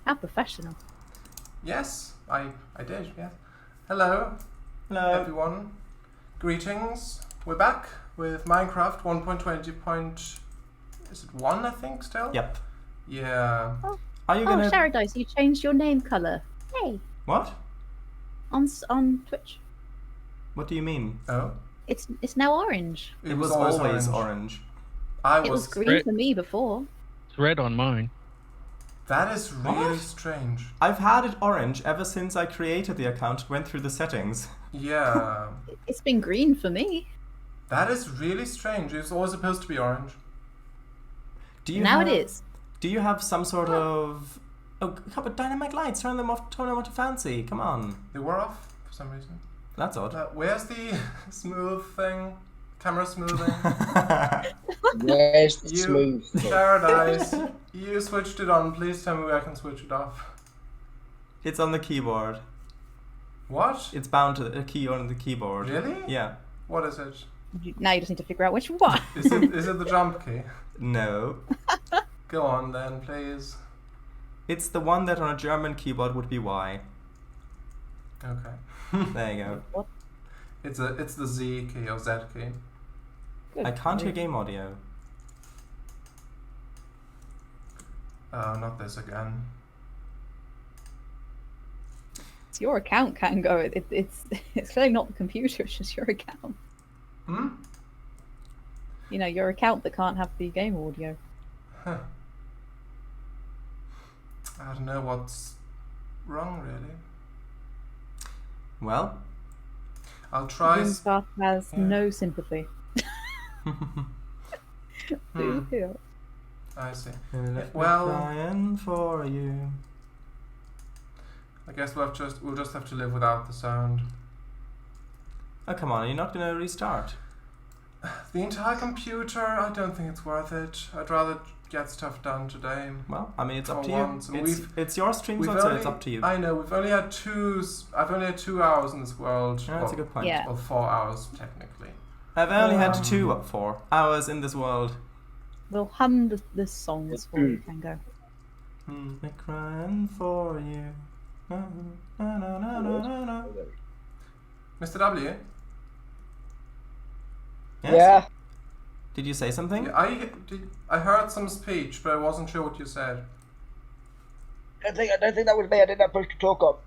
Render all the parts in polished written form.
How professional. Yes, I did, yes. Hello. Hello. Everyone. Greetings. We're back with Minecraft 1.20. Is it 1, I think, still? Yep. Yeah. Are you gonna... Sharadice, you changed your name colour. Hey. What? On Twitch. What do you mean? Oh. It's now orange. It was always orange. It was green for me before. It's red on mine. That is really strange. I've had it orange ever since I created the account, went through the settings. Yeah. It's been green for me. That is really strange. It's always supposed to be orange. Now it is. Do you have some sort of... Oh, but dynamic lights, turn them off to fancy, come on. They were off for some reason. That's odd. Where's the smooth thing? Camera smoothing? Where's the smooth thing? Paradise. You switched it on. Please tell me where I can switch it off. It's on the keyboard. What? It's bound to a key on the keyboard. Really? Yeah. What is it? Now you just need to figure out which one. Is it the jump key? No. Go on then, please. It's the one that on a German keyboard would be Y. Okay. There you go. What? It's the Z key or Z key. Good I can't hear grief. game audio. Oh, not this again. It's your account, Cango. It's clearly not the computer. It's just your account. Hmm? You know, your account that can't have the game audio. Huh. I don't know what's wrong, really. Well. I'll try. Zoomcraft has Yeah. no sympathy. Hmm. Yeah. I see. Left me Well- crying for you. I guess we'll just have to live without the sound. Oh, come on, you're not going to restart. The entire computer, I don't think it's worth it. I'd rather get stuff done today. Well, I mean, it's up For to you. once, and It's your stream, so it's up to you. I know, we've only had I've only had 2 hours in this world. Yeah, that's a good point. Yeah. Well, 4 hours, technically. I've only had Um, 4 hours in this world. We'll hum the songs for you, Cango. Me crying for you. Na, na, na, na, na, na. Mr. W? Yes? Yeah. Did you say something? Yeah, I heard some speech, but I wasn't sure what you said. I don't think that was me. I didn't have push to talk up.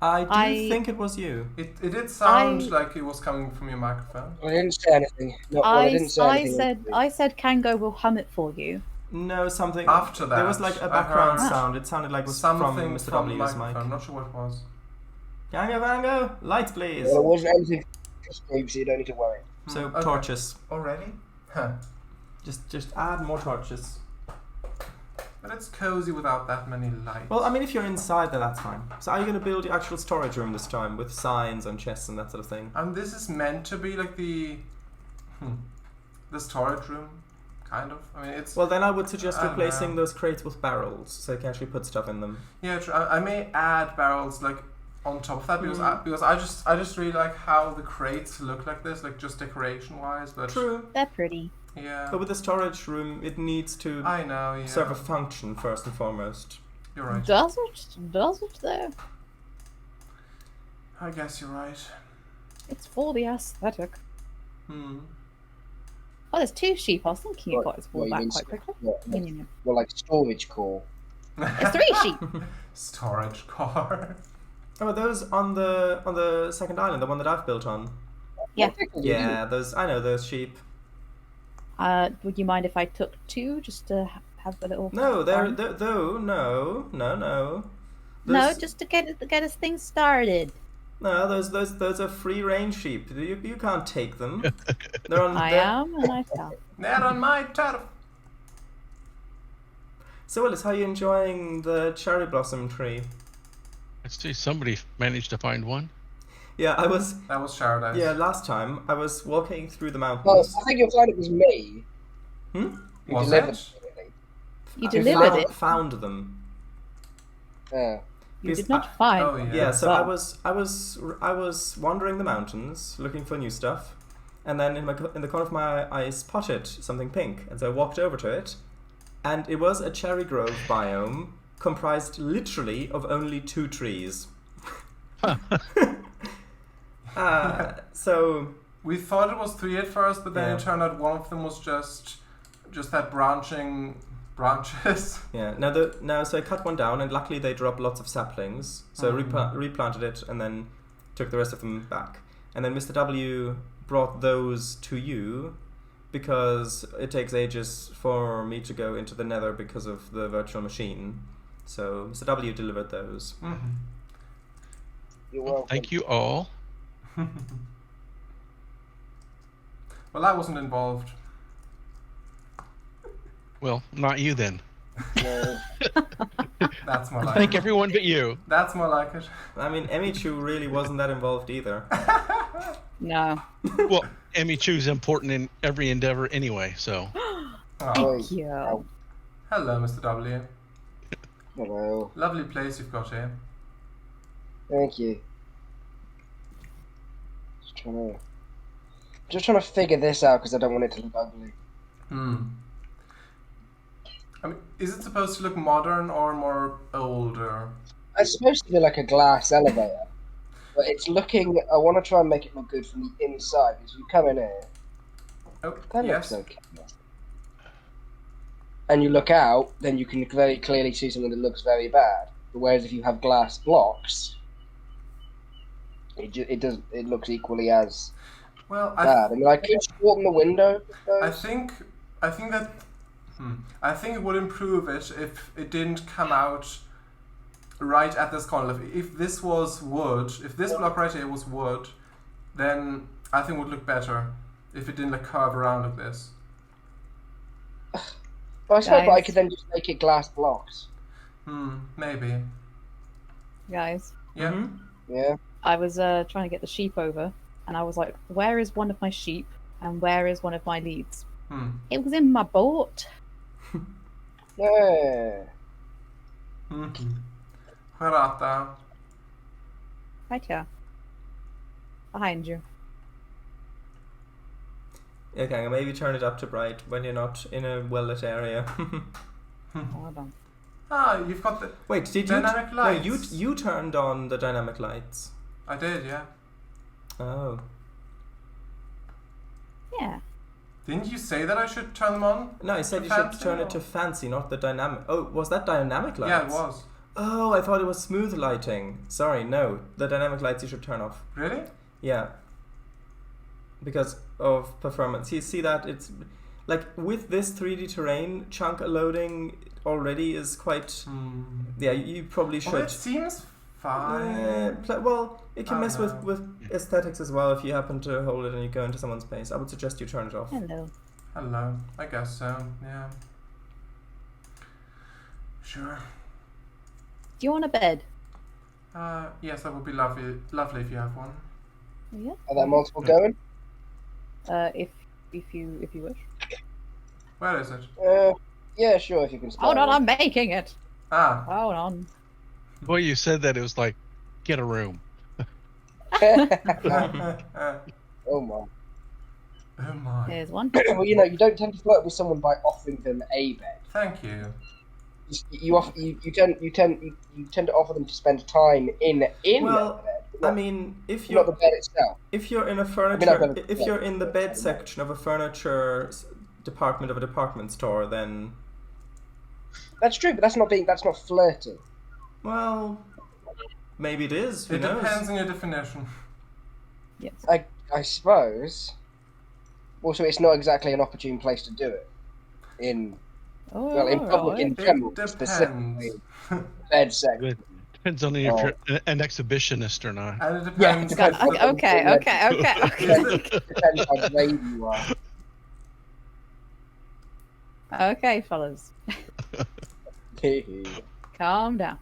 I think it was you. It did sound like it was coming from your microphone. I didn't say anything. No, well, I didn't say anything. I said Cango will hum it for you. No, something. After that, there was like a I background heard sound. It sounded like it was something from Mr. from the W's microphone. I'm mic. not sure what it was. CangoFango, lights please. Well, it wasn't anything stream, so you don't need to worry. So Okay. torches. Already? Huh. Just add more torches. But it's cozy without that many lights. Well, I mean, if you're inside, then that's fine. So are you going to build your actual storage room this time with signs and chests and that sort of thing? This is meant to be like the storage room, kind of. I mean, it's Well, then I would suggest I don't replacing know. those crates with barrels, so you can actually put stuff in them. yeah. I may add barrels like on top of that because I just really like how the crates look like this, like just decoration wise. But True. They're pretty. yeah, But with the storage room, it needs to I know. Yeah, serve a function first and foremost. you're right. Does it though? I guess you're right. It's for the aesthetic. Hmm. Oh, there's 2 sheep. I was thinking it got its What, ball you back mean quite quickly. What, well, like storage core. There's 3 sheep. Storage car. Oh, are those on the second island, the one that I've built on? Yeah. Yeah, those. I know those sheep. Would you mind if I took 2 just to have a little? No, they're fun? though. No. No, Those- just to get us things started. No, those are free range sheep. You can't take them. They're on. I they're- am, and I shall. They're on my turf. So, Willis, how are you enjoying the cherry blossom tree? Let's see, somebody managed to find one. Yeah, I was. That was Paradise. Yeah, last time I was walking through the Well, mountains. I think you'll find it was me. Hmm? Who Was delivered it? it. You I delivered it. Found them. Yeah. You Because did not find. Oh yeah. Yeah, so Well. I was wandering the mountains looking for new stuff, and then in the corner of my eye I spotted something pink, and so I walked over to it, and it was a cherry grove biome comprised literally of only 2 trees. So We thought it was 3 at first, but then Yeah. it turned out one of them was just that branching branches. yeah, so I cut one down, and luckily they dropped lots of saplings. So I replanted it, and then took the rest of them back. And then Mr. W brought those to you, because it takes ages for me to go into the Nether because of the virtual machine. So Mr. W delivered those. Mm-hmm. You're welcome. Thank you all. Well, I wasn't involved. Well, not you then. No. That's more like Thank it. everyone but you. That's more like it. I mean, Emichu really wasn't that involved either. No. Well, Emichu's important in every endeavor anyway, so. Oh. Thank you. Hello, Mr. W. Hello. Lovely place you've got here. Thank you. Just trying to figure this out because I don't want it to look ugly. I mean, is it supposed to look modern or more older? It's supposed to be like a glass elevator, but it's looking. I want to try and make it look good from the inside. As you come in here, Oh, that yes. looks okay. And you look out, then you can very clearly see something that looks very bad. Whereas if you have glass blocks, it looks equally as Well, bad. I mean, I could shorten the window. I think that I think it would improve it if it didn't come out right at this corner. If this was wood, if this block right here was wood, then I think it would look better if it didn't like curve around like this. But I suppose I Guys. could then just make it glass blocks. Maybe. Guys, Yeah. Mhm. Yeah. I was trying to get the sheep over, and I was like, where is one of my sheep and where is one of my leads? It was in my boat. Yeah. Where art thou? Right here. Behind you. Okay, maybe turn it up to bright when you're not in a well-lit area. Hold on. Ah, you've got the. Wait, did you? Dynamic No, lights. you turned on the dynamic lights. I did, yeah. Oh. Yeah. Didn't you say that I should turn them on? No, I said To you should fancy turn it or- to fancy, not the dynamic. Oh, was that dynamic lights? Yeah, it was. Oh, I thought it was smooth lighting. Sorry, no. The dynamic lights you should turn off. Really? Yeah. Because of performance. You see that it's like with this 3D terrain, chunk loading already is quite. Yeah, you probably Well, should. it seems fine. Well, it can I mess don't with aesthetics as well if you happen to hold it and you go into someone's space. I would suggest you turn it off. Hello. Hello. I guess so, yeah. Sure. Do you want a bed? Yes, that would be lovely if you have one. Yeah. Are there multiple going? If you wish. Where is it? Yeah, sure. If you can. Hold on, I'm making it. Ah. Hold on. Boy, you said that it was like, get a room. Oh my. Oh my. Here's one. Well, you know, you don't tend to flirt with someone by offering them a bed. Thank you. You tend to offer them to spend time in Well, the bed. I mean, if Not the you're bed itself. if you're in a I've furniture, been- if you're in the bed section of a furniture department of a department store, then That's true, but that's not flirting. well, maybe it is. Who It knows? depends on your definition. Yes. I suppose. Also, it's not exactly an opportune place to do it. In public in It general, depends. specifically bed section. It depends on if you're an exhibitionist or not. And it Yeah, depends. depends. Okay. Depends how brave you are. Okay, fellas. Calm down.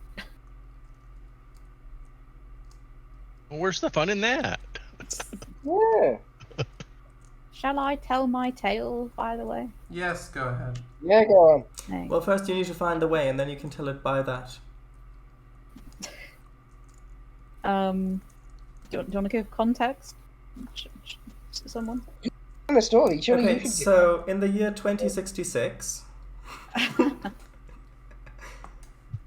Where's the fun in that? Yeah. Shall I tell my tale, by the way? Yes, go ahead. Yeah, go on. Hey. Well, first you need to find the way, and then you can tell it by that. Do you want to give context? Someone? In the story, surely you Okay, should so in the year 2066,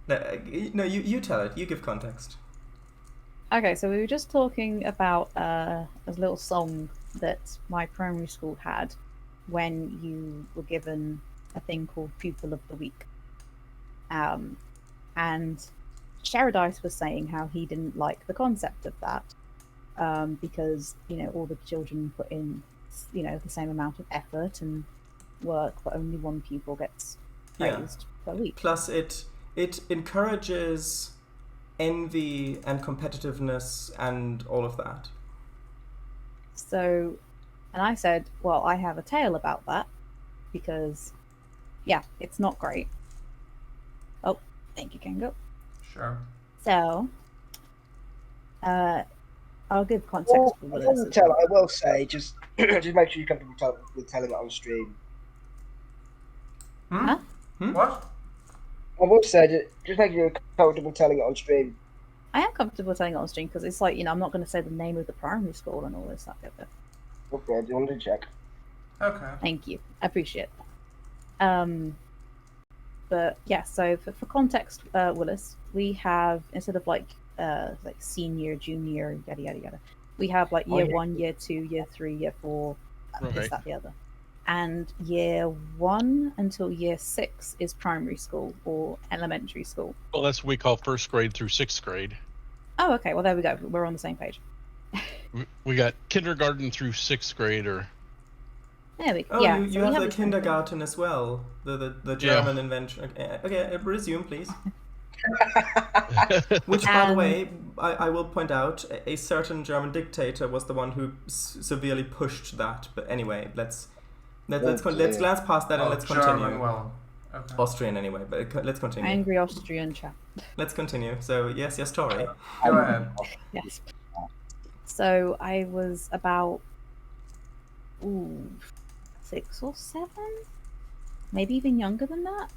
No, you tell it. You give context. Okay, so we were just talking about a little song that my primary school had when you were given a thing called Pupil of the Week. And Sheradice was saying how he didn't like the concept of that because, all the children put in, the same amount of effort and work, but only one pupil gets praised per week. Plus, it encourages envy and competitiveness and all of that. So, and I said, well, I have a tale about that because, it's not great. Oh, thank you, Cango. Sure. So, I'll give context for this. I will say, just make sure you're comfortable with telling it on stream. Huh? What? I will say, just make sure you're comfortable telling it on stream. I am comfortable telling it on stream because it's like, I'm not going to say the name of the primary school and all this stuff. Okay, I do want to check. Okay. Thank you. I appreciate that. But yeah, so for context, Willis, we have, instead of like senior, junior, yada yada yada, we have like year 1, year 2, year 3, year 4, this, that, the other. And year 1 until year 6 is primary school or elementary school. Well, that's what we call first grade through 6th grade. Oh, okay. Well, there we go. We're on the same page. We got kindergarten through 6th grade, or there we go. Oh, yeah, you so have the kindergarten as well. The German invention. Okay, resume, please. Which, by the way, I will point out, a certain German dictator was the one who severely pushed that. But anyway, let's glance past that and let's continue. German, well, okay. Austrian anyway, but let's continue. Angry Austrian chap. Let's continue. So yes, your story. Go ahead. Yes. So I was about 6 or 7, maybe even younger than that.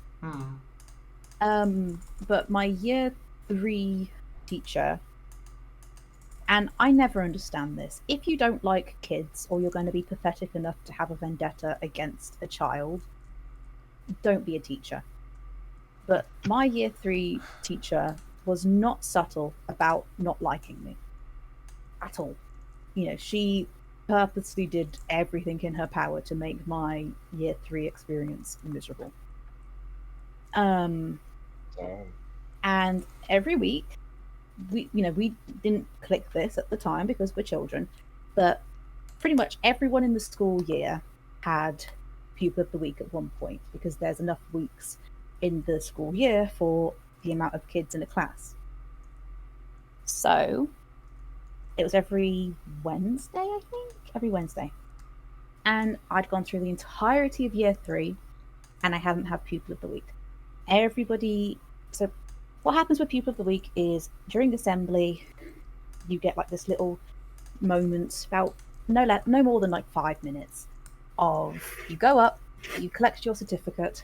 But my year 3 teacher, and I never understand this, if you don't like kids or you're going to be pathetic enough to have a vendetta against a child, don't be a teacher. But my year 3 teacher was not subtle about not liking me at all. She purposely did everything in her power to make my year 3 experience miserable. And every week, we didn't click this at the time because we're children, but pretty much everyone in the school year had Pupil of the Week at one point because there's enough weeks in the school year for the amount of kids in a class. So it was every Wednesday, I think. Every Wednesday. And I'd gone through the entirety of year 3 and I hadn't had Pupil of the Week. So what happens with Pupil of the Week is during assembly, you get like this little moment, about no more than like 5 minutes, of you go up, you collect your certificate,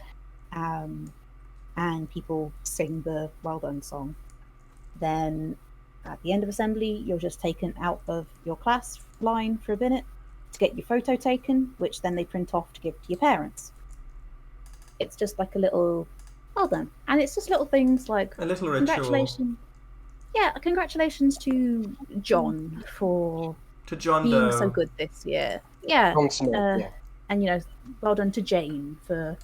and people sing the well done song. Then at the end of assembly, you're just taken out of your class line for a minute to get your photo taken, which then they print off to give to your parents. It's just like a little well done. And it's just little things like a little ritual. Congratulations to John for John being so good this year. Yeah. Yeah. And well done to Jane for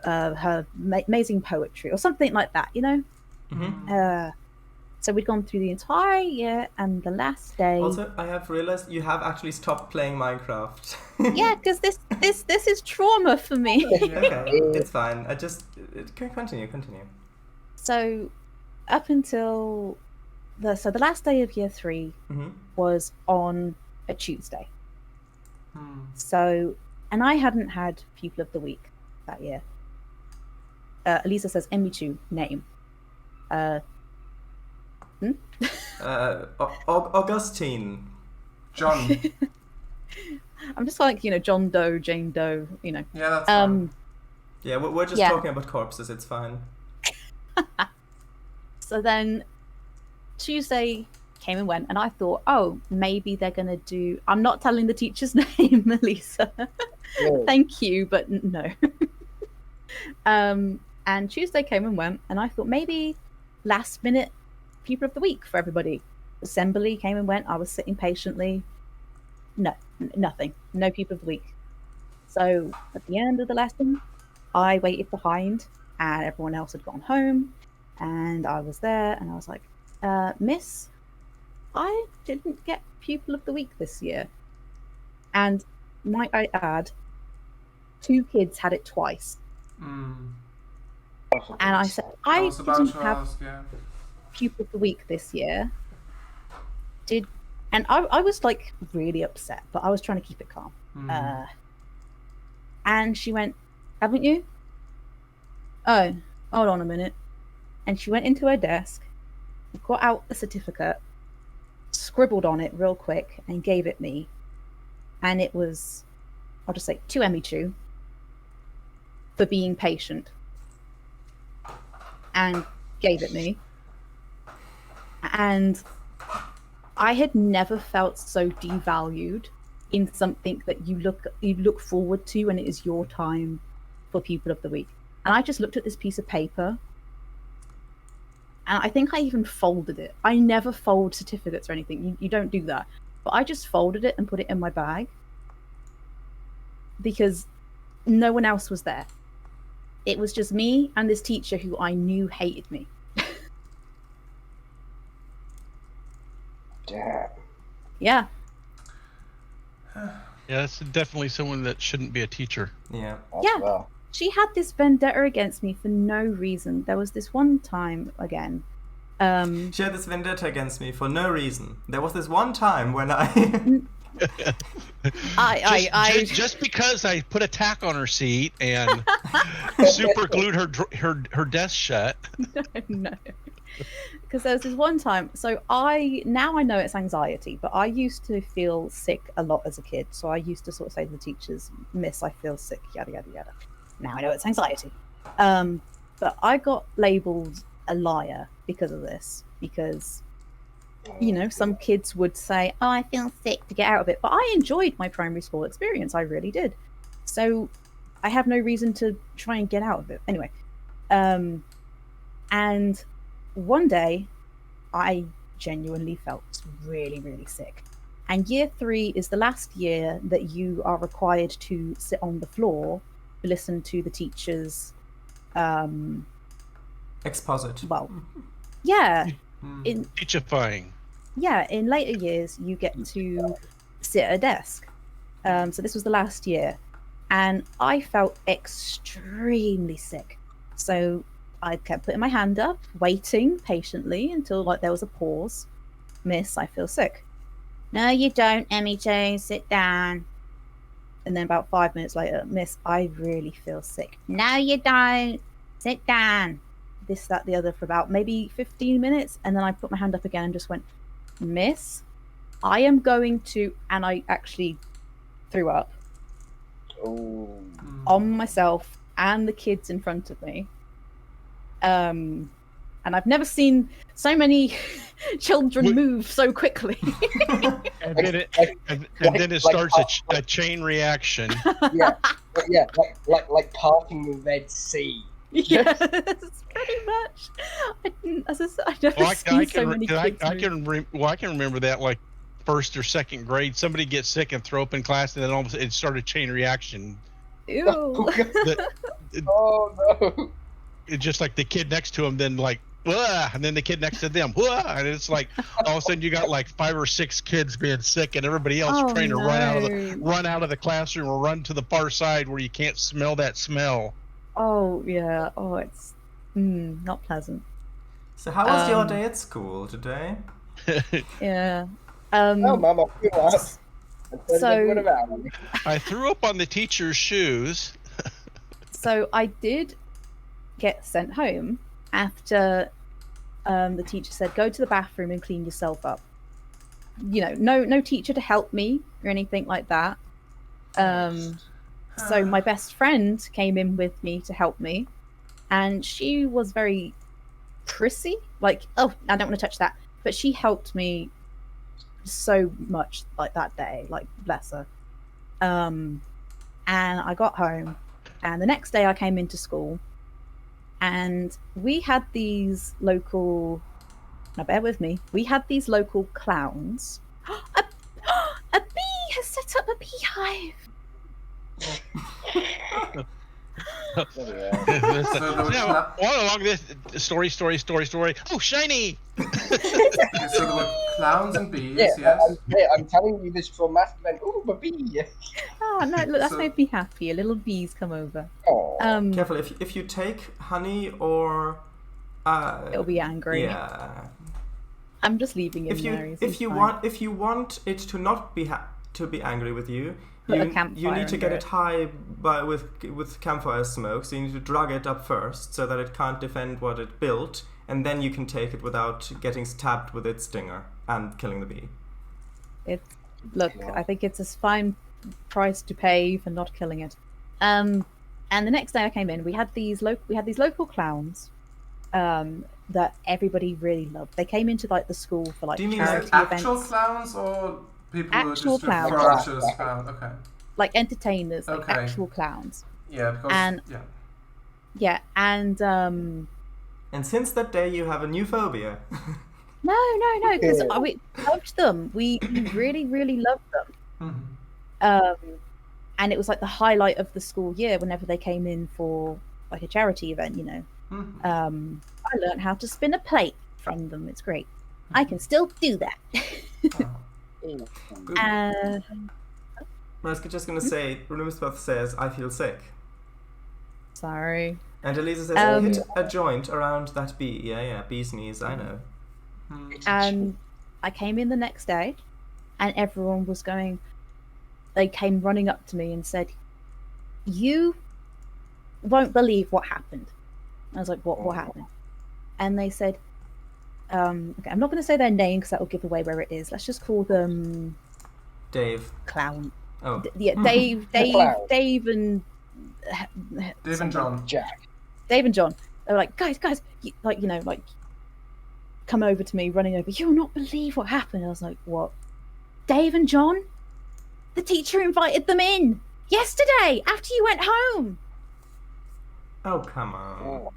her amazing poetry or something like that, Mm-hmm. So we'd gone through the entire year, and the last day. Also, I have realized you have actually stopped playing Minecraft. Yeah, because this is trauma for me. Okay, it's fine. Continue. So, up until the last day of year 3 was on a Tuesday. So, and I hadn't had Pupil of the Week that year. Elisa says Emichu name. Augustine. John. I'm just like, John Doe, Jane Doe, Yeah, that's fine. Yeah, we're just talking about corpses, it's fine. So then Tuesday came and went, and I thought, oh, maybe they're going to do... I'm not telling the teacher's name, Elisa. No. Thank you, but no. And Tuesday came and went, and I thought maybe last minute people of the week for everybody. Assembly came and went. I was sitting patiently. Nothing. No people of the week. So at the end of the lesson, I waited behind, and everyone else had gone home, and I was there, and I was like, Miss, I didn't get pupil of the week this year. And might I add, 2 kids had it twice. And I said, I didn't have pupil of the week this year. And I was like really upset, but I was trying to keep it calm. And she went, haven't you? Oh, hold on a minute. And she went into her desk, got out a certificate, scribbled on it real quick, and gave it me. And it was, I'll just say, to Emichu for being patient. And gave it me. And I had never felt so devalued in something that you look forward to when it is your time for pupil of the week. And I just looked at this piece of paper, and I think I even folded it. I never fold certificates or anything. You don't do that. But I just folded it and put it in my bag because no one else was there. It was just me and this teacher who I knew hated me. Damn. Yeah. Yeah, that's definitely someone that shouldn't be a teacher. Yeah. Yeah. Well. She had this vendetta against me for no reason. There was this one time again. She had this vendetta against me for no reason. There was this one time when I just because I put a tack on her seat and super glued her desk shut. No. Because there was this one time. So I know it's anxiety, but I used to feel sick a lot as a kid. So I used to sort of say to the teachers, "Miss, I feel sick, yada yada yada." Now I know it's anxiety. But I got labelled a liar because of this. Because, some kids would say, "Oh, I feel sick," to get out of it. But I enjoyed my primary school experience. I really did. So I have no reason to try and get out of it. Anyway. And one day, I genuinely felt really, really sick. And year 3 is the last year that you are required to sit on the floor to listen to the teacher's exposit. Well, yeah. Teachifying. Yeah, in later years, you get to sit at a desk. So this was the last year. And I felt extremely sick. So I kept putting my hand up, waiting patiently until there was a pause. "Miss, I feel sick." "No, you don't, Emichu. Sit down." And then about 5 minutes later, "Miss, I really feel sick." "No, you don't. Sit down." This, that, the other for about maybe 15 minutes. And then I put my hand up again and just went, "Miss, I am going to," and I actually threw up on myself and the kids in front of me. And I've never seen so many children move so quickly. And then it starts a chain reaction. Yeah, like parting the Red Sea. Yes, pretty much. I've never seen so many kids move. I can remember that like first or second grade. Somebody gets sick and throw up in class, and then all of a sudden it started a chain reaction. Ew. Oh no. It's just like the kid next to him, then like, wah, and then the kid next to them, wah, and it's like all of a sudden you got like 5 or 6 kids being sick, and everybody else trying to run out of the classroom or run to the far side where you can't smell that smell. Oh yeah. Oh, it's not pleasant. So how was your day at school today? Yeah. Oh, Mama, threw up. So I threw up on the teacher's shoes. So I did get sent home after the teacher said, "Go to the bathroom and clean yourself up." No teacher to help me or anything like that. So my best friend came in with me to help me, and she was very prissy, like, "Oh, I don't want to touch that," but she helped me so much, like, that day, like, bless her. And I got home, and the next day I came into school, and we had these local. Now, bear with me. We had these local clowns. A bee has set up a beehive. All along this story. Oh, shiny! Okay, so there were clowns and bees. Yeah, Yes. I'm telling you this from math event. Ooh, a bee. Oh no! Look, that's So- made me happy. A little bees come over. Oh, Careful, if you take honey or It'll be angry. yeah. I'm just leaving him If you there. if you want it to not be to be angry with you, Put a you campfire need to get under it high with campfire smoke. So you need to drug it up first so that it can't defend what it built, and then you can take it without getting stabbed with its stinger and killing the bee. Look, I think it's a fine price to pay for not killing it. And the next day I came in, we had these local clowns, that everybody really loved. They came into like the school for like Do you mean charity Like actual events, clowns or people who are Actual just clowns. ferocious clowns? Okay. like entertainers, like Okay. actual clowns. Yeah, because And- Yeah, and And since that day, you have a new phobia. no, because we loved them. We really, really loved them. Mhm. And it was like the highlight of the school year whenever they came in for like a charity event, you know. Mhm. I learned how to spin a plate from them. It's great. I can still do that. Oh. uh, I was just gonna say, Elizabeth says, "I feel sick," sorry. and Elisa says, "Hit a joint around that bee." Yeah, bee's knees. I know. And I came in the next day, and everyone was going. They came running up to me and said, "You won't believe what happened." I was like, "What happened?" And they said, "Okay, I'm not going to say their name because that will give away where it is. Let's just call them Dave. Clown. Oh, Yeah, Dave, Clown. Dave, and Dave and John. Jack. Dave and John. They were like, guys, like, come over to me, running over. You'll not believe what happened." I was like, "What?" "Dave and John, the teacher invited them in yesterday after you went home." oh, come on. Oh,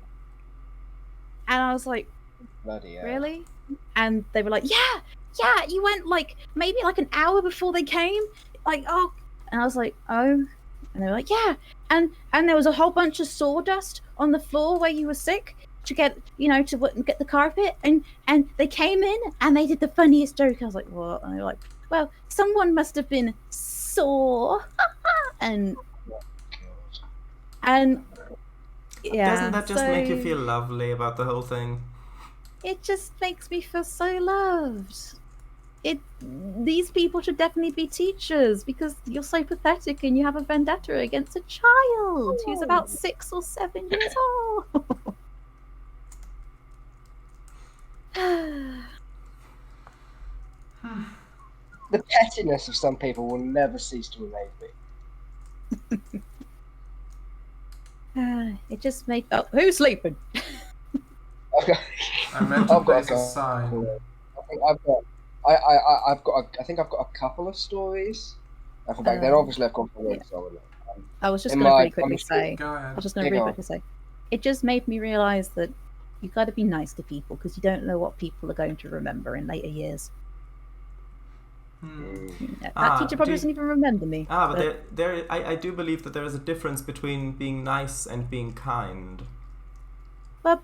And I was like, bloody hell. "Really?" And they were like, yeah, you went like maybe like an hour before they came. Like, oh. And I was like, "Oh." And they were like, "Yeah." And there was a whole bunch of sawdust on the floor where you were sick to get, to get the carpet. And they came in and they did the funniest joke. I was like, "What?" And they were like, "Well, someone must have been sore." and yeah. Doesn't that just make you feel lovely about the whole thing? It just makes me feel so loved. These people should definitely be teachers because you're so pathetic and you have a vendetta against a child who's about 6 or 7 years old. The pettiness of some people will never cease to amaze me. It just made. Oh, who's sleeping? Okay. I meant to I've got place a a sign. I think I've got a couple of stories. I feel back then. Obviously, I've gone for one. So I was just In going to my- really quickly I'm say. Go I ahead. was just going to Yeah, really go on. quickly say. It just made me realise that you got to be nice to people because you don't know what people are going to remember in later years. That teacher probably doesn't even remember me. But I do believe that there is a difference between being nice and being kind. But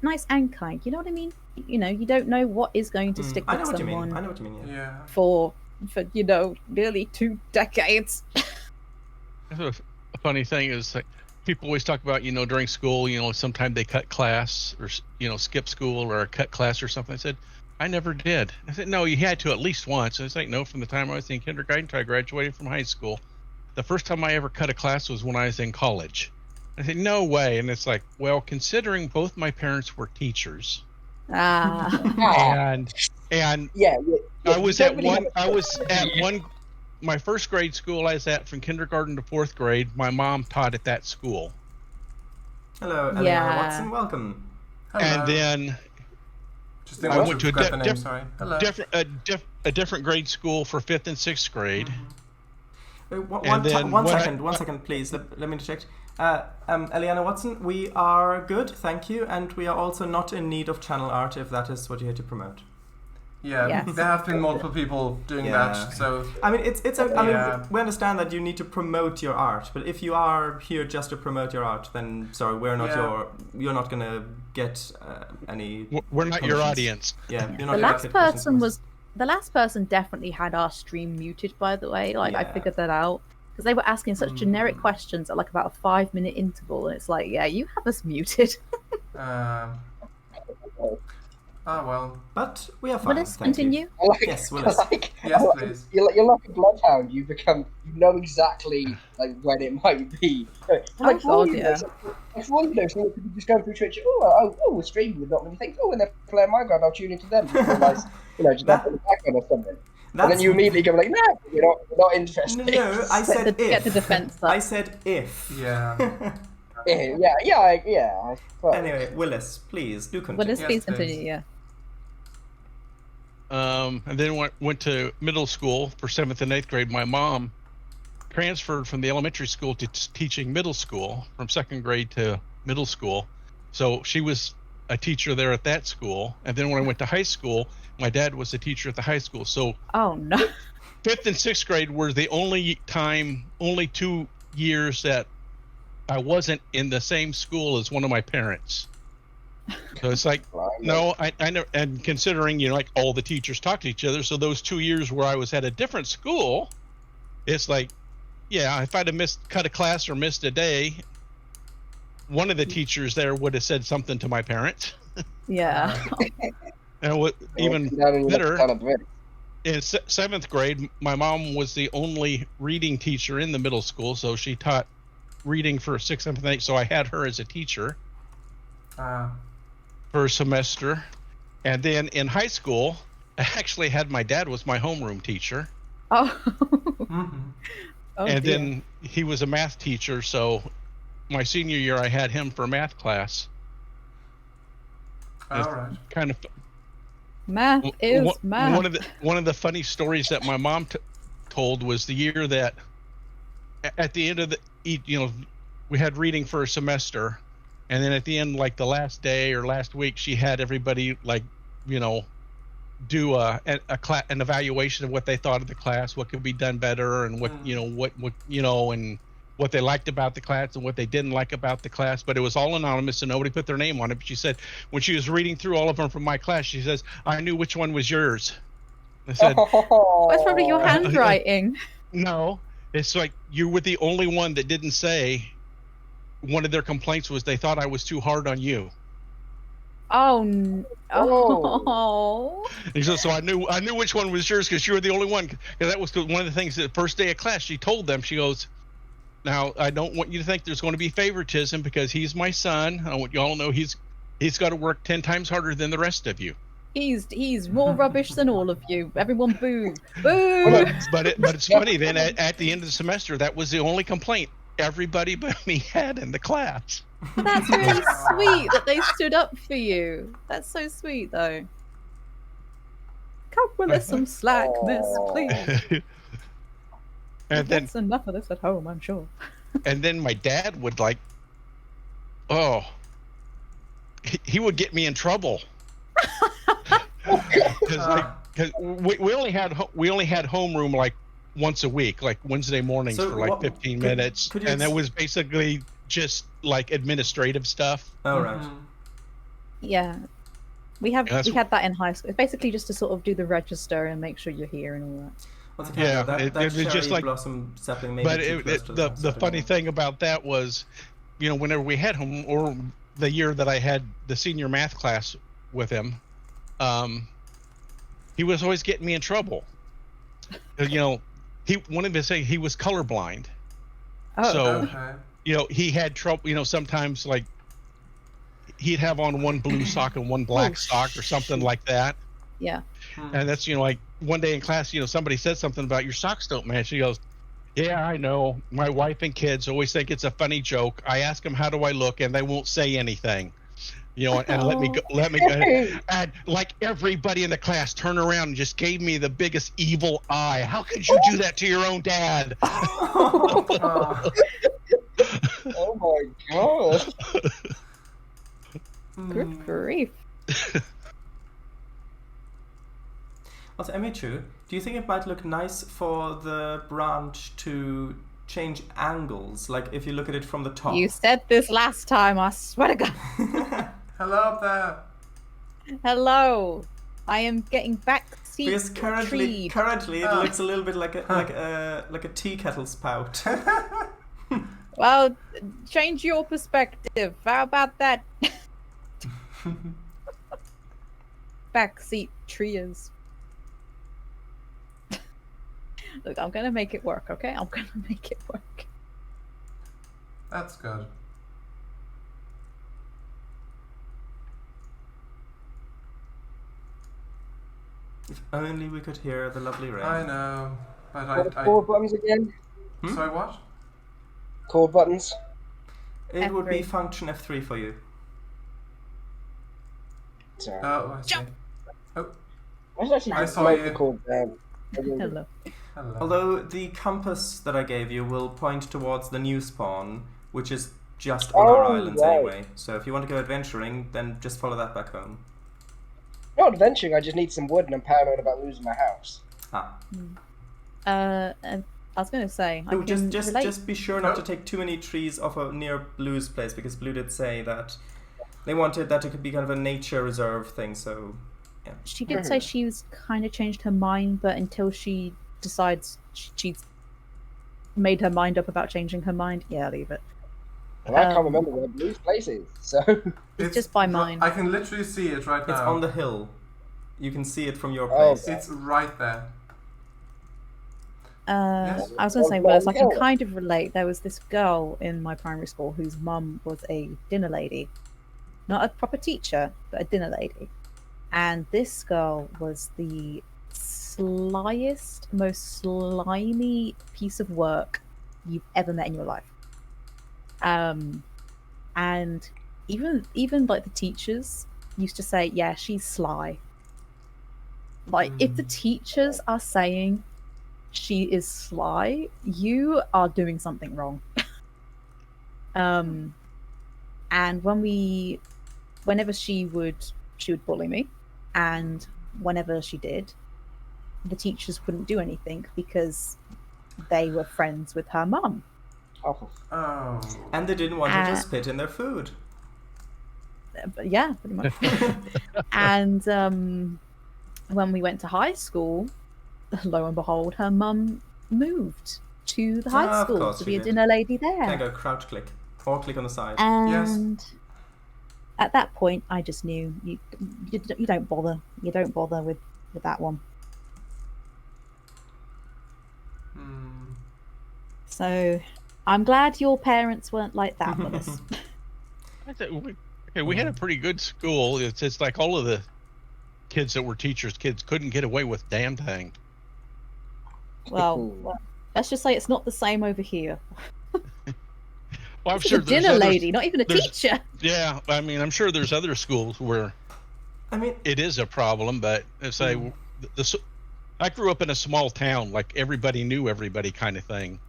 nice and kind. You know what I mean? You don't know what is going to stick I with know what you someone mean. I know what you mean. Yeah. Yeah. for nearly 2 decades. A funny thing is like people always talk about during school sometimes they cut class or skip school or cut class or something. I said I never did. I said no, you had to at least once. I was like no, from the time I was in kindergarten until I graduated from high school. The first time I ever cut a class was when I was in college. I said no way, and it's like, well, considering both my parents were teachers, and yeah, I was at one. My first grade school I was at from kindergarten to 4th grade. My mom taught at that school. Hello, Eleanor Yeah. Watson. Welcome. Hello. And then Just didn't I want went to to a forget the name, sorry. Hello. a different grade school for 5th and 6th grade. Wait, And then one when second, please. Let me interject. Eliana Watson, we are good, thank you, and we are also not in need of channel art if that is what you're here to promote. Yeah, Yes. there have been multiple people doing that, so... I mean, we understand that you need to promote your art, but if you are here just to promote your art, then, sorry, we're not you're not going to get any... We're not your audience. Yeah, you're not The last person definitely had our stream muted, by the way. Like, I figured that out. Because they were asking such generic questions at like about a 5-minute interval, and it's like, yeah, you have us muted. Well. But we are fine. Willis, continue? Yes, Willis. Yes, please. You're like a bloodhound. You know exactly like when it might be. Like, Oh, God, yeah. Before you know, someone could be just going through Twitch. We're streaming with not many things. Oh, when they're playing Minecraft, I'll tune into them. Realize, just have the background or something. And then you immediately go like, no, we're not interested. No, I said if. Get the defense up. I said if. Yeah. Yeah. Anyway, Willis, please do continue. Willis, Yes, please please. continue, yeah. And then went to middle school for 7th and 8th grade. My mom transferred from the elementary school to teaching middle school, from 2nd grade to middle school. So she was a teacher there at that school. And then when I went to high school, my dad was a teacher at the high school. So Oh, no. 5th and 6th grade were the only 2 years that I wasn't in the same school as one of my parents. So it's like, no, I never, and considering, like all the teachers talk to each other, so those 2 years where I was at a different school, it's like, yeah, if I'd have cut a class or missed a day, one of the teachers there would have said something to my parents. Yeah. And what even better, in 7th grade, my mom was the only reading teacher in the middle school, so she taught reading for 6th, 7th, and 8th, so I had her as a teacher for a semester. And then in high school, I actually had my dad was my homeroom teacher. Oh. Oh, and dear. then he was a math teacher, so my senior year I had him for a math class. All right. Kind of Math is math. One of the funny stories that my mom told was the year that at the end of we had reading for a semester, and then at the end, like the last day or last week, she had everybody do an evaluation of what they thought of the class, what could be done better, and what and what they liked about the class and what they didn't like about the class. But it was all anonymous, and nobody put their name on it. But she said when she was reading through all of them from my class, she says, "I knew which one was yours." I said, That's probably your handwriting. No, it's like you were the only one that didn't say. One of their complaints was they thought I was too hard on you. Oh. Oh. And so I knew which one was yours because you were the only one. Because that was one of the things. The first day of class, she told them. She goes, "Now I don't want you to think there's going to be favoritism because he's my son. I want you all to know he's got to work 10 times harder than the rest of you. He's more rubbish than all of you. Everyone boo, boo." But it's funny. Then at the end of the semester, that was the only complaint everybody but me had in the class. That's really sweet that they stood up for you. That's so sweet, though. Cut Willis some slack, miss, please. And then That's enough of this at home, I'm sure. And then my dad would he would get me in trouble. Because we only had homeroom like once a week, like Wednesday mornings for like 15 minutes, and that was basically just like administrative stuff. Oh, right. Yeah, we had that in high school. It's basically just to sort of do the register and make sure you're here and all that. That it was just like blossom sapling. Maybe but the funny thing about that was, whenever we had home, or the year that I had the senior math class with him, he was always getting me in trouble. He wanted to say he was colorblind. Oh, so he had trouble. Sometimes like he'd have on one blue sock and one black sock or something like that. Yeah. And that's like one day in class, somebody said something about your socks don't match. He goes, "Yeah, I know. My wife and kids always think it's a funny joke. I ask them how do I look, and they won't say anything." And let me go. And like everybody in the class turned around and just gave me the biggest evil eye. How could you do that to your own dad? Oh my god. Good grief. Also, Emichu, do you think it might look nice for the branch to change angles? Like if you look at it from the top. You said this last time, I swear to God. Hello up there. Hello. I am getting backseat Because currently it Oh. looks a little bit like a tea kettle spout. Well, change your perspective. How about that? Backseat trios. Look, I'm gonna make it work, okay? I'm gonna make it work. That's good. If only we could hear the lovely rain. I know, but What are the chord buttons again? Sorry, what? Chord buttons? It would be F3. function F3 for you. Sorry. Oh, I see. Jump. Oh, I should actually I just saw make you. the chord down. Hello. hello. Although the compass that I gave you will point towards the new spawn, which is just on Oh, our islands right. anyway. So if you want to go adventuring, then just follow that back home. Not adventuring, I just need some wood and I'm paranoid about losing my house. Ah. And I was gonna say, I No, can relate. just be sure not to Oh. take too many trees off of near Blue's place, because Blue did say that they wanted that it could be kind of a nature reserve thing. So She did say she was kind of changed her mind, but until she decides she's made her mind up about changing her mind, yeah, leave it. And I can't remember where Blue's place is, so... It's just by ri- mine. I can literally see it right it's now. on the hill. You can see it from your Oh. place. It's right there. I was going to say, Willis, I can kind of relate. There was this girl in my primary school whose mum was a dinner lady. Not a proper teacher, but a dinner lady. And this girl was the slyest, most slimy piece of work you've ever met in your life. And even like the teachers used to say, yeah, she's sly. Like, if the teachers are saying she is sly, you are doing something wrong. And whenever she would bully me, and whenever she did, the teachers wouldn't do anything because they were friends with her mum. Oh, Oh. And they didn't want her to spit in their food. But yeah, pretty much. And when we went to high school, lo and behold, her mum moved to the high Of school course to she be a did. dinner lady there. Cango, crouch click. Or click on the side. And at that point, I just knew you don't bother. You don't bother with that one. Hmm. So I'm glad your parents weren't like that, Willis. We had a pretty good school. It's like all of the kids that were teachers' kids couldn't get away with damn thing. Well, let's just say it's not the same over here. Well, I'm This is sure a there's dinner others- lady, not even a there's- teacher. Yeah, I mean, I'm sure there's other schools where I mean, it is a problem, but it's I grew up in a small town, like everybody knew everybody kind of thing.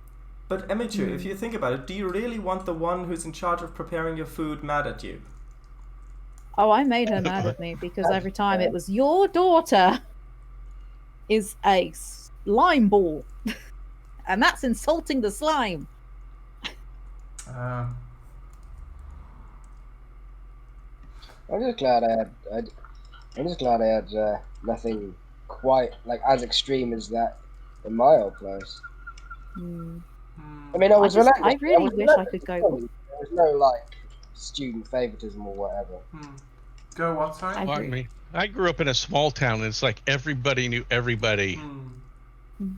but Emichu, if you think about it, do you really want the one who's in charge of preparing your food mad at you? Oh, I made her mad at me because every time it was, your daughter is a slime ball. And that's insulting the slime. I'm just glad I had nothing quite like as extreme as that in my old place. Hmm. I mean, I was relentless. I really was wish I relentless could go. with There was no like student favoritism or whatever. Go what, sorry? I Pardon agree. me. I grew up in a small town, and it's like everybody knew everybody.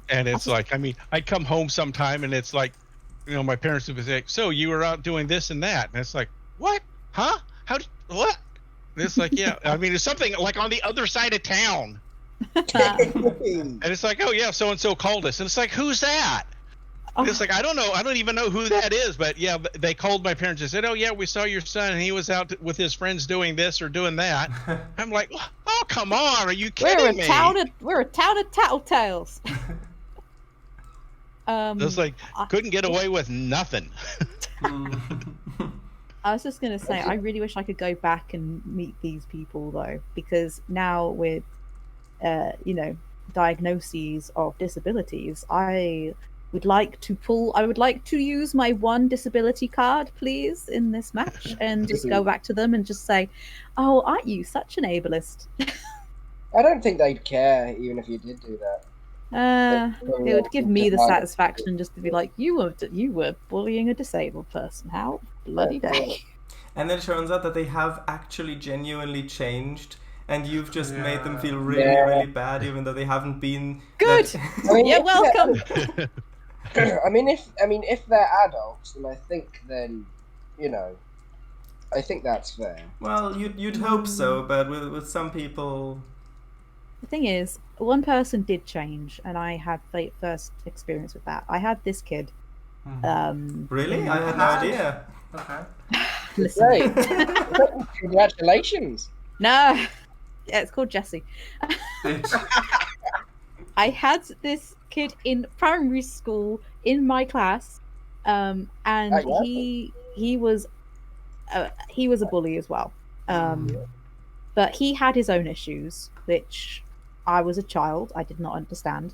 And it's like, I mean, I'd come home sometime, and it's like, you know, my parents would be like, so you were out doing this and that. And it's like, what? Huh? What? And it's like, yeah. I mean, it's something like on the other side of town. And it's like, oh, yeah, so-and-so called us. And it's like, who's that? And it's like, I don't know. I don't even know who that is. But, yeah, they called my parents and said, oh, yeah, we saw your son, and he was out with his friends doing this or doing that. I'm like, oh, come on. Are you kidding me? We're a town of tattletales. It's like, couldn't get away with nothing. I was just going to say, I really wish I could go back and meet these people, though, because now with, diagnoses of disabilities, I would like to use my one disability card, please, in this match, and just go back to them and just say, oh, aren't you such an ableist? I don't think they'd care, even if you did do that. It would give me the satisfaction just to be like, you were bullying a disabled person. How bloody dang. And then it turns out that they have actually genuinely changed, and you've just made them feel really bad, even though they haven't been. Good. You're welcome. I mean, if they're adults, then I think I think that's fair. Well, you'd hope so, but with some people. The thing is, one person did change, and I had the first experience with that. I had this kid. Really? I had no idea. Okay. Listen. Great. Congratulations. No. Yeah, it's called Jesse. I had this kid in primary school in my class, and he was a bully as well. But he had his own issues, which I was a child, I did not understand,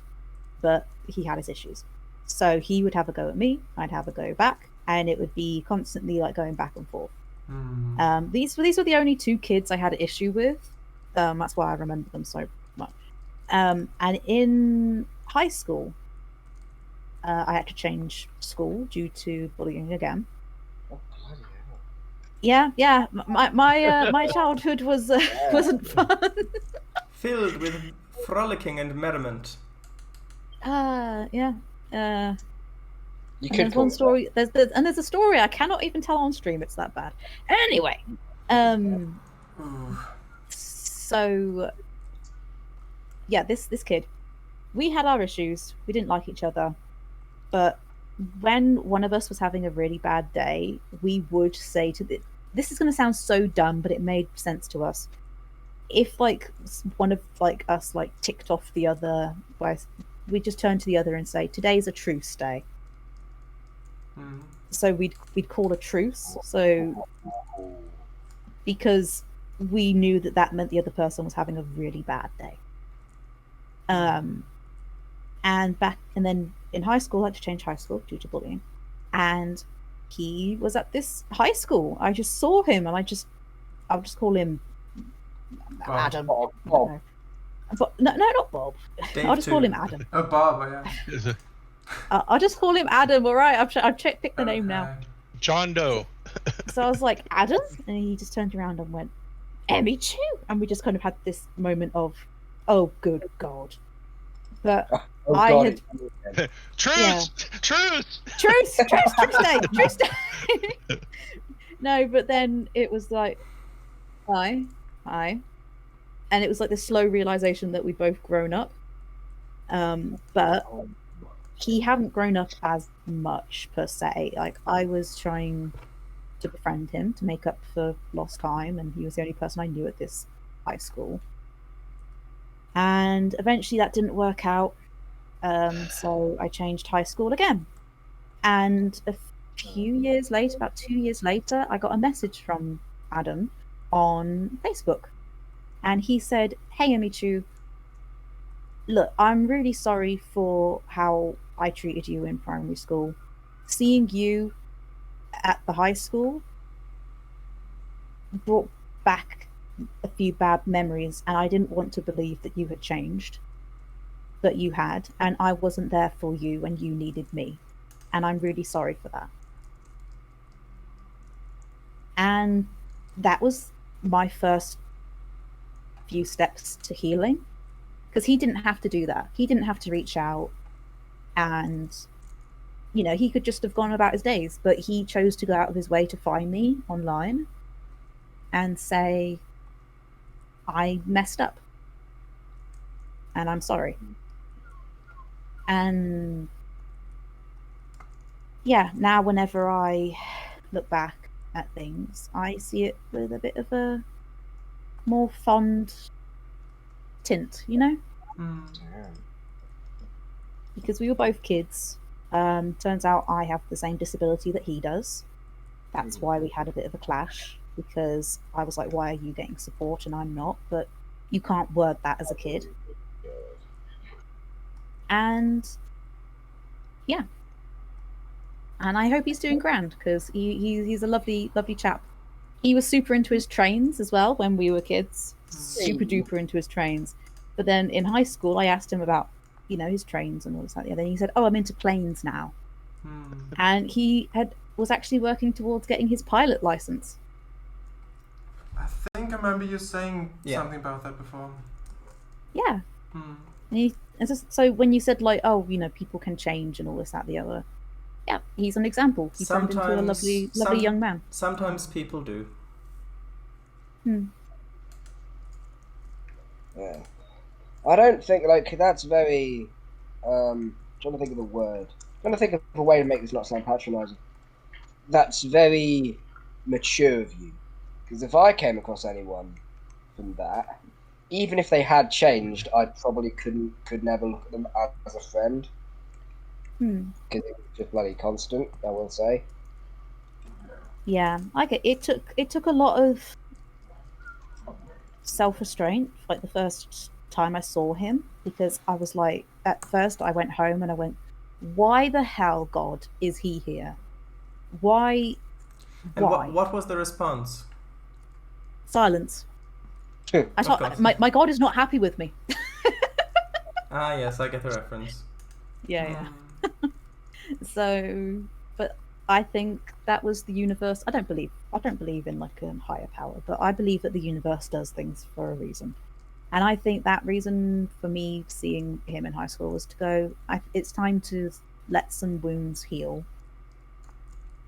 but he had his issues. So he would have a go at me, I'd have a go back, and it would be constantly like going back and forth. These were the only two kids I had an issue with. That's why I remember them so much. And in high school, I had to change school due to bullying again. Oh, bloody hell. Yeah. My childhood wasn't fun. Filled with frolicking and merriment. Yeah. You and there's one story. There's a story I cannot even tell on stream. It's that bad. Anyway, so yeah, this kid, we had our issues. We didn't like each other, but when one of us was having a really bad day, we would say this is going to sound so dumb, but it made sense to us. If like one of like us like ticked off the other, we just turn to the other and say, "Today's a truce day." So we'd call a truce. So because we knew that meant the other person was having a really bad day. And then in high school, I had to change high school due to bullying, and he was at this high school. I just saw him, and I'll just call him Adam. Bob. No, not Bob. Dave I'll just call him Adam. Oh, Bob, yeah. I'll just call him Adam. All right, I've picked the name now. John Doe. So I was like, Adam, and he just turned around and went, Emichu, and we just kind of had this moment of, oh, good God. But I had Truce day. No, but then it was like, hi, and it was like this slow realization that we'd both grown up. But he hadn't grown up as much per se. Like, I was trying to befriend him to make up for lost time, and he was the only person I knew at this high school. And eventually that didn't work out, so I changed high school again. And a few years later, about 2 years later, I got a message from Adam on Facebook, and he said, "Hey Emichu, look, I'm really sorry for how I treated you in primary school. Seeing you at the high school brought back a few bad memories, and I didn't want to believe that you had changed, but you had, and I wasn't there for you when you needed me, and I'm really sorry for that." And that was my first few steps to healing, because he didn't have to do that. He didn't have to reach out, and he could just have gone about his days, but he chose to go out of his way to find me online and say, I messed up and I'm sorry. And yeah, now whenever I look back at things, I see it with a bit of a more fond tint, because we were both kids. Turns out I have the same disability that he does, That's why we had a bit of a clash, because I was like, why are you getting support and I'm not? But you can't word that as a kid. And yeah. And I hope he's doing grand, because he's a lovely, lovely chap. He was super into his trains as well when we were kids. Super duper into his trains. But then in high school, I asked him about, his trains and all this, that, and then he said, "Oh, I'm into planes now." And he was actually working towards getting his pilot license. I think I remember you saying something about that before. Yeah. So when you said like, oh, people can change and all this, that, the other, yeah, he's an example. He turned into a lovely, lovely young man. Sometimes people do. Yeah. I don't think that's very. Trying to think of the word. Trying to think of a way to make this not sound patronising. That's very mature of you. Because if I came across anyone from that, even if they had changed, I probably could never look at them as a friend. Because it was just bloody constant, I will say. Yeah, I get it. Took a lot of self-restraint, like the first time I saw him, because I was like, at first I went home and I went, why the hell, God, is he here? Why? What was the response? Silence. I thought my God is not happy with me. Ah, yes, I get the reference. Yeah. So, but I think that was the universe. I don't believe in like a higher power, but I believe that the universe does things for a reason. And I think that reason for me seeing him in high school was to go, it's time to let some wounds heal,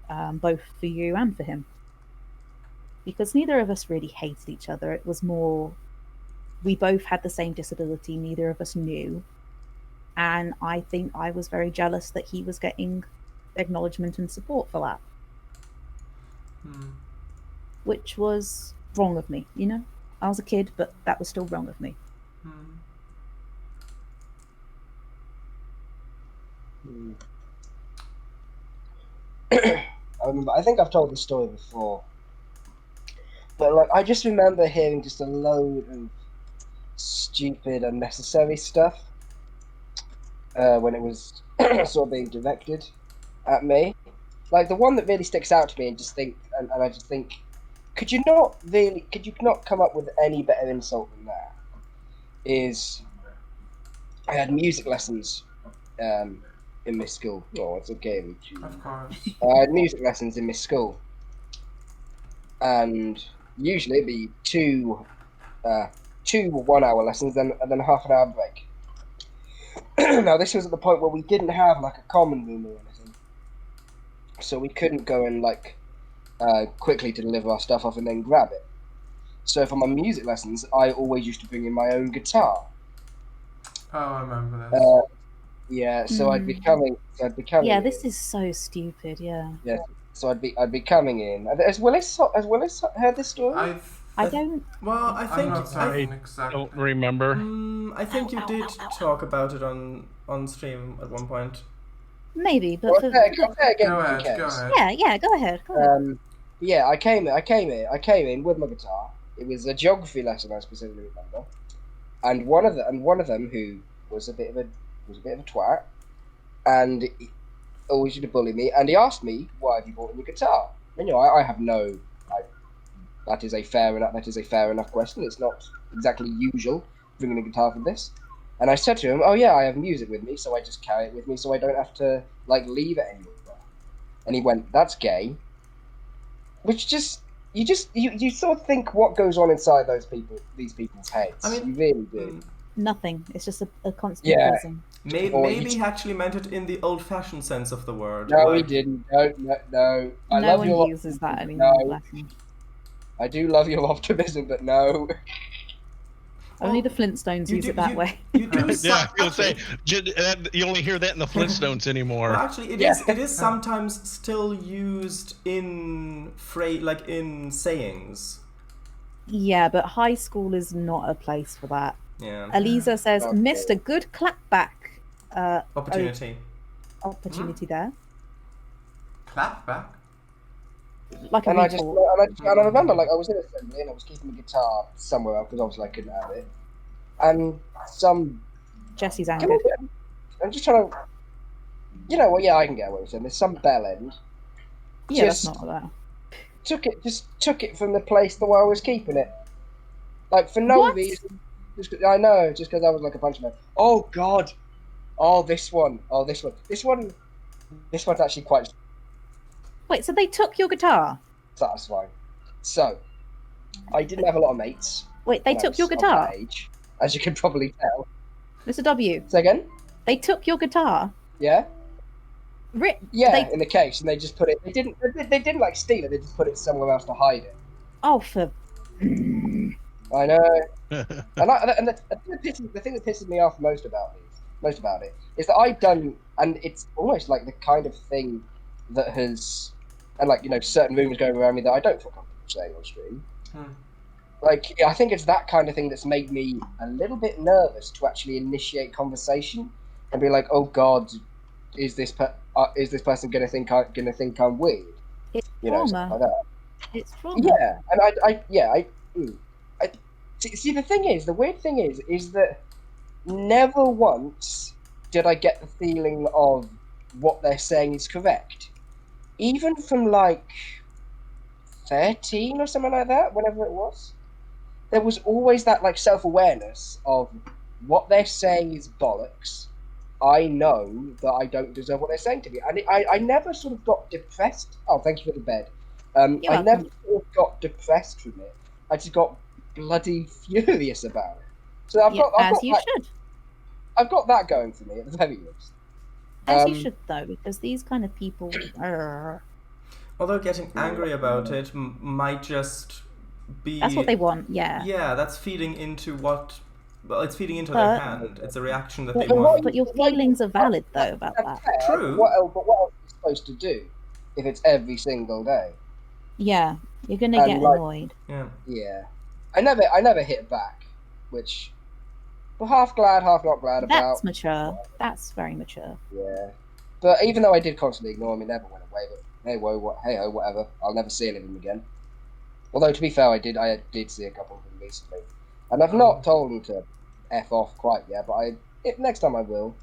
both for you and for him. Because neither of us really hated each other. It was more, we both had the same disability, neither of us knew. And I think I was very jealous that he was getting acknowledgement and support for that. Which was wrong of me, I was a kid, but that was still wrong of me. I think I've told this story before, but I just remember hearing just a load of stupid, unnecessary stuff when it was sort of being directed at me. Like the one that really sticks out to me, and I just think, could you not come up with any better insult than that? Is I had music lessons in my school. Oh, it's okay. Of course. I had music lessons in my school, and usually it'd be two 1 hour lessons, and then half an hour break. Now this was at the point where we didn't have like a common room or anything, so we couldn't go and quickly to deliver our stuff off and then grab it. So for my music lessons, I always used to bring in my own guitar. Oh, I remember this. Yeah, so I'd be coming. Yeah, this is so stupid. Yeah. Yeah, so I'd be coming in. Has Willis heard this story? I don't. Well, I think I don't remember. I think you did talk about it on stream at one point. Maybe, but Go ahead. Go ahead. Yeah, go ahead. Yeah, I came in with my guitar. It was a geography lesson, I specifically remember, and one of them who was a bit of a twat, and he always used to bully me. And he asked me, "Why have you bought a new guitar?" And I have no. That is a fair enough question. It's not exactly usual bringing a guitar for this. And I said to him, "Oh yeah, I have music with me, so I just carry it with me, so I don't have to leave it anywhere." And he went, "That's gay." Which you sort of think what goes on inside these people's heads. I mean, you really do. Nothing. It's just a constant prison. Maybe he actually meant it in the old-fashioned sense of the word. No, he didn't. No. No one uses that anymore. No. I do love your optimism, but no. Only the Flintstones use it that way. You do yeah, you'll say you only hear that in the Flintstones anymore. Well, actually, it is sometimes still used in in sayings. Yeah, but high school is not a place for that. Yeah. Eliza says, "Missed a good clapback opportunity. Opportunity there." Clapback? like a And I just retort. and I remember like I was in assembly and I was keeping the guitar somewhere else because obviously I couldn't have it. And some Jesse's Can angered. I'm just trying to. You know what? Yeah, I can get away with it. There's some bell end. Yeah, just that's not that. took it from the place the way I was keeping it, like for no What? reason. I know, just because I was like a bunch of men. Oh God! Oh, this one! Oh, this one! This one's actually quite Wait, so they took your guitar? satisfying. So, I didn't have a lot of mates. Wait, they when I took was your of guitar? that age, as you can probably tell. Mr. W, Say again? they took your guitar? Yeah. Yeah, They... in the case, and they just put it. They didn't like steal it. They just put it somewhere else to hide it. Oh, for... I know. And the thing that pisses me off most about it is that I've done, and it's almost like the kind of thing that has, and like, you know, certain rumors going around me that I don't feel comfortable saying on stream. Like, I think it's that kind of thing that's made me a little bit nervous to actually initiate conversation and be like, oh God, is this person gonna think I'm weird? It's You know, trauma. stuff like that. It's trauma. Yeah, and I see. The weird thing is that never once did I get the feeling of what they're saying is correct, even from like 13 or something like that. Whenever it was, there was always that like self-awareness of what they're saying is bollocks. I know that I don't deserve what they're saying to me, and I never sort of got depressed. Oh, thank you for the bed. I never sort of got depressed from it. I just got bloody furious about it. So I've got that going for me at the very least. As you should, though, because these kind of people are... Although getting angry about it might just be... That's what they want, yeah. Yeah, that's feeding into what... Well, it's feeding into their hand. It's a reaction that they want. want. But your feelings are valid, though, about that. True. What else are you supposed to do if it's every single day? Yeah, you're gonna get annoyed. Yeah. I never hit back, which I'm half glad, half not glad about. That's mature. That's very mature. Yeah. But even though I did constantly ignore him, it never went away. But hey ho, whatever. I'll never see any of them again. Although to be fair, I did see a couple of them recently, and I've not told them to f off quite yet. But next time I will.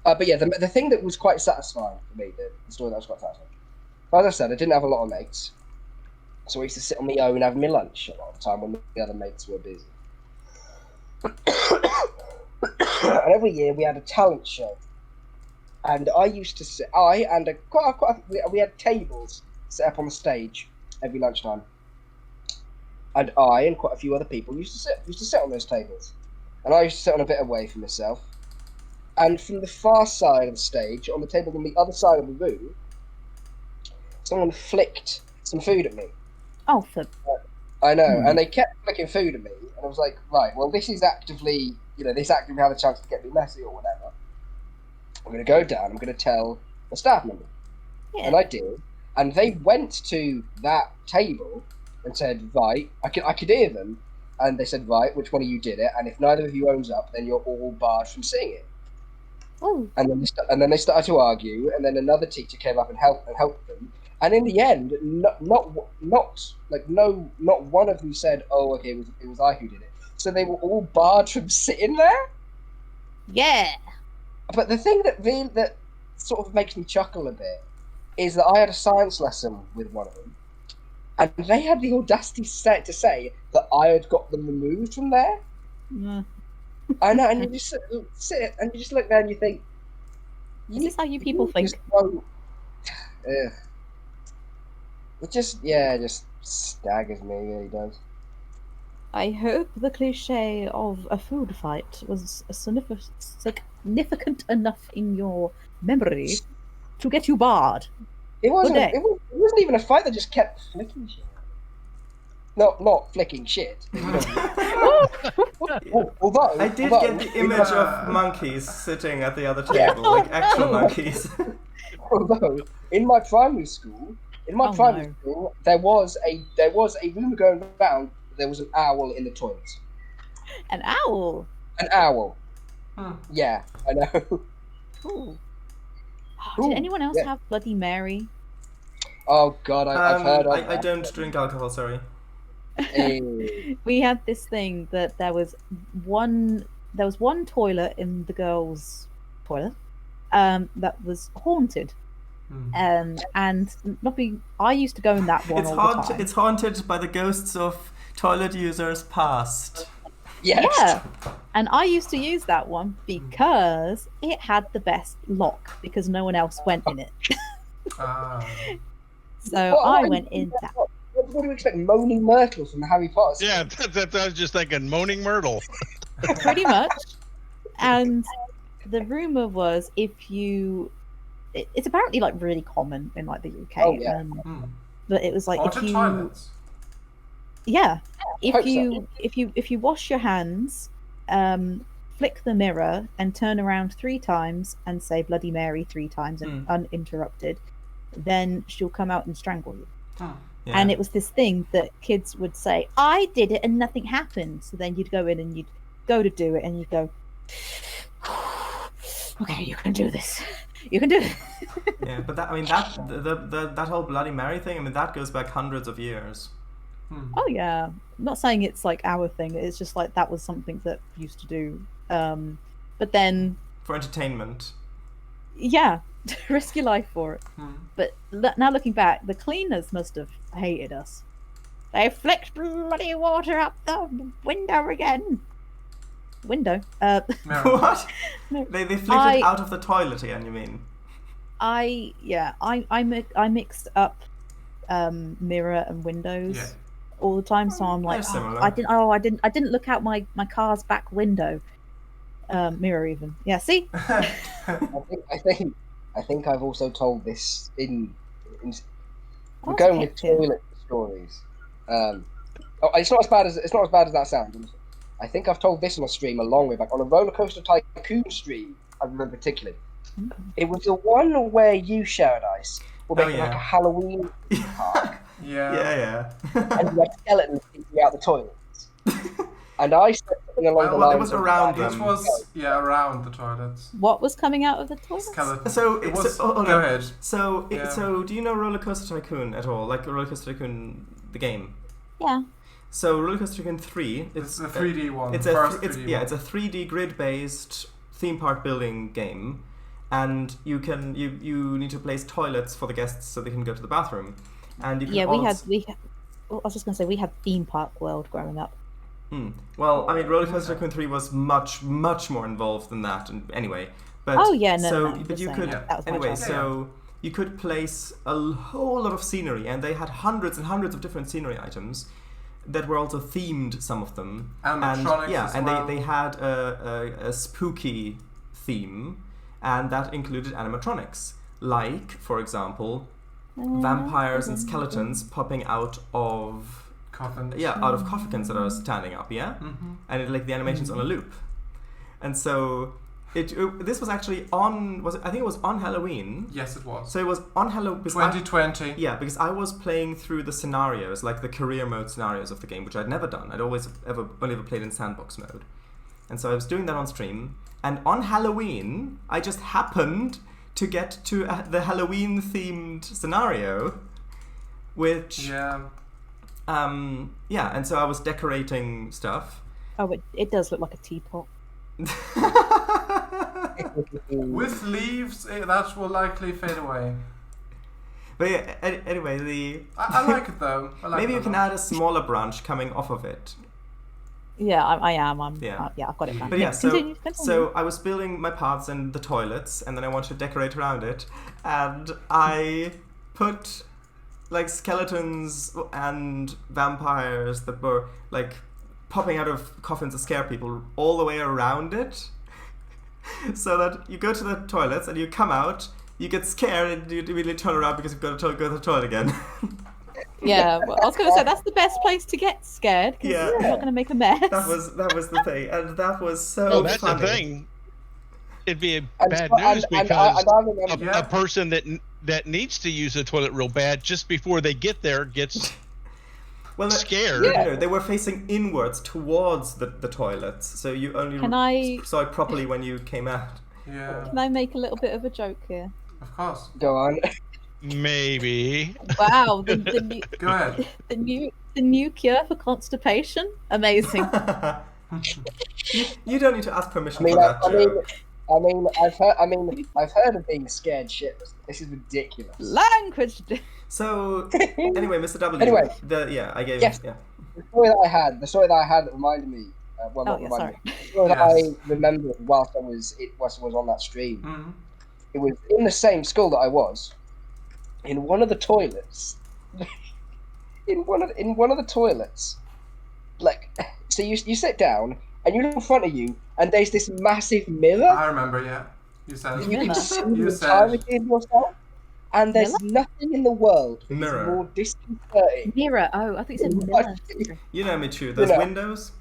But yeah, the thing that was quite satisfying for me, the story that was quite satisfying. As I said, I didn't have a lot of mates, so I used to sit on my own and have my lunch a lot of the time when the other mates were busy. And every year we had a talent show, and I used to sit. We had tables set up on the stage every lunchtime, and I and quite a few other people used to sit on those tables, and I used to sit on a bit away from myself. And from the far side of the stage, on the table on the other side of the room, someone flicked some food at me. Oh, I know, and they kept flicking food at me, and I was like, right, well, this actively had a chance to get me messy or whatever. I'm going to go down, I'm going to tell a staff member. Yeah. And I did, and they went to that table and said, right, I could hear them, and they said, right, which one of you did it, and if neither of you owns up, then you're all barred from seeing it. Oh. And then they started to argue, and then another teacher came up and helped them. And in the end, not one of them said, "Oh, okay, it was I who did it." So they were all barred from sitting there. Yeah. But the thing that sort of makes me chuckle a bit is that I had a science lesson with one of them, and they had the audacity to say that I had got them removed from there. Yeah. I know, and you just sit and you just look there and you think, "Is this how you people think?" It just staggers me, it really does. I hope the cliche of a food fight was significant enough in your memory to get you barred. It wasn't even a fight, they just kept flicking shit. Not flicking shit. Although I did get the image of monkeys sitting at the other table, like actual monkeys. Although in my primary school, there was a rumor going around that there was an owl in the toilet. An owl? An owl. Yeah, I know. Ooh. Did anyone else have Bloody Mary? Oh God, I've heard of I that. don't drink alcohol. Sorry. Hey. We had this thing that there was one toilet in the girls' toilet that was haunted. And I used to go in that one all the time. It's haunted by the ghosts of toilet users past. Yes. Yeah, and I used to use that one because it had the best lock because no one else went in it. So I went in that. What do you expect? Moaning Myrtle from the Harry Potter series? Yeah, that's I was just thinking, Moaning Myrtle. Pretty much. And the rumor was it's apparently like really common in like the UK. Oh, yeah. But it was like Haunted toilets. Yeah. Hope so. If you wash your hands, flick the mirror and turn around 3 times and say Bloody Mary 3 times and uninterrupted, then she'll come out and strangle you. Yeah. And it was this thing that kids would say, I did it and nothing happened. So then you'd go in and you'd go to do it and you'd go, okay, you can do this. You can do it. Yeah, but that whole Bloody Mary thing, I mean, that goes back hundreds of years. Oh yeah. I'm not saying it's like our thing. It's just like that was something that we used to do. But then For entertainment. yeah, risk your life for it. But now looking back, the cleaners must have hated us. They flicked bloody water up the window again. Window. What? No. They flicked it out of the toilet again, you mean? I mixed up mirror and windows all the time, so I'm like, I didn't look out my car's back window. Mirror even. Yeah, see? I think I've also told this in we're That's going with hectic. toilet stories. It's not as bad as that sounds. I think I've told this on a stream a long way back on a Roller Coaster Tycoon stream. I remember particularly. It was the one where you, Sharon Ice, were making like a Halloween park. Yeah. And you had skeletons peeking out the toilets. And I said something along the lines it was around them. It was around the toilets. What was coming out of the toilet? Skeleton. So it was. go ahead. So do you know Roller Coaster Tycoon at all? Like Roller Coaster Tycoon, the game? Yeah. So Roller Coaster Tycoon 3, It's the 3D one. It's first it's 3D one. it's a 3D grid-based theme park building game, and you need to place toilets for the guests so they can go to the bathroom, and you can I was just gonna say we had Theme Park World growing up. Well, I mean, Roller Coaster Tycoon 3 was much more involved than that, and anyway. But but you could anyway. So you could place a whole lot of scenery, and they had hundreds and hundreds of different scenery items that were also themed, some of them. Animatronics they had a spooky theme, and that included animatronics, like, for example, vampires and skeletons popping out of coffins. out of coffins that are standing up, and the animation's on a loop, and so this was actually I think it was on Halloween. Yes, it was. So it was on Halloween. 2020. Because I was playing through the scenarios, like the career mode scenarios of the game, which I'd never done. I'd only ever played in sandbox mode. And so I was doing that on stream. And on Halloween, I just happened to get to the Halloween-themed scenario, which... and so I was decorating stuff. Oh, it does look like a teapot. With leaves, that will likely fade away. But yeah, anyway, I like it though. Maybe you can add a smaller branch coming off of it. Yeah, I am. I've got it. Man. But Continue. So I was building my paths and the toilets, and then I wanted to decorate around it, and I put like skeletons and vampires that were like popping out of coffins to scare people all the way around it, so that you go to the toilets and you come out, you get scared, and you immediately turn around because you've got to go to the toilet again. Yeah, well, I was going to say that's the best place to get scared because you're not going to make a mess. That was the thing, and that was so Well, that's funny. the thing. It'd be bad news because a person that needs to use the toilet real bad just before they get there gets scared. No, they were facing inwards towards the toilets, so you only saw it properly when you came out. Yeah. Can I make a little bit of a joke here? Of course. Go on. Maybe. Wow, Go ahead. the new cure for constipation. Amazing. You don't need to ask permission I mean, for that I mean, joke. I've heard of being scared shitless. This is ridiculous. Language. So anyway, Mr. W. Anyway. I gave. Yes. Yeah. The story that I had that reminded me. Sorry. The story that I remembered whilst I was on that stream. Mm-hmm. It was in the same school that I was. In one of the toilets. in one of the toilets. Like, so you sit down and you look in front of you and there's this massive mirror. I remember, yeah. You said You can see the You said- entirety of yourself. And there's nothing in the world that is Mirror. more disconcerting. Mirror. Oh, I think you said What? mirror. You know, Emichu, those windows.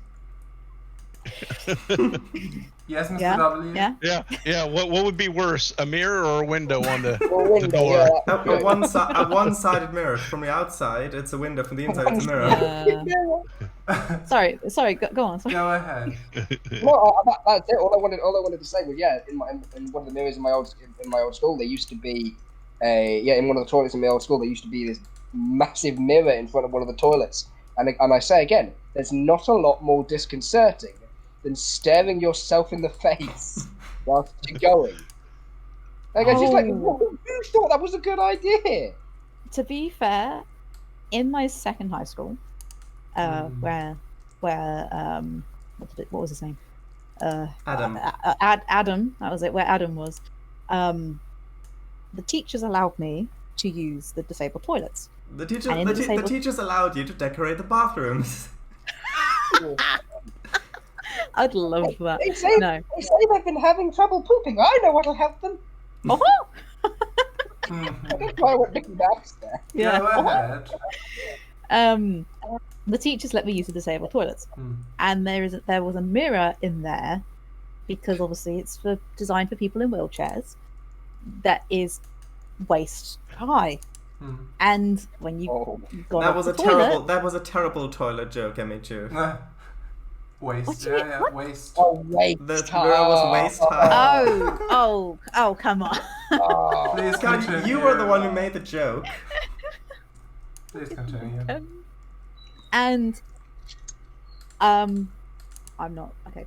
Yes, Mr. Yeah. W. Yeah. Yeah. What would be worse, a mirror or a window on the Or window, door? yeah, that's A good. one-sided mirror. From the outside, it's a window. From the inside, it's a mirror. Sorry. Go on. Sorry. Go ahead. No, that's it. All I wanted to say was, in one of the mirrors in my old school, there used to be in one of the toilets in my old school, there used to be this massive mirror in front of one of the toilets. And I say again, there's not a lot more disconcerting than staring yourself in the face whilst you're going. Like, it's just like, who thought that was a good idea? To be fair, in my second high school, where what was his name? Adam. Adam. That was it. Where Adam was. The teachers allowed me to use the disabled toilets. The teachers allowed you to decorate the bathrooms. I'd love that. They say they've been having trouble pooping. I know what'll help them. Oh, That's why I went Mickey Mouse there. yeah. Go ahead. The teachers let me use the disabled toilets, and there was a mirror in there because obviously it's designed for people in wheelchairs. That is waist high, and when you got That off was the a toilet, terrible toilet joke, Emichu. Waist. What do you mean? Yeah, What? waist. Oh, waist The high. mirror was waist high. oh, come on. Oh. Please God, continue. you were the one who made the joke. Please continue. And I'm not okay.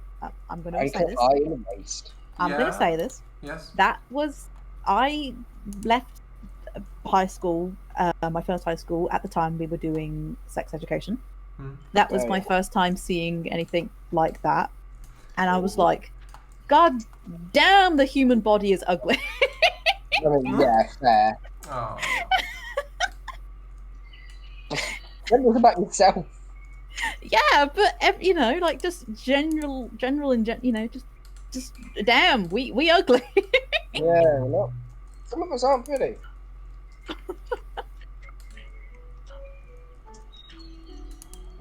I'm going to say this. High in the waist. I'm going to say this. Yes. I left high school, my first high school. At the time, we were doing sex education. That was my first time seeing anything like that. And I was like, God damn, the human body is ugly. I mean, yeah, fair. Oh. What was about yourself? Yeah, but like just general, just damn, we ugly. Yeah, well, some of us aren't pretty.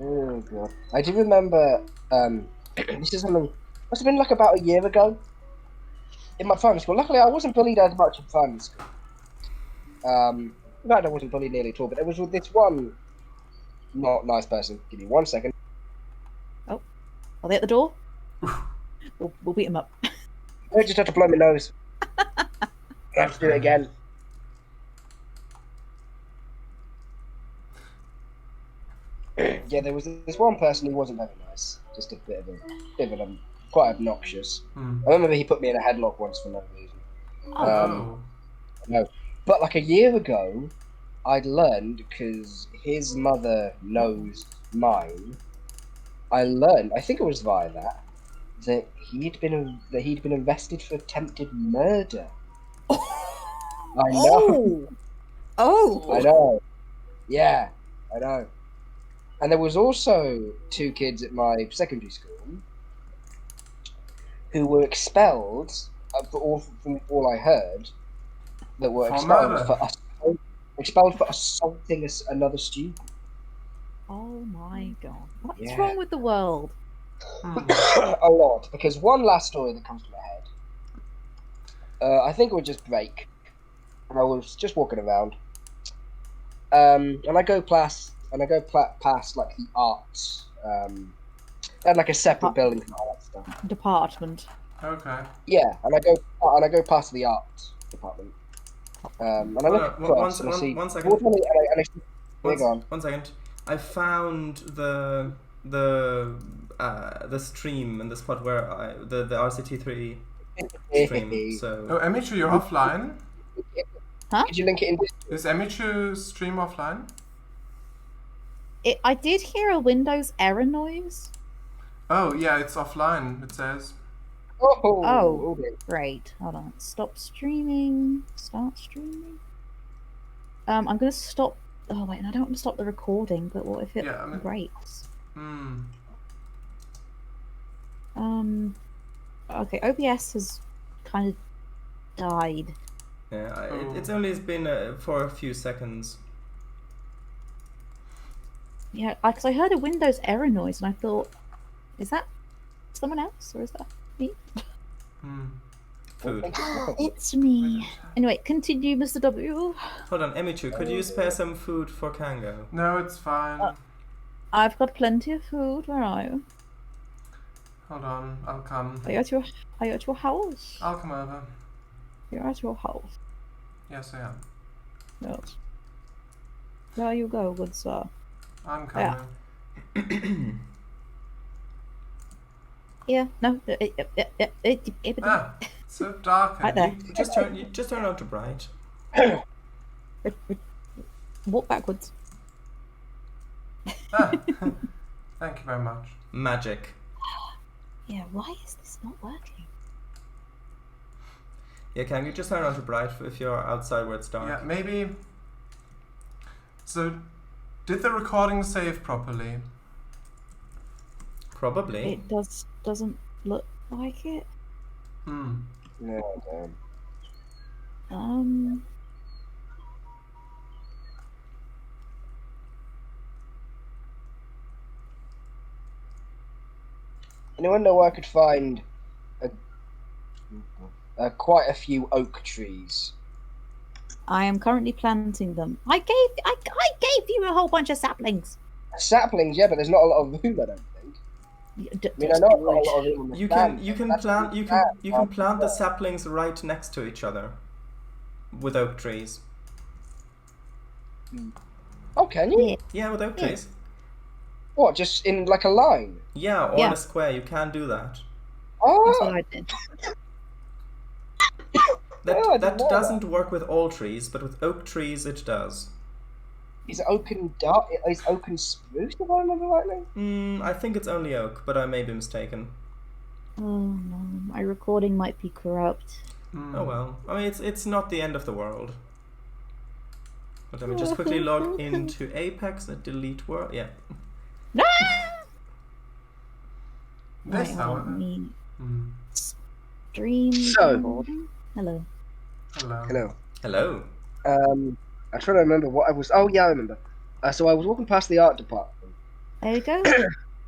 Oh god, I do remember. This is something must have been like about a year ago in my primary school. Luckily, I wasn't bullied as much in primary school. In fact, I wasn't bullied nearly at all. But there was this one not nice person. Give me 1 second. Oh, are they at the door? We'll beat them up. I just had to blow my nose. I have to do it again. Yeah, there was this one person who wasn't very nice. Just a bit of a quite obnoxious. I remember he put me in a headlock once for no reason. No, but like a year ago, I'd learned because his mother knows mine. I learned, I think it was via that he'd been invested for attempted murder. I know. Oh. I know. Yeah, I know. And there was also 2 kids at my secondary school who were expelled, from all I heard, that were expelled for assaulting another student. Oh my god. What's Yeah. wrong with the world? A lot, because one last story that comes to my head. I think it was just break. And I was just walking around. And I go past like the arts. And like a separate building from all that stuff. Department. Okay. Yeah, and I go past the arts department. And I look across and I see... One second. One second. I found the stream in the spot where the RCT3 stream. So. Oh, Emichu, you're offline. Huh? Did you link it in? Is Emichu stream offline? I did hear a Windows error noise. Oh yeah, it's offline. It says. Oh, great. Hold on. Stop streaming. Start streaming. I'm gonna stop. Oh wait, I don't want to stop the recording. But what if it breaks? Okay, OBS has kind of died. Yeah, it's only been for a few seconds. Yeah, because I heard a Windows error noise and I thought, is that someone else or is that me? Food. It's me. Anyway, continue, Mr. W. Hold on, Emichu, could you spare some food for Cango? No, it's fine. I've got plenty of food. Where are you? Hold on, I'll come. Are you at your house? I'll come over. You're at your house. Yes, I am. Yes. There you go, good sir. I'm coming. Yeah. No. It's so dark. Right there. Just turn on to bright. Walk backwards. Thank you very much. Magic. Yeah. Why is this not working? Yeah, can you just turn on to bright if you're outside where it's dark? Yeah, maybe. So, did the recording save properly? Probably. It doesn't look like it. No, Anyone know where I could find quite a few oak trees? I am currently planting them. I gave you a whole bunch of saplings. Saplings, yeah, but there's not a lot of room, I don't think. I mean, I know I've got a lot of room on the You can plant the saplings right next to each other with oak trees. Oh, can you? Yeah, with oak trees. What, just in like a line? Yeah, or in a square. You can do that. Oh, That's what I did. That doesn't work with all trees, but with oak trees it does. Is oak and spruce, if I remember rightly? I think it's only oak, but I may be mistaken. Oh no, my recording might be corrupt. Oh well. I mean, it's not the end of the world. But let me just quickly log into Apex and delete world. Yeah. No! This, however. Stream recording. Hello. Hello. I'm trying to remember what I was. Oh yeah, I remember. So I was walking past the art department. There you go.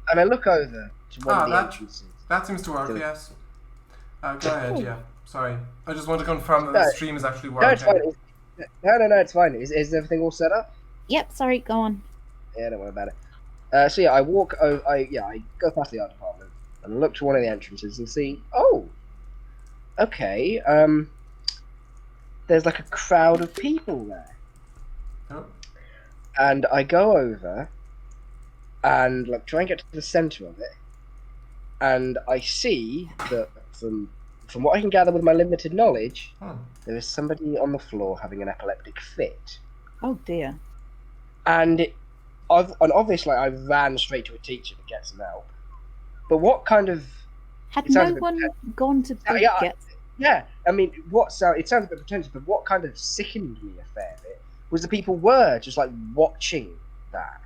And I look over to one of the entrances. That seems to work. Yes. Go ahead. Yeah. Sorry. I just want to confirm that the stream is actually working. No, it's fine. No, it's fine. Is everything all set up? Yep. Sorry. Go on. Yeah, don't worry about it. So yeah, I walk over. I go past the art department and look to one of the entrances and see. Oh. Okay. There's like a crowd of people there. Oh. And I go over and like try and get to the center of it, and I see that from what I can gather with my limited knowledge, there is somebody on the floor having an epileptic fit. Oh dear. And obviously I ran straight to a teacher to get some help. But what kind of... Had no one gone to get... Yeah, I mean, it sounds a bit pretentious, but what kind of sickened me a fair bit was the people were just like watching that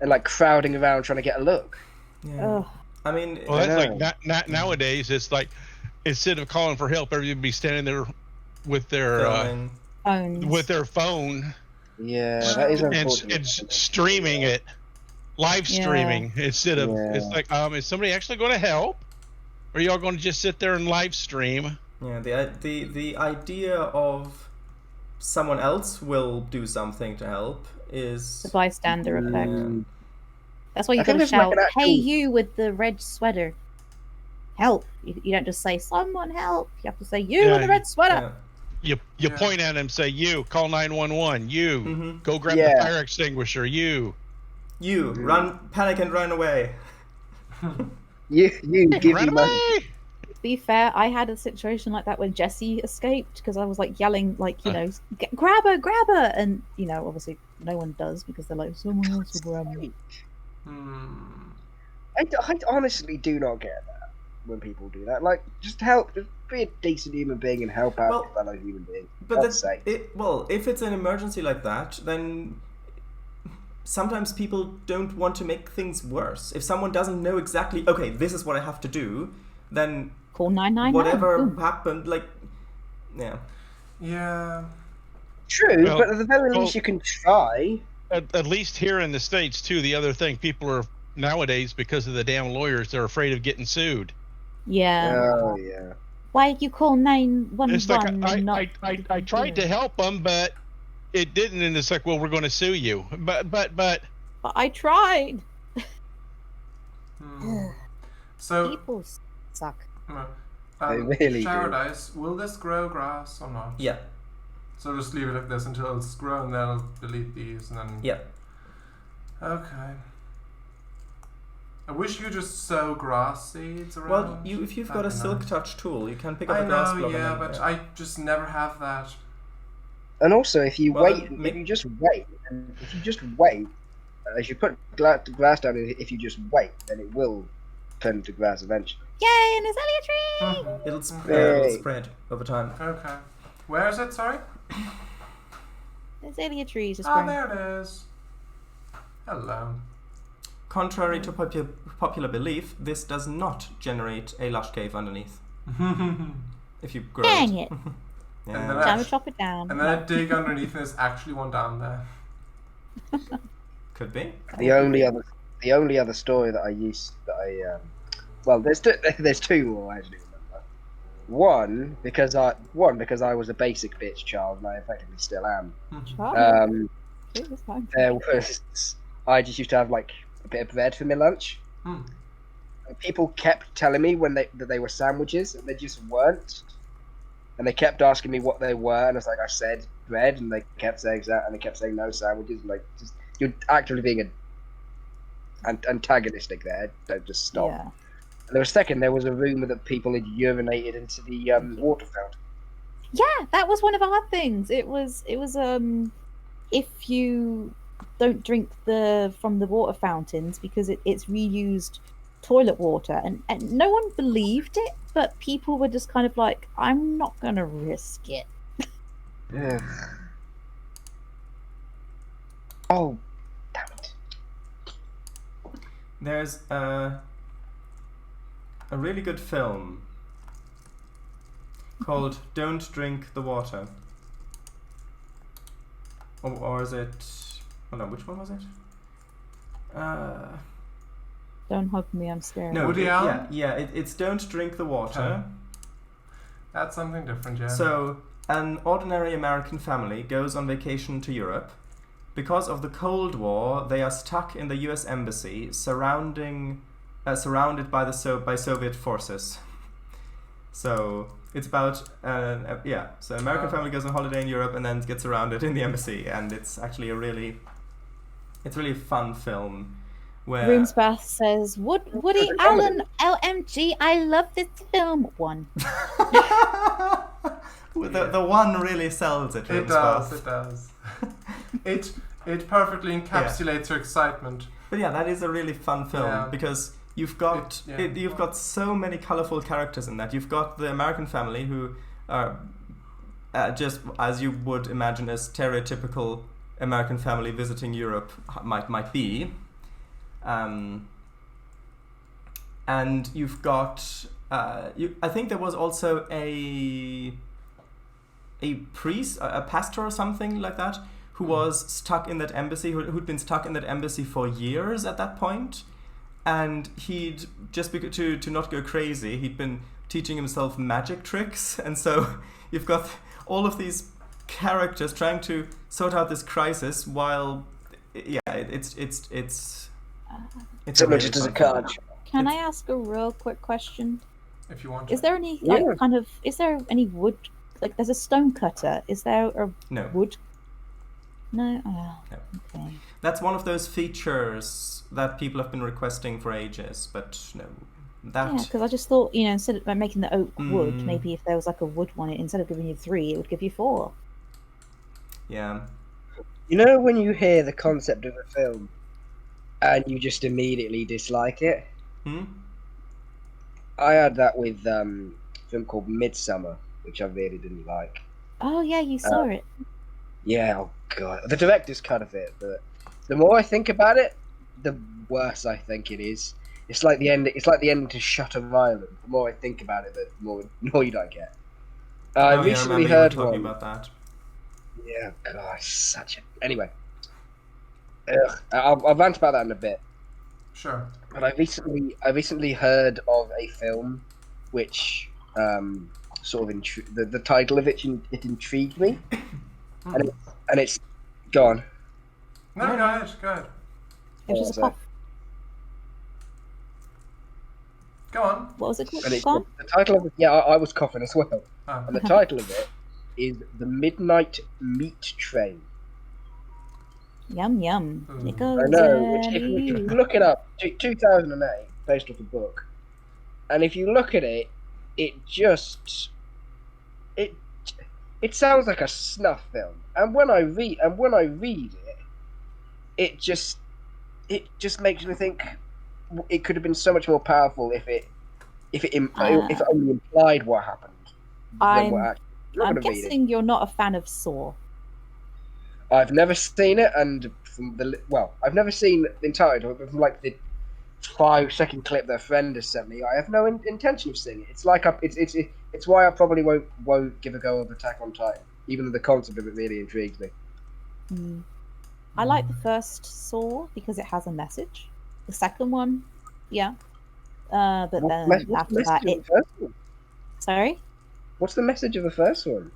and like crowding around trying to get a look. Yeah. I mean, well, that's like nowadays. It's like instead of calling for help, everybody be standing there with their phone. Yeah, that is unfortunate. And streaming it, live streaming instead of. It's like, is somebody actually going to help? Or are y'all going to just sit there and live stream? Yeah, the idea of someone else will do something to help is the bystander effect. That's why you got to shout, "Hey, you with the red sweater, help!" You don't just say, "Someone help." You have to say, "You with the red sweater." you point at him, say, you call 911. You go grab Yeah. the fire extinguisher. You run, panic and run away. You give run me money. away. To be fair, I had a situation like that when Jessie escaped because I was like yelling, like, you know, grab her, and you know, obviously no one does because they're like, someone else will grab me. I honestly do not get that when people do that. Like, just help, just be a decent human being and help out your fellow human being. But if it's an emergency like that, then sometimes people don't want to make things worse. If someone doesn't know exactly, okay, this is what I have to do, then call 999. whatever happened, like, Yeah. True, Well, but at the very least you can try. At least here in the States, too, the other thing, people are nowadays, because of the damn lawyers, they're afraid of getting sued. Yeah. Oh, yeah. Why you call 911? It's like, I tried to help them, but it didn't, and it's like, well, we're going to sue you. But I tried. So, People suck. They really Paradise, will this grow grass or not? Yeah. So just leave it like this until it's grown, then I'll delete these and then... Yeah. Okay. I wish you could just sow grass seeds around. Well, if you've got a silk touch tool, you can pick up a grass block. Yeah, but I just never have that. And also, if you just wait, as you put the grass down, if you just wait, then it will turn into grass eventually. Yay, an azalea tree! It'll spread over time. Okay. Where is it, sorry? Azalea trees. Oh, there it is. Hello. Contrary to popular belief, this does not generate a lush cave underneath. If you grow Dang it. Yeah. And then Time to chop it down. And then I dig underneath and there's actually one down there. Could be. The only other story that there's two more I actually remember. One because I was a basic bitch child and I effectively still am. There was I just used to have like a bit of bread for my lunch. And people kept telling me that they were sandwiches and they just weren't. And they kept asking me what they were, and it's like I said bread, and they kept saying that, and they kept saying no sandwiches. And like, just you're actually being antagonistic there. Don't just stop. Yeah. And there was a rumor that people had urinated into the water fountain. Yeah, that was one of our things. It was if you don't drink from the water fountains because it's reused toilet water, and no one believed it, but people were just kind of like, I'm not gonna risk it. Yeah. Oh, damn it. There's a really good film called Don't Drink the Water. Or is it... Hold on, which one was it? Don't hug me, I'm scared. No, Woody Allen? It's Don't Drink the Water. That's something different, yeah. So, an ordinary American family goes on vacation to Europe. Because of the Cold War, they are stuck in the US Embassy, surrounded by Soviet forces. So, it's about, so an American family goes on holiday in Europe and then gets surrounded in the embassy, and it's actually a really fun film. Where Roomsbath says, Woody Allen, LMG, I love this film. One. the one really sells it. It does. It perfectly encapsulates your excitement. But yeah, that is a really fun film because you've got so many colorful characters in that. You've got the American family who are just as you would imagine a stereotypical American family visiting Europe might be. And you've got I think there was also a priest, a pastor or something like that, who was stuck in that embassy, who'd been stuck in that embassy for years at that point, and he'd just to not go crazy, he'd been teaching himself magic tricks, and so you've got all of these characters trying to sort out this crisis while it's so much as a card. Can I ask a real quick question? If you want. Is there any is there any wood like there's a stone cutter. Is there a No. wood? No. No. Okay. That's one of those features that people have been requesting for ages, but no. That. Yeah, because I just thought, instead of making the oak wood, Mm. maybe if there was like a wood one, instead of giving you 3, it would give you 4. Yeah. You know when you hear the concept of a film and you just immediately dislike it? Hmm? I had that with a film called Midsummer, which I really didn't like. Oh yeah, you saw it. Yeah, oh god. The director's cut of it, but the more I think about it, the worse I think it is. It's like the end. It's like the end to Shutter Island. The more I think about it, the more annoyed I get. I I recently remember heard you were talking one. about that. Yeah, gosh, such a. Anyway, I'll rant about that in a bit. Sure. But I recently heard of a film, which sort of the title of it intrigued me, and it's gone. No, go ahead. Go ahead. It was just a cough. Go on. What was it called? And it's, Gone? the title of it, yeah, I was coughing as well. Oh. And the title of it is The Midnight Meat Train. Yum yum. Mm. It goes I know. If early. you look it up, 2008, based off a book, and if you look at it, it sounds like a snuff film. And when I read it, it just makes me think it could have been so much more powerful if it only implied what happened. I'm not gonna read it. guessing you're not a fan of Saw. I've never seen it, and I've never seen the entirety of it, but from like the 5-second clip that a friend has sent me, I have no intention of seeing it. It's like it's why I probably won't give a go of Attack on Titan, even though the concept of it really intrigues me. I like the first Saw because it has a message. The second one, yeah, but then after that, it. Sorry. What's the message of the first one?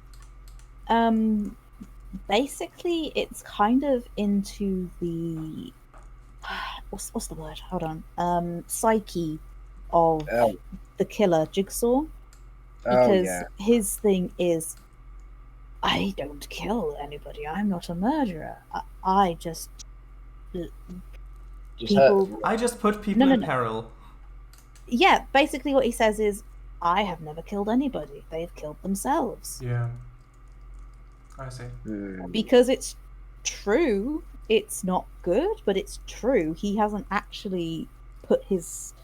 Basically, it's kind of into the what's the word? Hold on. Psyche of the killer Jigsaw, because his thing is, I don't kill anybody. I'm not a murderer. I just people. I just put people in peril. Yeah, basically what he says is, I have never killed anybody. They've killed themselves. Yeah. I see. Because it's true. It's not good, but it's true. He hasn't actually put his,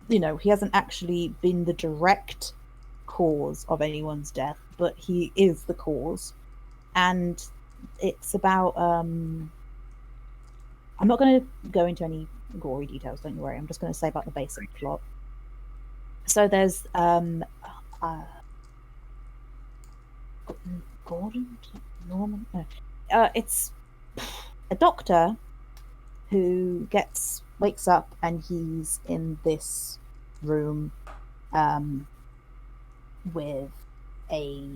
he hasn't actually been the direct cause of anyone's death, but he is the cause. And it's about, I'm not going to go into any gory details, don't you worry. I'm just going to say about the basic plot. So there's, Gordon? Norman? No. It's a doctor who wakes up and he's in this room with a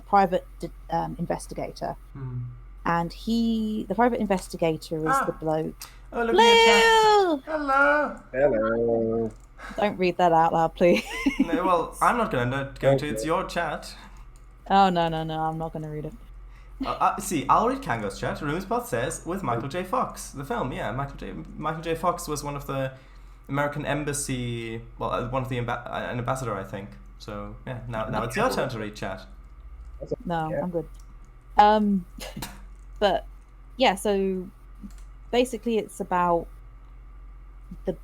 private investigator. And the private investigator is the bloke. Oh, look at Hello. Hello. Don't read that out loud, please. No, well, I'm not going to. It's your chat. Oh, no, I'm not going to read it. See, I'll read Cango's chat. Roomspot says, with Michael J. Fox. The film, yeah. Michael J. Fox was one of the American embassy... Well, one of the... an ambassador, I think. So, yeah, now it's your turn to read chat. No, I'm good. But, yeah, so... Basically, it's about the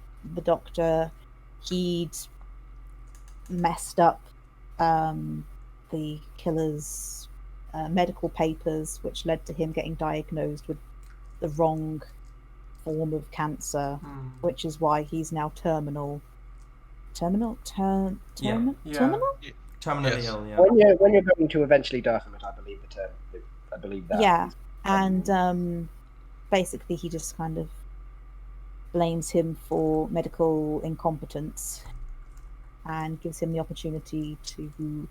doctor. He'd messed up the killer's medical papers, which led to him getting diagnosed with the wrong form of cancer, which is why he's now terminal. Terminal? Terminal? Terminally ill, yeah. When you're going to eventually die from it, I believe the term. I believe that. Yeah, and basically he just kind of blames him for medical incompetence and gives him the opportunity to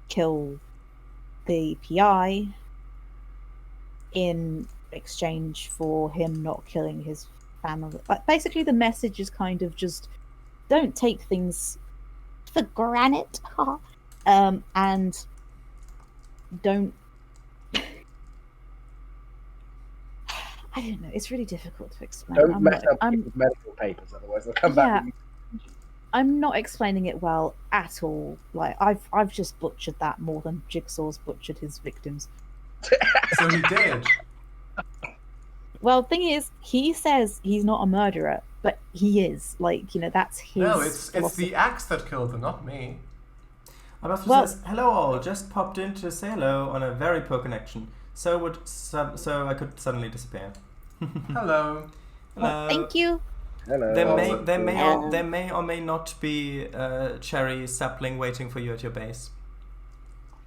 kill the PI in exchange for him not killing his family. But basically the message is kind of just don't take things for granted. And don't. I don't know. It's really difficult to explain. Don't mess up with medical papers, otherwise they'll come back. I'm not explaining it well at all. Like I've just butchered that more than Jigsaw's butchered his victims. So he did. Well, the thing is, he says he's not a murderer, but he is. Like, you know, that's his. No, it's the axe that killed them, not me. Abathra says, "Hello all, just popped in to say hello on a very poor connection. So I could suddenly disappear." Hello. Well, thank you. Hello. There may or may not be a cherry sapling waiting for you at your base.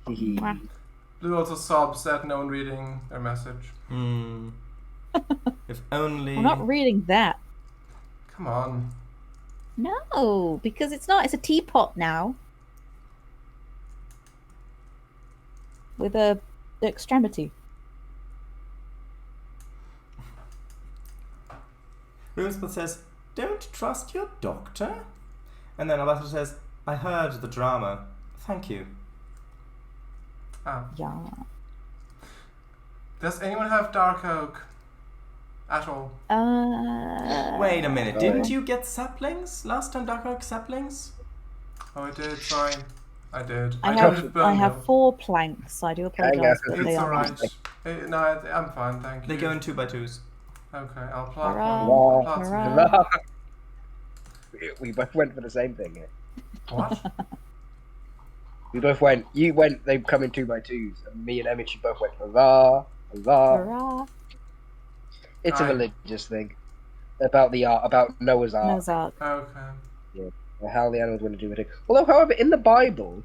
Blue also sobs at no one reading their message. If only. I'm not reading that. Come on. No, because it's not. It's a teapot now. With a extremity. Roosevelt says, "Don't trust your doctor?" And then Abathra says, "I heard the drama. Thank you." Ah. Yeah. Does anyone have dark oak? At all? Wait a minute. Didn't you get saplings last time? Dark oak saplings? Oh, I did. Sorry, I did. I them. have 4 planks. I do apologise, but they It's are alright. No, I'm fine. Thank you. They go in 2x2s. Okay, I'll plot Hurrah. one. I'll plot Hurrah. We both went for the same thing here. What? We both went. You went. They come in 2x2s, and me and Emichu both went hurrah, hurrah. Hurrah. It's a religious thing about the about Noah's Ark. Noah's Ark. Okay. How the animals want to do with it. Although, however, in the Bible,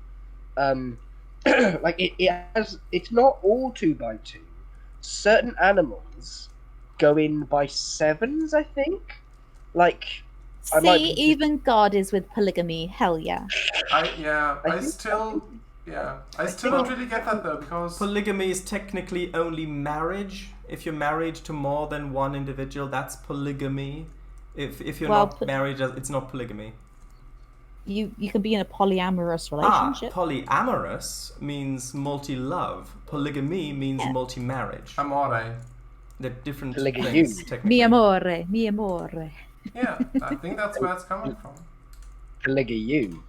like it's not all 2x2. Certain animals go in by 7s, I think. Like, Even God is with polygamy. Hell yeah. I still don't really get that though, because polygamy is technically only marriage. If you're married to more than one individual, that's polygamy. If you're not married, it's not polygamy. You can be in a polyamorous relationship. Polyamorous means multi-love. Polygamy means multi-marriage. Amore. They're different Polygamy. things, technically. Mi amore, mi amore. Yeah, I think that's where it's coming from. Polygamy.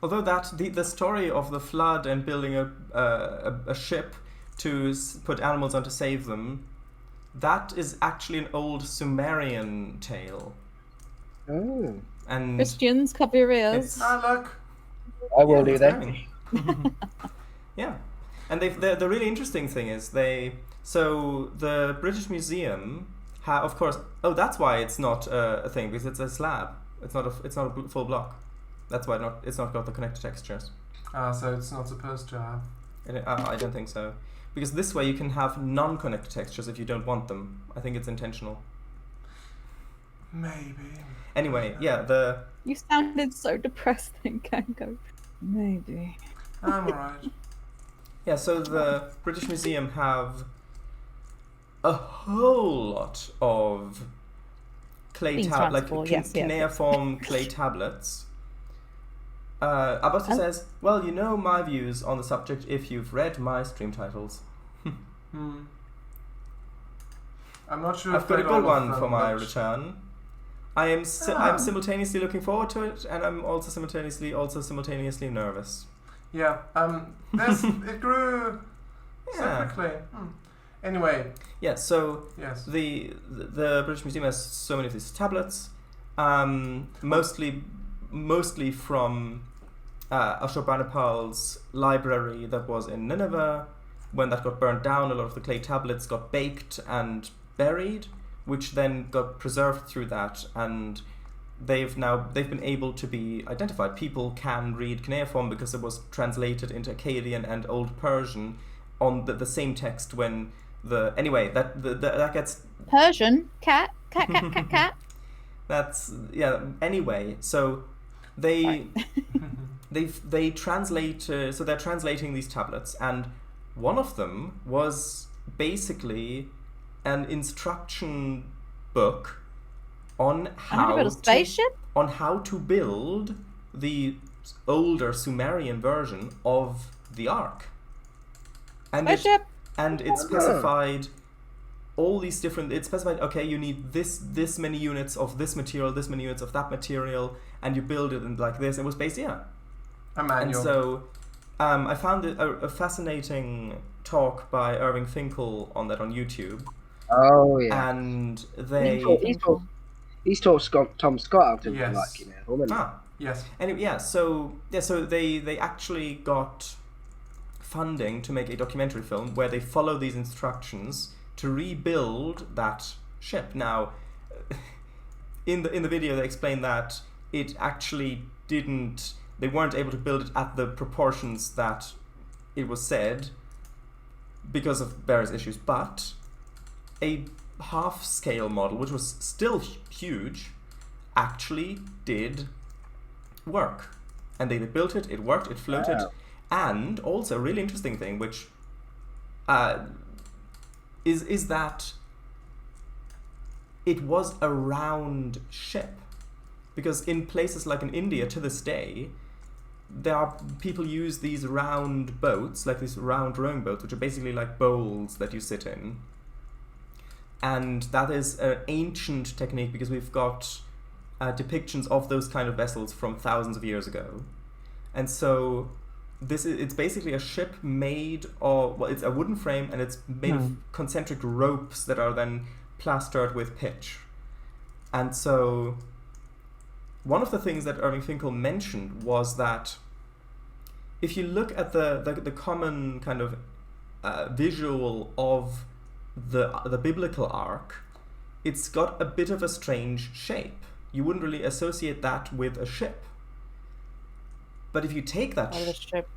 Although the story of the flood and building a ship to put animals on to save them, that is actually an old Sumerian tale. Oh. And Christians, cover your ears. Look. I will do that. Yeah, and the really interesting thing is the British Museum of course. Oh, that's why it's not a thing, because it's a slab. It's not a full block. That's why it's not got the connected textures. So it's not supposed to have. I don't think so, because this way you can have non-connected textures if you don't want them. I think it's intentional. Maybe. Anyway, You sounded so depressing, Cango. Maybe. I'm alright. Yeah, so the British Museum have a whole lot of clay cuneiform clay tablets. Abathra says, "Well, you know my views on the subject if you've read my stream titles." I'm not sure. I've got a good one for my return. I'm simultaneously looking forward to it, and I'm also simultaneously nervous. Yeah. It grew so quickly. Anyway. Yeah. So yes. The British Museum has so many of these tablets, mostly from Ashurbanipal's library that was in Nineveh. When that got burned down, a lot of the clay tablets got baked and buried, which then got preserved through that, and they've been able to be identified. People can read cuneiform because it was translated into Akkadian and Old Persian on the same text. When that gets Persian cat. That's Anyway, so they translate. So they're translating these tablets, and one of them was basically an instruction book on how to build the older Sumerian version of the Ark. and it specified all these different. It specified, okay, you need this many units of this material, this many units of that material, and you build it in like this. It was based, A manual. And so I found a fascinating talk by Irving Finkel on that on YouTube. Oh yeah. And He's taught Tom Scott how to Yes. like it. Yes. Anyway, so they actually got funding to make a documentary film where they follow these instructions to rebuild that ship. Now, in the video, they explain that it actually didn't. They weren't able to build it at the proportions that it was said because of various issues, but a half-scale model, which was still huge, actually did work. And they built it, it worked, it floated. Wow. And also a really interesting thing, which is that it was a round ship. Because in places like in India, to this day, people use these round boats, like these round rowing boats, which are basically like bowls that you sit in. And that is an ancient technique because we've got depictions of those kind of vessels from thousands of years ago. And so it's basically a ship made of, well, it's a wooden frame and it's made of concentric ropes that are then plastered with pitch. And so one of the things that Irving Finkel mentioned was that if you look at the common kind of visual of the biblical ark, it's got a bit of a strange shape. You wouldn't really associate that with a ship. But if you take that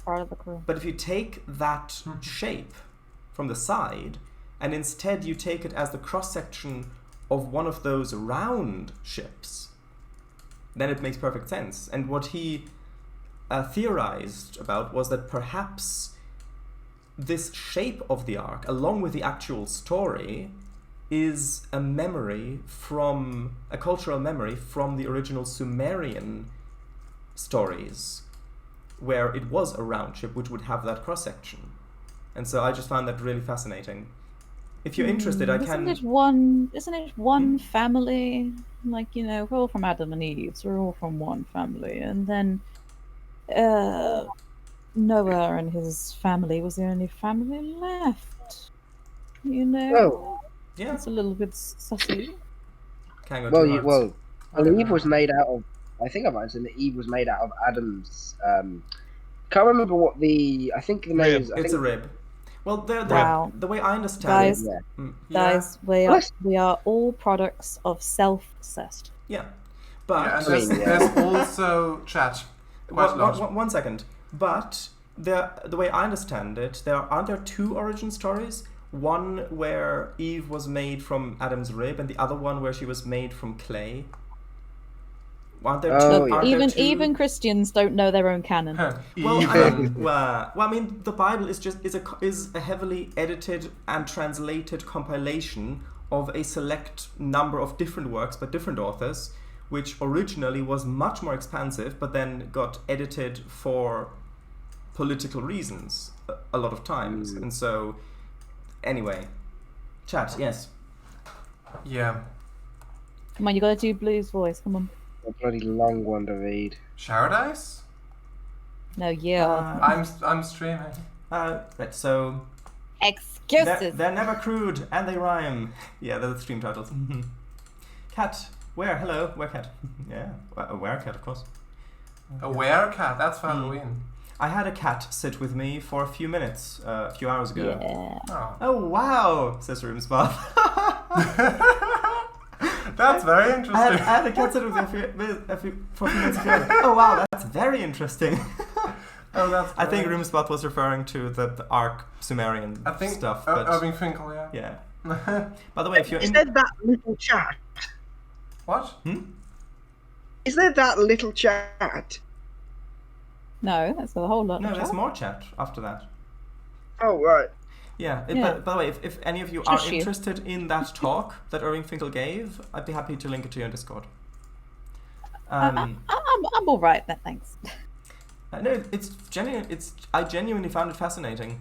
part of the crew. But if you take that shape from the side and instead you take it as the cross section of one of those round ships, then it makes perfect sense. And what he theorized about was that perhaps this shape of the ark, along with the actual story, is a memory from a cultural memory from the original Sumerian stories, where it was a round ship which would have that cross section. And so I just found that really fascinating. If you're interested, I can. Isn't it one family? Like, you know, we're all from Adam and Eve, so we're all from one family, and then Noah and his family was the only family left. You know? Well, Yeah. It's a little bit sussy. Cango Eve was made out of. I think I might have said that Eve was made out of Adam's. Can't remember what the. I think the name is. It's a rib. Well, Wow. the way I understand Guys, it. Guys, we are all products of self-cessed. Yeah. But Yeah, and there's also chat. Quite a lot. One second. But the way I understand it, aren't there two origin stories? One where Eve was made from Adam's rib, and the other one where she was made from clay. Aren't there two? Even Christians don't know their own canon. Well, I mean, the Bible is a heavily edited and translated compilation of a select number of different works by different authors, which originally was much more expansive, but then got edited for political reasons a lot of times. And so, anyway, chat, yes. Yeah. Come on, you gotta do Blue's voice. Come on. A bloody long one to read. Paradise? No, yeah. I'm streaming. Right, so Excuses. they're never crude and they rhyme. Yeah, they're the stream titles. Cat, where? Hello, where cat? Yeah, a where cat, of course. A werecat? That's for Halloween. I had a cat sit with me for a few minutes, a few hours ago. Yeah. Oh wow, says Roomspot. That's very interesting. I had a cat sit with me for a few minutes ago. Oh wow, that's very interesting. Oh, that's I think Roomspot was referring to the Ark Sumerian stuff. But Irving Finkel, yeah. By the way, if you're Is there that little chat? What? Is there that little chat? No, that's a whole lot. No, of there's chat. more chat after that. Oh, right. Yeah. Yeah. By the way, if any of you are interested in that talk that Irving Finkel gave, I'd be happy to link it to you on Discord. I'm all right. Thanks. No, it's genuine. I genuinely found it fascinating.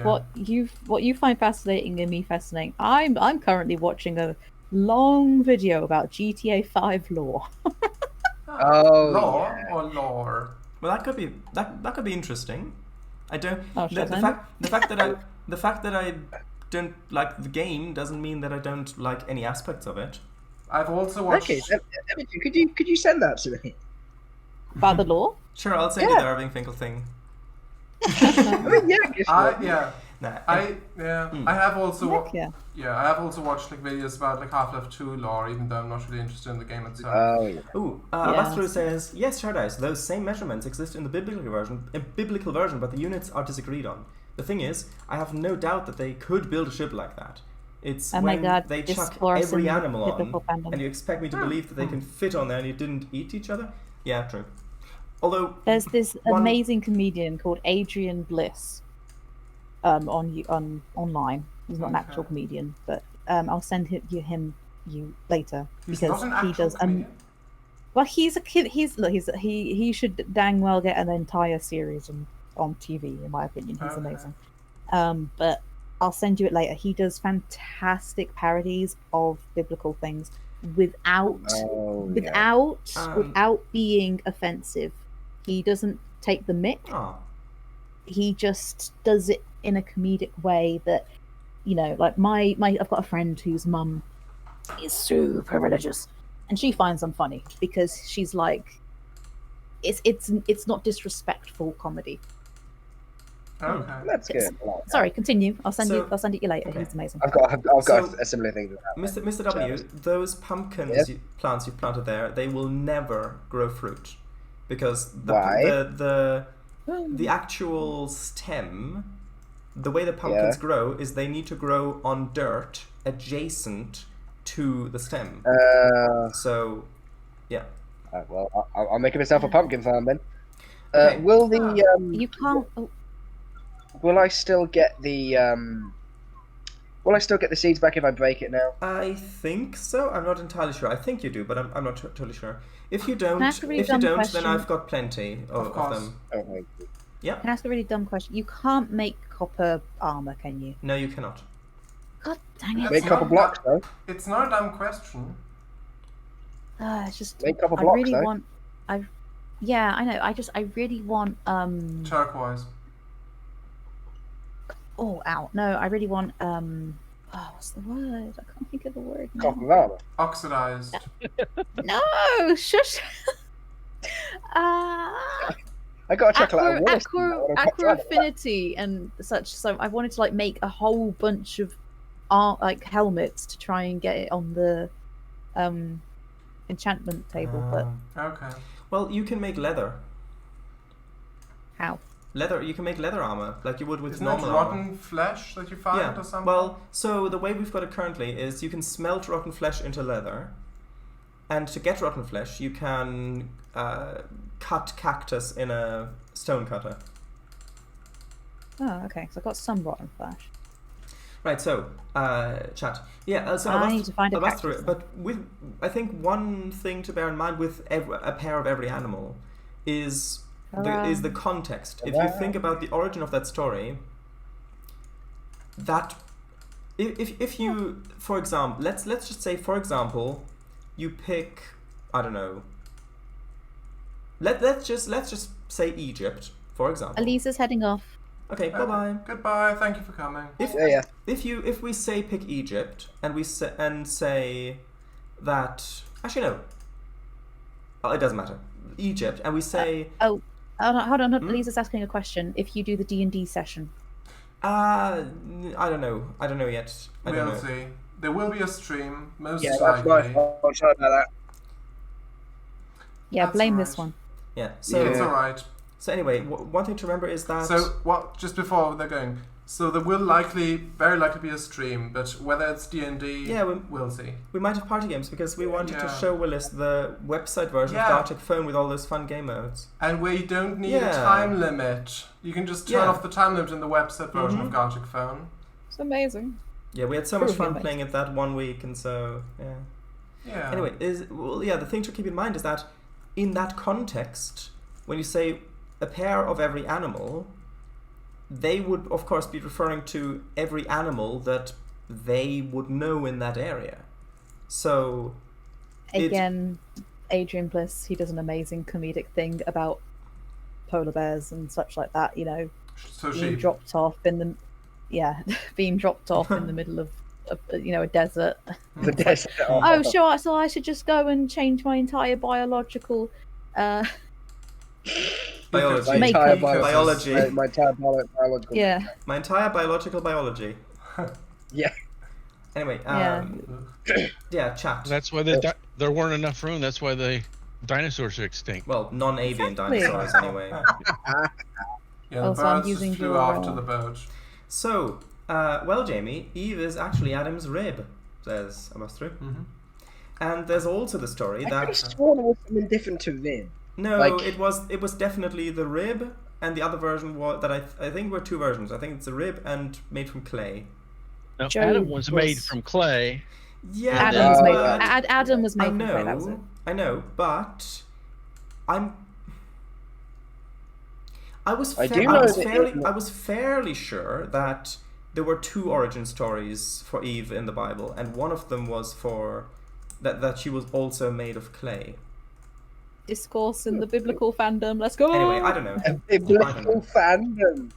But yeah. what you find fascinating and me fascinating. I'm currently watching a long video about GTA 5 lore. Oh, Lore yeah. or lore? Well, that could be interesting. I don't. Oh, the shut fact that I don't like the game doesn't mean that I don't like any aspects of it. I've also watched. Okay, Emichu, could you send that to me? About the lore? Sure, I'll send you the Irving Finkel thing. I mean, yeah, guess what? Yeah. Nah, I have also Heck yeah. I have also watched like videos about like Half-Life 2 lore, even though I'm not really interested in the game itself. Oh, yeah. Ooh, Yes. Abastru says, yes, Shardise, those same measurements exist in the biblical version, but the units are disagreed on. The thing is, I have no doubt that they could build a ship like that. It's Oh my when God, they chuck discourse every in animal biblical on, fandom. and you expect me to believe that they can fit on there and you didn't eat each other? Yeah, true. Although There's this one- amazing comedian called Adrian Bliss on online. He's not an actual Okay. comedian, but I'll send him you later He's because not an he actual does. comedian. Well, he's a kid. He should dang well get an entire series on TV. In my opinion, he's Okay. amazing. But I'll send you it later. He does fantastic parodies of biblical things without Oh, yeah. without being offensive. He doesn't take the mick. Oh, He just does it in a comedic way that, like my I've got a friend whose mum is super religious, and she finds them funny because she's like, it's not disrespectful comedy. Okay. That's good. I like that. Sorry, continue. I'll send it you later. Okay. He's amazing. I've got So- a similar thing to that. Mr. W, those pumpkins plants you've planted there, they will never grow fruit because Why? the actual stem, the way the pumpkins grow is they need to grow on dirt adjacent to the stem. So, yeah. Well, I'll make myself a pumpkin farm then. Okay. Will the You can't. Oh, will I still get the seeds back if I break it now? I think so. I'm not entirely sure. I think you do, but I'm not totally sure. If you don't, Can I ask a really if you dumb don't, question? then I've got plenty of course. them. Oh, thank you. Yeah. can I ask a really dumb question? You can't make copper armor, can you? No, you cannot. God dang It's it! Make not copper blocks though. It's not a dumb question. It's just Make copper I blocks really though. want. Yeah, I know. I really want. Turquoise. Oh, ow! No, I really want. Oh, what's the word? I can't think of the word now. Copper armor. Oxidized. No, shush. I got a chocolate out of Willis. Aqua affinity and such. So I wanted to like make a whole bunch of helmets to try and get it on the enchantment table. But Okay. Well, you can make leather. how? Leather. You can make leather armor like you would with Isn't it normal rotten armor. flesh that you find Yeah. or something? Well, so the way we've got it currently is you can smelt rotten flesh into leather, and to get rotten flesh, you can cut cactus in a stone cutter. Oh, okay. So I got some rotten flesh. Right. So, chat. Yeah. So I need to find a I'll through cactus it. But I think one thing to bear in mind with a pair of every animal is the context. If you think about the origin of that story, that if you, for example, let's just say, for example, you pick, I don't know. Let's just say Egypt, for example. Elisa's heading off. Okay. Bye bye. Goodbye. Thank you for coming. Yeah. If we say pick Egypt and we say that actually no, it doesn't matter. Egypt and we say Hold on. Elisa's asking a question. If you do the D&D session, I don't know yet. I don't We'll know. see. There will be a stream, most Yeah, that's likely. nice. I'm sorry about that. yeah, That's blame alright. this one. Yeah. So It's alright. so anyway, one thing to remember is that So, what? Just before they're going, so there will very likely be a stream, but whether it's D&D, Yeah, we'll see. we might have party games because we wanted to Yeah. show Willis the website version Yeah. of CreativeCore with all those fun game modes. And where you don't need Yeah. a time limit. You can just turn Yeah. off the time limit in the website version Mhm. of Gartic Phone. It's amazing. Yeah, we had so much Proving fun it. playing it that 1 week, and so yeah. Yeah. Anyway, the thing to keep in mind is that in that context, when you say a pair of every animal, they would, of course, be referring to every animal that they would know in that area. So, Again, Adrian Bliss, he does an amazing comedic thing about polar bears and such like that. So Being dropped off in the middle of a desert. The desert. Oh, sure. So I should just go and change my entire biological. biology. My entire biology. My entire biological. Yeah. My entire biological biology. Yeah. Anyway, chat. That's why there weren't enough room. That's why the dinosaurs are extinct. Well, non-avian Exactly. dinosaurs, anyway. Yeah, the Also, I'm birds just using flew your, after the boat. So, well, Jamie, Eve is actually Adam's rib, says Abastru. Mm-hmm. And there's also the story I could have that sworn it was something different to rib. no, like- it was definitely the rib, and the other version was that I think were two versions. I think it's the rib and made from clay. No, Joe Adam was made was- from clay. Yeah, Adam was but- made. Adam was made. I from clay, that was it. know, I know, but I was I do know that I was fairly sure that there were two origin stories for Eve in the Bible, and one of them was for that she was also made of clay. Discourse in the biblical fandom. Let's go. Anyway, I don't know. A biblical fandom.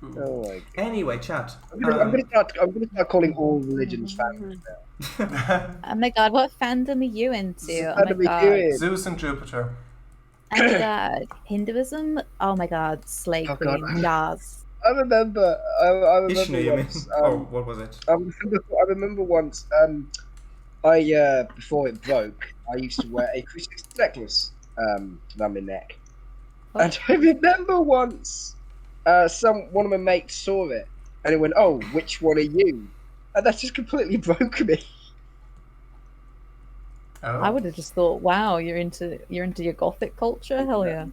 Oh my god. Anyway, chat. I'm gonna start calling all religions fandoms now. Oh my god, what fandom are you into? Oh my Fandom are god. you in? Zeus and Jupiter. Oh my god. Hinduism? Oh my god. Slay Oh queen. god. Yas. I remember Ishnu, you mean? once. Oh, what was it? I remember once. Before it broke, I used to wear a crucifix necklace around my neck, and I remember once, one of my mates saw it, and he went, "Oh, which one are you?" And that just completely broke me. Oh. I would have just thought, wow, you're into your gothic culture? Hell yeah.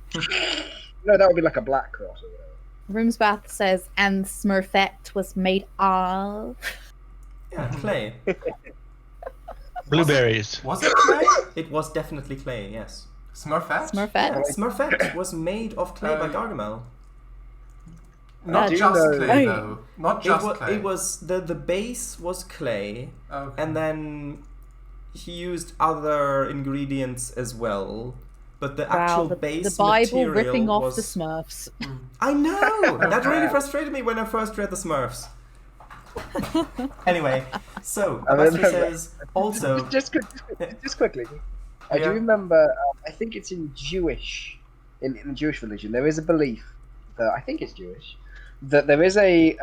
No, that would be like a black cross or whatever. Roomsbath says, and Smurfette was made of. Yeah, clay. Blueberries. Was it clay? It was definitely clay. Yes. Smurfette? Smurfette. Smurfette was made of clay by Oh. Gargamel. Not do just know- clay, though. Not just clay. It was the base was clay, Okay. and then he used other ingredients as well. But the actual base the Bible material ripping off was... the Smurfs. I know! That really frustrated me when I first read the Smurfs. Anyway, so I Abastru remember. says also... Just quickly. I Yeah. do remember. I think it's in the Jewish religion. There is a belief that I think it's Jewish that there is a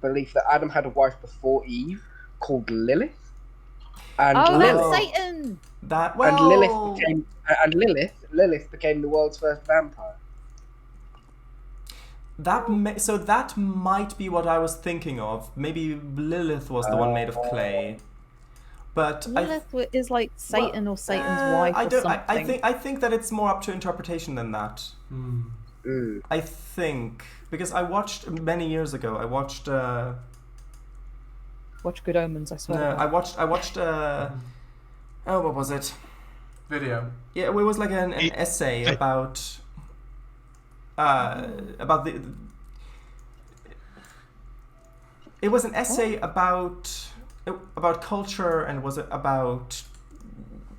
belief that Adam had a wife before Eve called Lilith, and Oh, Lilith, that's Satan! That, well... and Lilith became the world's first vampire. So that might be what I was thinking of. Maybe Lilith was the one made of clay. But Lilith is like Satan or Satan's wife I or don't. something. I think that it's more up to interpretation than that. Mm. I think because I watched many years ago. I watched. Watch Good Omens, I swear. No, I watched. Oh, what was it? Video. Yeah, it was like an essay about the. It was an essay about culture, and was about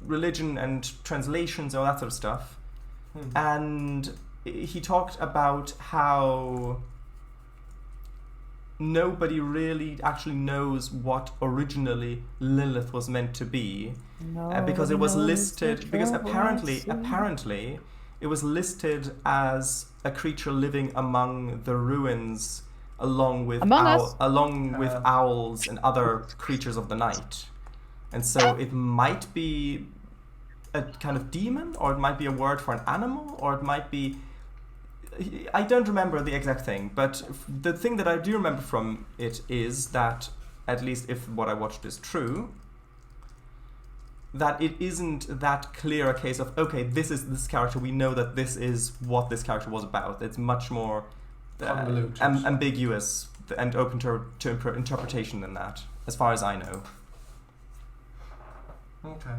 religion and translations and all that sort of stuff. And he talked about how nobody really actually knows what originally Lilith was meant to be, because it was listed. Because apparently, it was listed as a creature living among the ruins, along with owls and other creatures of the night. And so it might be a kind of demon, or it might be a word for an animal, or it might be... I don't remember the exact thing, but the thing that I do remember from it is that, at least if what I watched is true, that it isn't that clear a case of, okay, this is this character, we know that this is what this character was about. It's much more ambiguous and open to interpretation than that, as far as I know. Okay.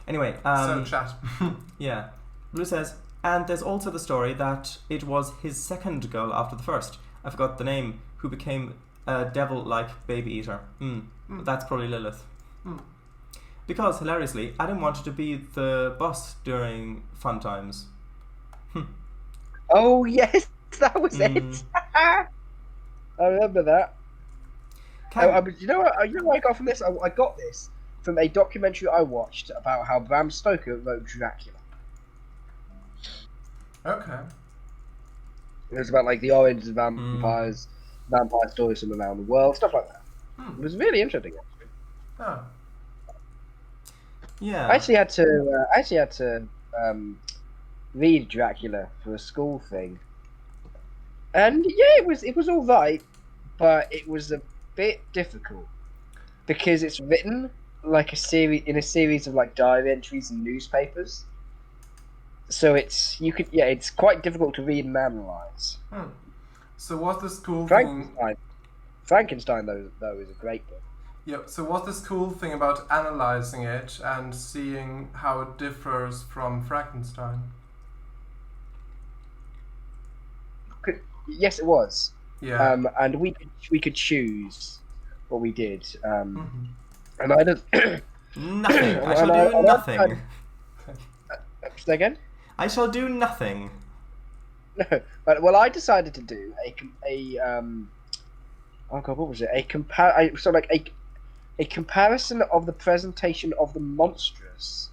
Anyway, So chat. yeah. Blue says, And there's also the story that it was his second girl after the first. I forgot the name, who became a devil-like baby eater. That's probably Lilith. Because, hilariously, Adam wanted to be the boss during fun times. Oh, yes, that was it. I remember that. You know what I got from this? I got this from a documentary I watched about how Bram Stoker wrote Dracula. Okay. It was about like the origins of vampires, vampire stories from around the world, stuff like that. It was really interesting, actually. Oh. Yeah. I actually had to read Dracula for a school thing, and yeah, it was all right, but it was a bit difficult because it's written like a series of like diary entries and newspapers. So it's quite difficult to read and analyze. So what's the school thing? Frankenstein though is a great book. Yeah. So what's this cool thing about analyzing it and seeing how it differs from Frankenstein? Yes, it was. Yeah. And we could choose what we did. And I did nothing. I shall do nothing. Say again? I shall do nothing. No, but well, I decided to do oh god, what was it? A comparison of the presentation of the monstrous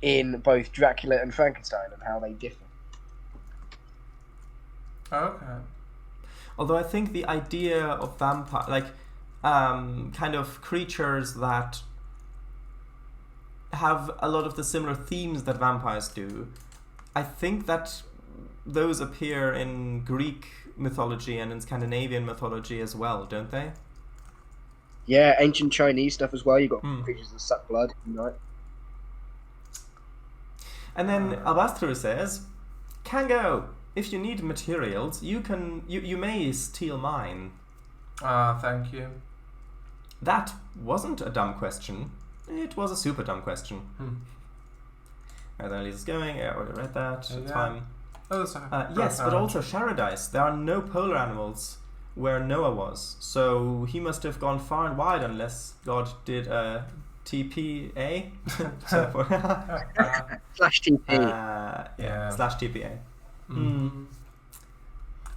in both Dracula and Frankenstein and how they differ. Okay. Although I think the idea of vampire, like kind of creatures that have a lot of the similar themes that vampires do, I think that those appear in Greek mythology and in Scandinavian mythology as well, don't they? Yeah, ancient Chinese stuff as well. You got creatures that suck blood, right? And then Albastro says, Cango, if you need materials, you may steal mine. Thank you. That wasn't a dumb question. It was a super dumb question. Where the hell is going? I already read that. It's fine. Oh, sorry. Yes, but also Sharadise. There are no polar animals where Noah was, so he must have gone far and wide unless God did a TPA. Slash TP. Slash TPA.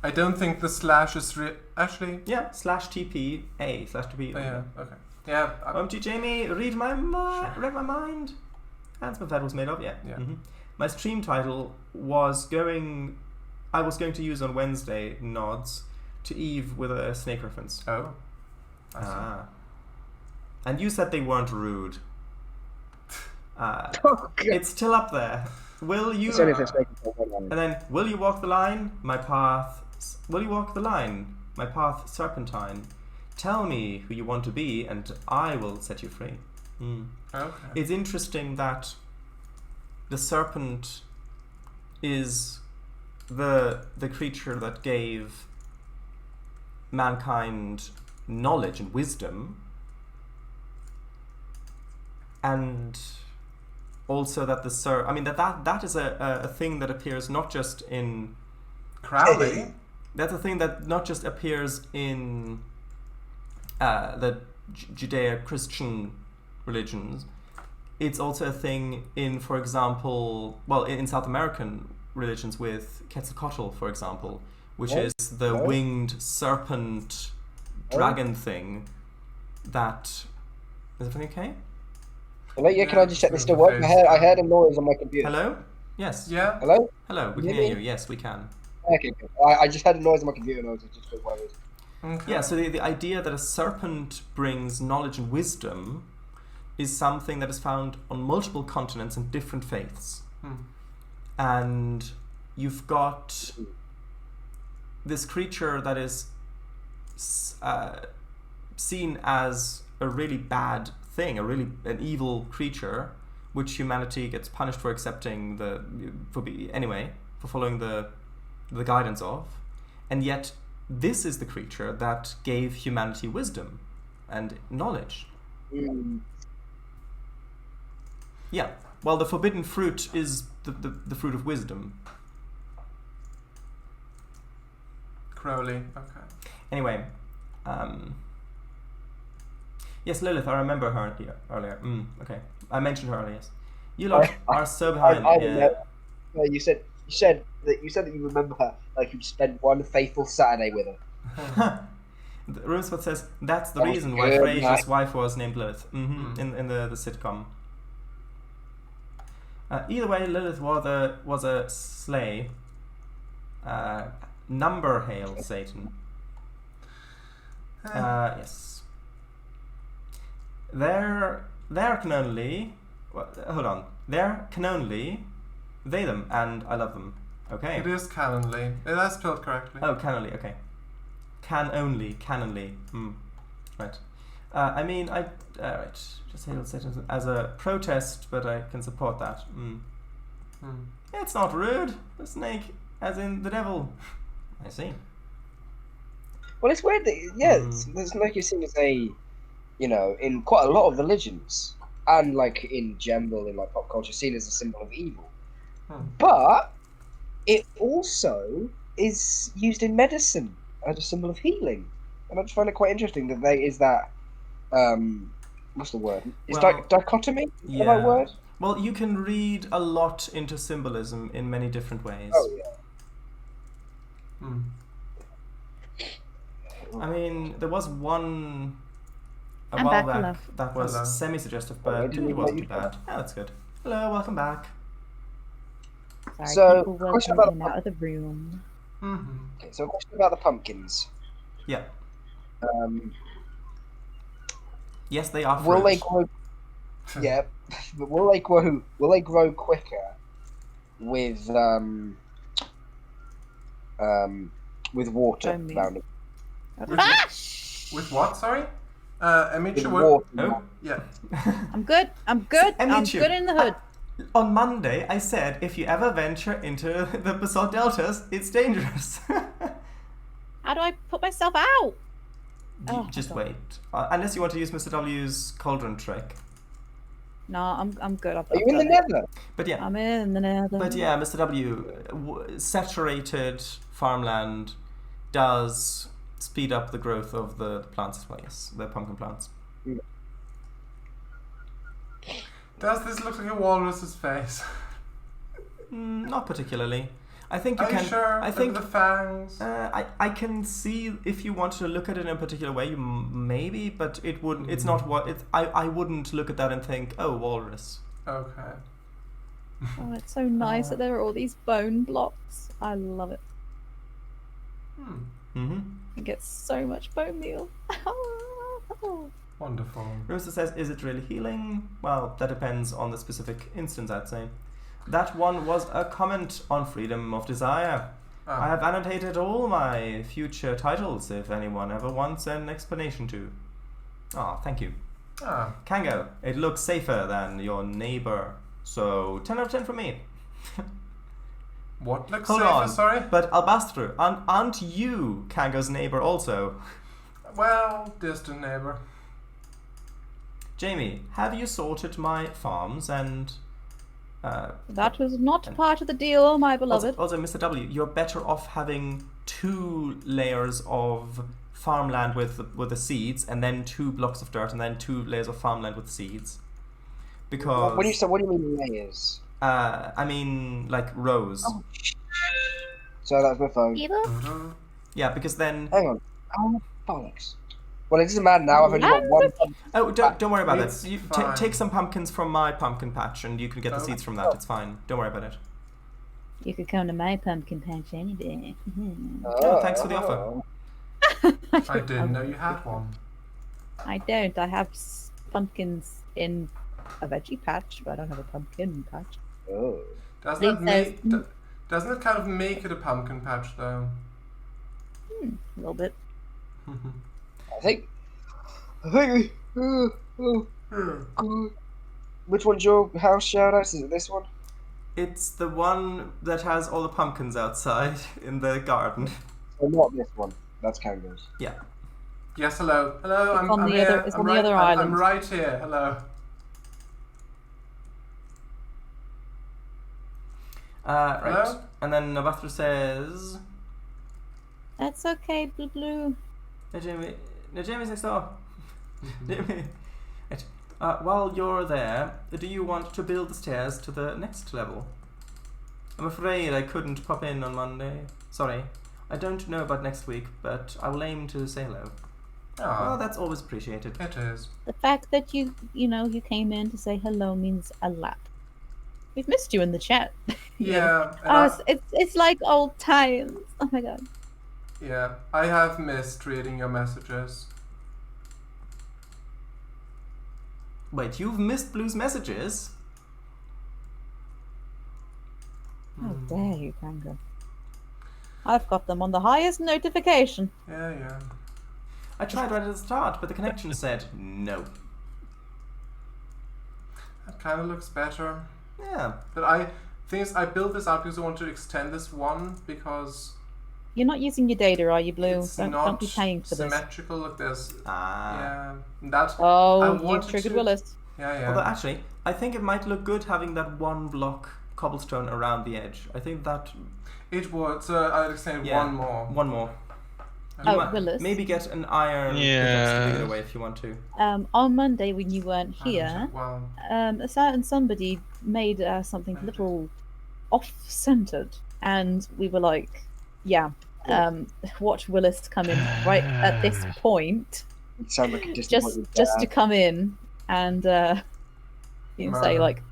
I don't think the slash is actually. Yeah, slash TPA. Slash TPA. Oh, yeah. Okay. Yeah. OMG, Jamie, read my mind. That's what that was made of. Yeah. My stream title was I was going to use on Wednesday nods to Eve with a snake reference. Oh. I see. And you said they weren't rude. It's still up there. Will you? And then, will you walk the line? My path. Will you walk the line? My path serpentine. Tell me who you want to be, and I will set you free. Okay. It's interesting that the serpent is the creature that gave mankind knowledge and wisdom, and also that that is a thing that appears not just in Crowley. That's a thing that not just appears in the Judeo-Christian religions. It's also a thing in, for example, in South American religions with Quetzalcoatl, for example, which is the winged serpent dragon thing. That is everything okay? Hello, yeah. Can I just check this still works? I heard a noise on my computer. Hello? Yes. Yeah. Hello? Hello. We can hear you. Yes, we can. Okay, good. I just had a noise on my computer and I was just a bit worried. Okay. Yeah. So the idea that a serpent brings knowledge and wisdom is something that is found on multiple continents and different faiths. And you've got this creature that is seen as a really bad thing, an evil creature, which humanity gets punished for accepting for following the guidance of, and yet this is the creature that gave humanity wisdom and knowledge. Yeah. Well, the forbidden fruit is the fruit of wisdom. Crowley. Okay. Anyway, yes, Lilith, I remember her earlier. Okay, I mentioned her earlier. Yes. You lot are so behind. You said that you remember her like you spent one faithful Saturday with her. Roosevelt says that's the That was reason why good, Frasier's right? wife was named Lilith. In the sitcom. Either way, Lilith was a slay. Number hail Satan. Yes. There can only hold on. There can only they them, and I love them. Okay. It is canonly. That's spelled correctly. Oh, canonly. Okay. Canonly. Right. I mean, right. Just hail Satan as a protest, but I can support that. It's not rude. The snake, as in the devil. I see. Well, it's weird that the snake is seen as a, in quite a lot of religions and like in general in like pop culture, seen as a symbol of evil. But it also is used in medicine as a symbol of healing, and I just find it quite interesting that there is that. What's the word? Is dichotomy the right word? Well, you can read a lot into symbolism in many different ways. Oh yeah. I mean, there was one a I'm while back, back love. that was Hello. semi-suggestive, but it wasn't too bad. Oh, that's good. Hello, welcome back. Sorry, So, people were question coming about- in and out of the room. Okay, so a question about the pumpkins. Yeah. Yes, they are fruit. Will they grow? Yeah, but will they grow? Will they grow quicker with water Bone meal. around it? With what? Sorry. Emichu. With water. Oh. Yeah. I'm good. I'm good. I'm Emichu, good in the hood. On Monday, I said if you ever venture into the basalt deltas, it's dangerous. How do I put myself out? Just my God. wait. Unless you want to use Mr. W's cauldron trick. No, I'm good. Are you in the nether? But yeah. I'm in the nether. But yeah, Mr. W, saturated farmland does speed up the growth of the plants as well, yes, the pumpkin plants. Does this look like a walrus's face? Not particularly. I think you Are can. you sure? I think the fangs. I can see if you want to look at it in a particular way, you maybe, but it wouldn't. It's not what it's. I wouldn't look at that and think, oh, walrus. Okay. Oh, it's so nice that there are all these bone blocks. I love it. I get so much bone meal. Wonderful. Rosa says, is it really healing? Well, that depends on the specific instance, I'd say. That one was a comment on freedom of desire. I have annotated all my future titles if anyone ever wants an explanation to. Thank you. Cango, it looks safer than your neighbor. So 10 out of 10 from me. What looks Hold safer? on. Sorry. But Albastro, aren't you Kango's neighbor also? Well, distant neighbor. Jamie, have you sorted my farms and... That was not part of the deal, my beloved. Also, Mr. W, you're better off having 2 layers of farmland with the seeds, and then 2 blocks of dirt, and then 2 layers of farmland with seeds. Because... What do you mean layers? I mean, like rows. Oh, so that's my phone. Yeah, because then... Hang on. Oh, bollocks. Well, it doesn't matter now. I've only got one. Oh, don't worry about It's that. You fine. take some pumpkins from my pumpkin patch, and you can get the seeds from that. It's fine. Don't worry about it. You could come to my pumpkin patch any day. Oh, thanks for the offer. I didn't know you had one. I don't. I have pumpkins in a veggie patch, but I don't have a pumpkin patch. Oh. Doesn't it kind of make it a pumpkin patch though? A little bit. I think. Which one's your house shout out? Is it this one? It's the one that has all the pumpkins outside in the garden. Or not this one? That's Kango's. Yeah. Yes, hello. Hello, It's I'm on the here. other- it's I'm on the right, other I'm island. right here. Hello. Right. Hello? And then Navathra says, That's okay, Blue Blue. no, Jamie's next door. Jamie. Right. While you're there, do you want to build the stairs to the next level? I'm afraid I couldn't pop in on Monday. Sorry. I don't know about next week, but I will aim to say hello. Oh, Oh, that's always appreciated. it is. The fact that you came in to say hello means a lot. We've missed you in the chat. Yeah. And Oh, it's like old times. Oh my god. yeah, I have missed reading your messages. Wait, you've missed Blue's messages? How dare you, Cango? I've got them on the highest notification. Yeah. I tried right at the start, but the connection said no. That kind of looks better. Yeah. But I built this out because I want to extend this one because You're not using your data, are you, Blue? it's Don't not be paying for this. symmetrical. Look, there's Ah. yeah. That I Oh, you wanted triggered to- Willis. yeah. Although actually, I think it might look good having that one block cobblestone around the edge. I think that It would. So I'd extend Yeah. one more. one more. You Oh, might- Willis. Maybe get an iron Yeah. to dig it away if you want to. On Monday when you weren't I don't here, know, Well, a certain somebody made something a little off-centered, and we were like, "Yeah, watch Willis come in right at this point, You sound like a just disappointed to come in and say Murder. like,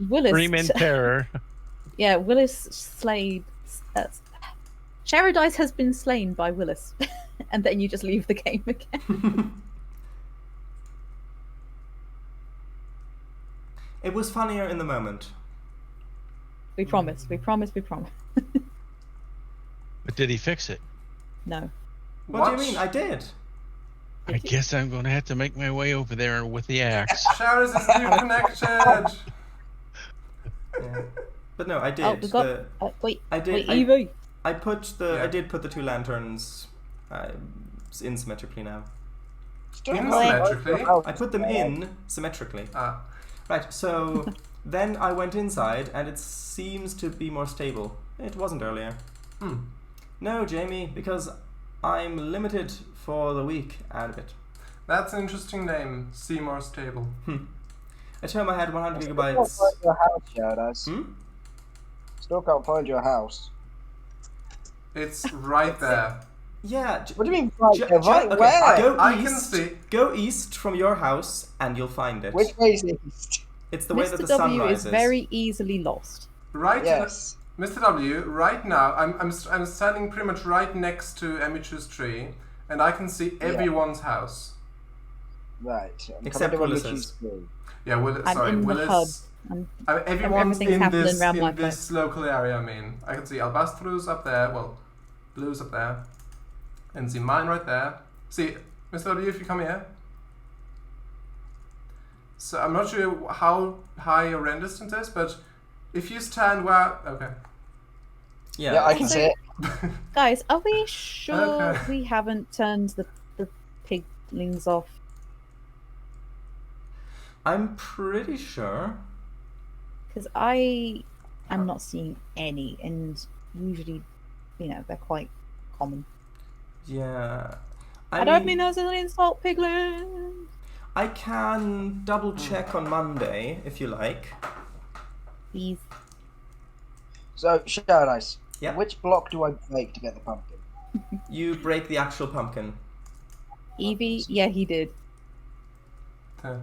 Willis, Scream in terror. yeah, Willis slayed. Paradise has been slain by Willis, and then you just leave the game again. It was funnier in the moment. We promise. We promise. But did he fix it? No. What do you mean? I did. I guess I'm going to have to make my way over there with the axe. Sharis is reconnected. Yeah. But no, I did. Oh, we got. Wait, I did. wait, Evo. I Yeah. did put the two lanterns in symmetrically now. Symmetrically? I put them in symmetrically. Ah, Right, so then I went inside and it seems to be more stable. It wasn't earlier. No, Jamie, because I'm limited for the week and a bit. that's an interesting name. Seymour's Table. At home I had 100 Still gigabytes. can't find your house, Shadows. Still can't find your house. It's right there. Yeah. What do you mean right there? Right okay, where? Go I east. can see. Go east from your house and you'll find it. Which way is east? It's the way that Mr. the sun W rises. is very easily lost. Right, Yes. Mr. W. Right now, I'm standing pretty much right next to Emichu's tree, and I can see everyone's house. Right. Except Willis's. Willis's. Yeah, I'm in the hub. Everyone's everything's in happening this around my local area. I mean, I can see Albastru's up there. Well, Blue's up there, and see mine right there. See, Mr. W, if you come here. So I'm not sure how high your rend distance is, but if you stand where, okay. Yeah, I can So- see it. Guys, are we sure Okay. we haven't turned the piglings off? I'm pretty sure. Because I am not seeing any, and usually, they're quite common. Yeah. I don't mean as an insult, piglins. I can double check on Monday if you like. Please. So, Shadows. Yeah. Which block do I break to get the pumpkin? You break the actual pumpkin. Evie, yeah, he did. Right.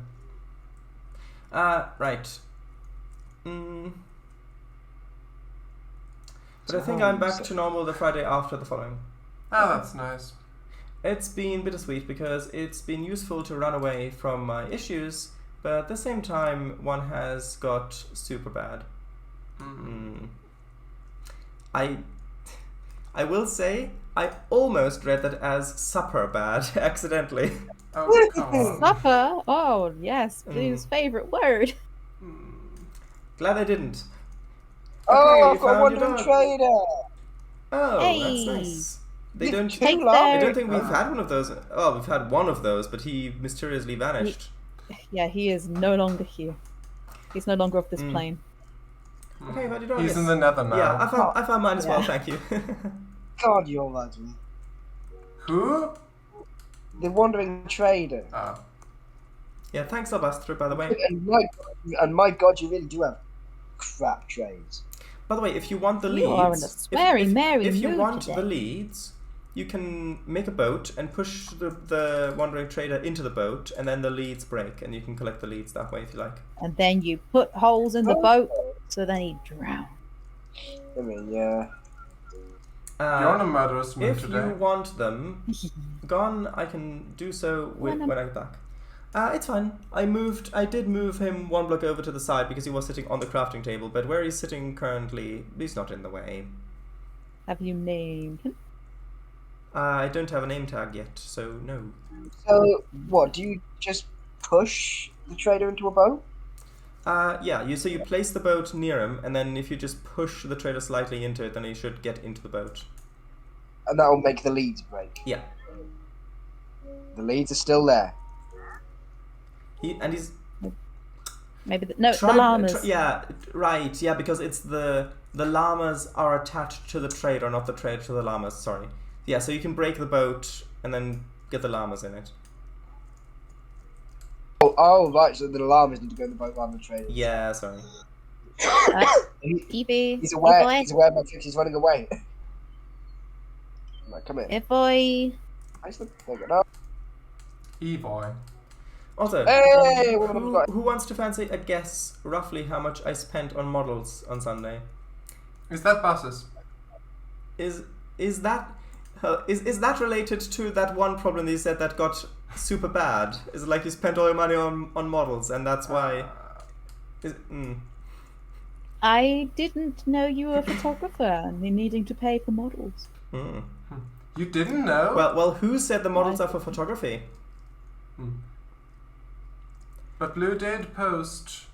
But I think I'm back to normal the Friday after the following. Oh, that's nice. It's been bittersweet because it's been useful to run away from my issues, but at the same time, one has got super bad. I will say, I almost read that as supper bad accidentally. Oh, come on. Supper? Oh, yes, Blue's favourite word. Glad I didn't. Oh, Okay, I've got a found your wandering dog. trader! Oh, Hey. that's nice. They don't. Take I their- don't think we've had one of those. Oh, we've had one of those, but he mysteriously vanished. Yeah, he is no longer here. He's no longer off this plane. Okay, what did you He's in the nether now. Yeah, I found mine as well, Yeah. thank you. God, you're ladsman. Who? The Wandering Trader. Ah. Yeah, thanks, Albastro, by the way. And my God, you really do have crap trades. By the way, if you want the You are in a leads, sweary merry if you mood want today. the leads, you can make a boat and push the wandering trader into the boat, and then the leads break, and you can collect the leads that way if you like. And then you put holes in the boat so then he drowns. I mean, yeah. You're on a murderous mood If today. you want them gone, I can do so when I get back. It's fine. I did move him one block over to the side because he was sitting on the crafting table, but where he's sitting currently, he's not in the way. Have you named him? I don't have a name tag yet, so no. So, what, do you just push the trader into a boat? Yeah, so you place the boat near him, and then if you just push the trader slightly into it, then he should get into the boat. And that'll make the leads break. Yeah. The leads are still there. He's Maybe the llamas. yeah, right. Yeah, because it's the llamas are attached to the trader, not the trader to the llamas. Sorry. Yeah, so you can break the boat and then get the llamas in it. Oh, right, so the llamas need to go in the boat rather than the trader. Yeah, sorry. Evie. He's aware my Trixie's running away. Right, come here. If I... E-boy. Also, Hey, what have we got? who wants to fancy a guess roughly how much I spent on models on Sunday? Is that buses? Is that related to that one problem that you said that got super bad? Is it like you spent all your money on models and that's why? I didn't know you were a photographer and you're needing to pay for models. You didn't know? Well, who said the models are for photography? But Blue did post.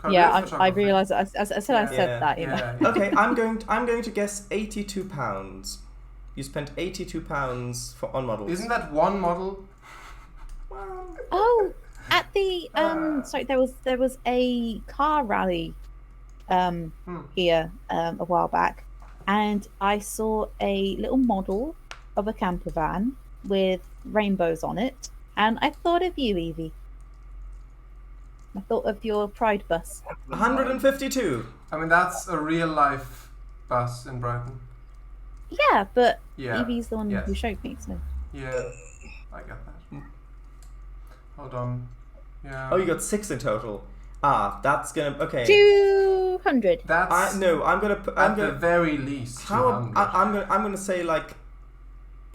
I realised. I said that. Yeah. Okay, I'm going to guess £82. You spent £82 on models. Isn't that one model? Oh, at the sorry, there was a car rally here a while back, and I saw a little model of a camper van with rainbows on it, and I thought of you, Evie. I thought of your Pride bus. 152. I mean, that's a real life bus in Brighton. Yeah, but Yeah. Evie's the one Yes. who showed me. So Yeah, I get that. Hold on. Yeah. Oh, you got 6 in total. That's gonna okay. 200. That's I'm gonna at the very least. I'm 200. gonna say like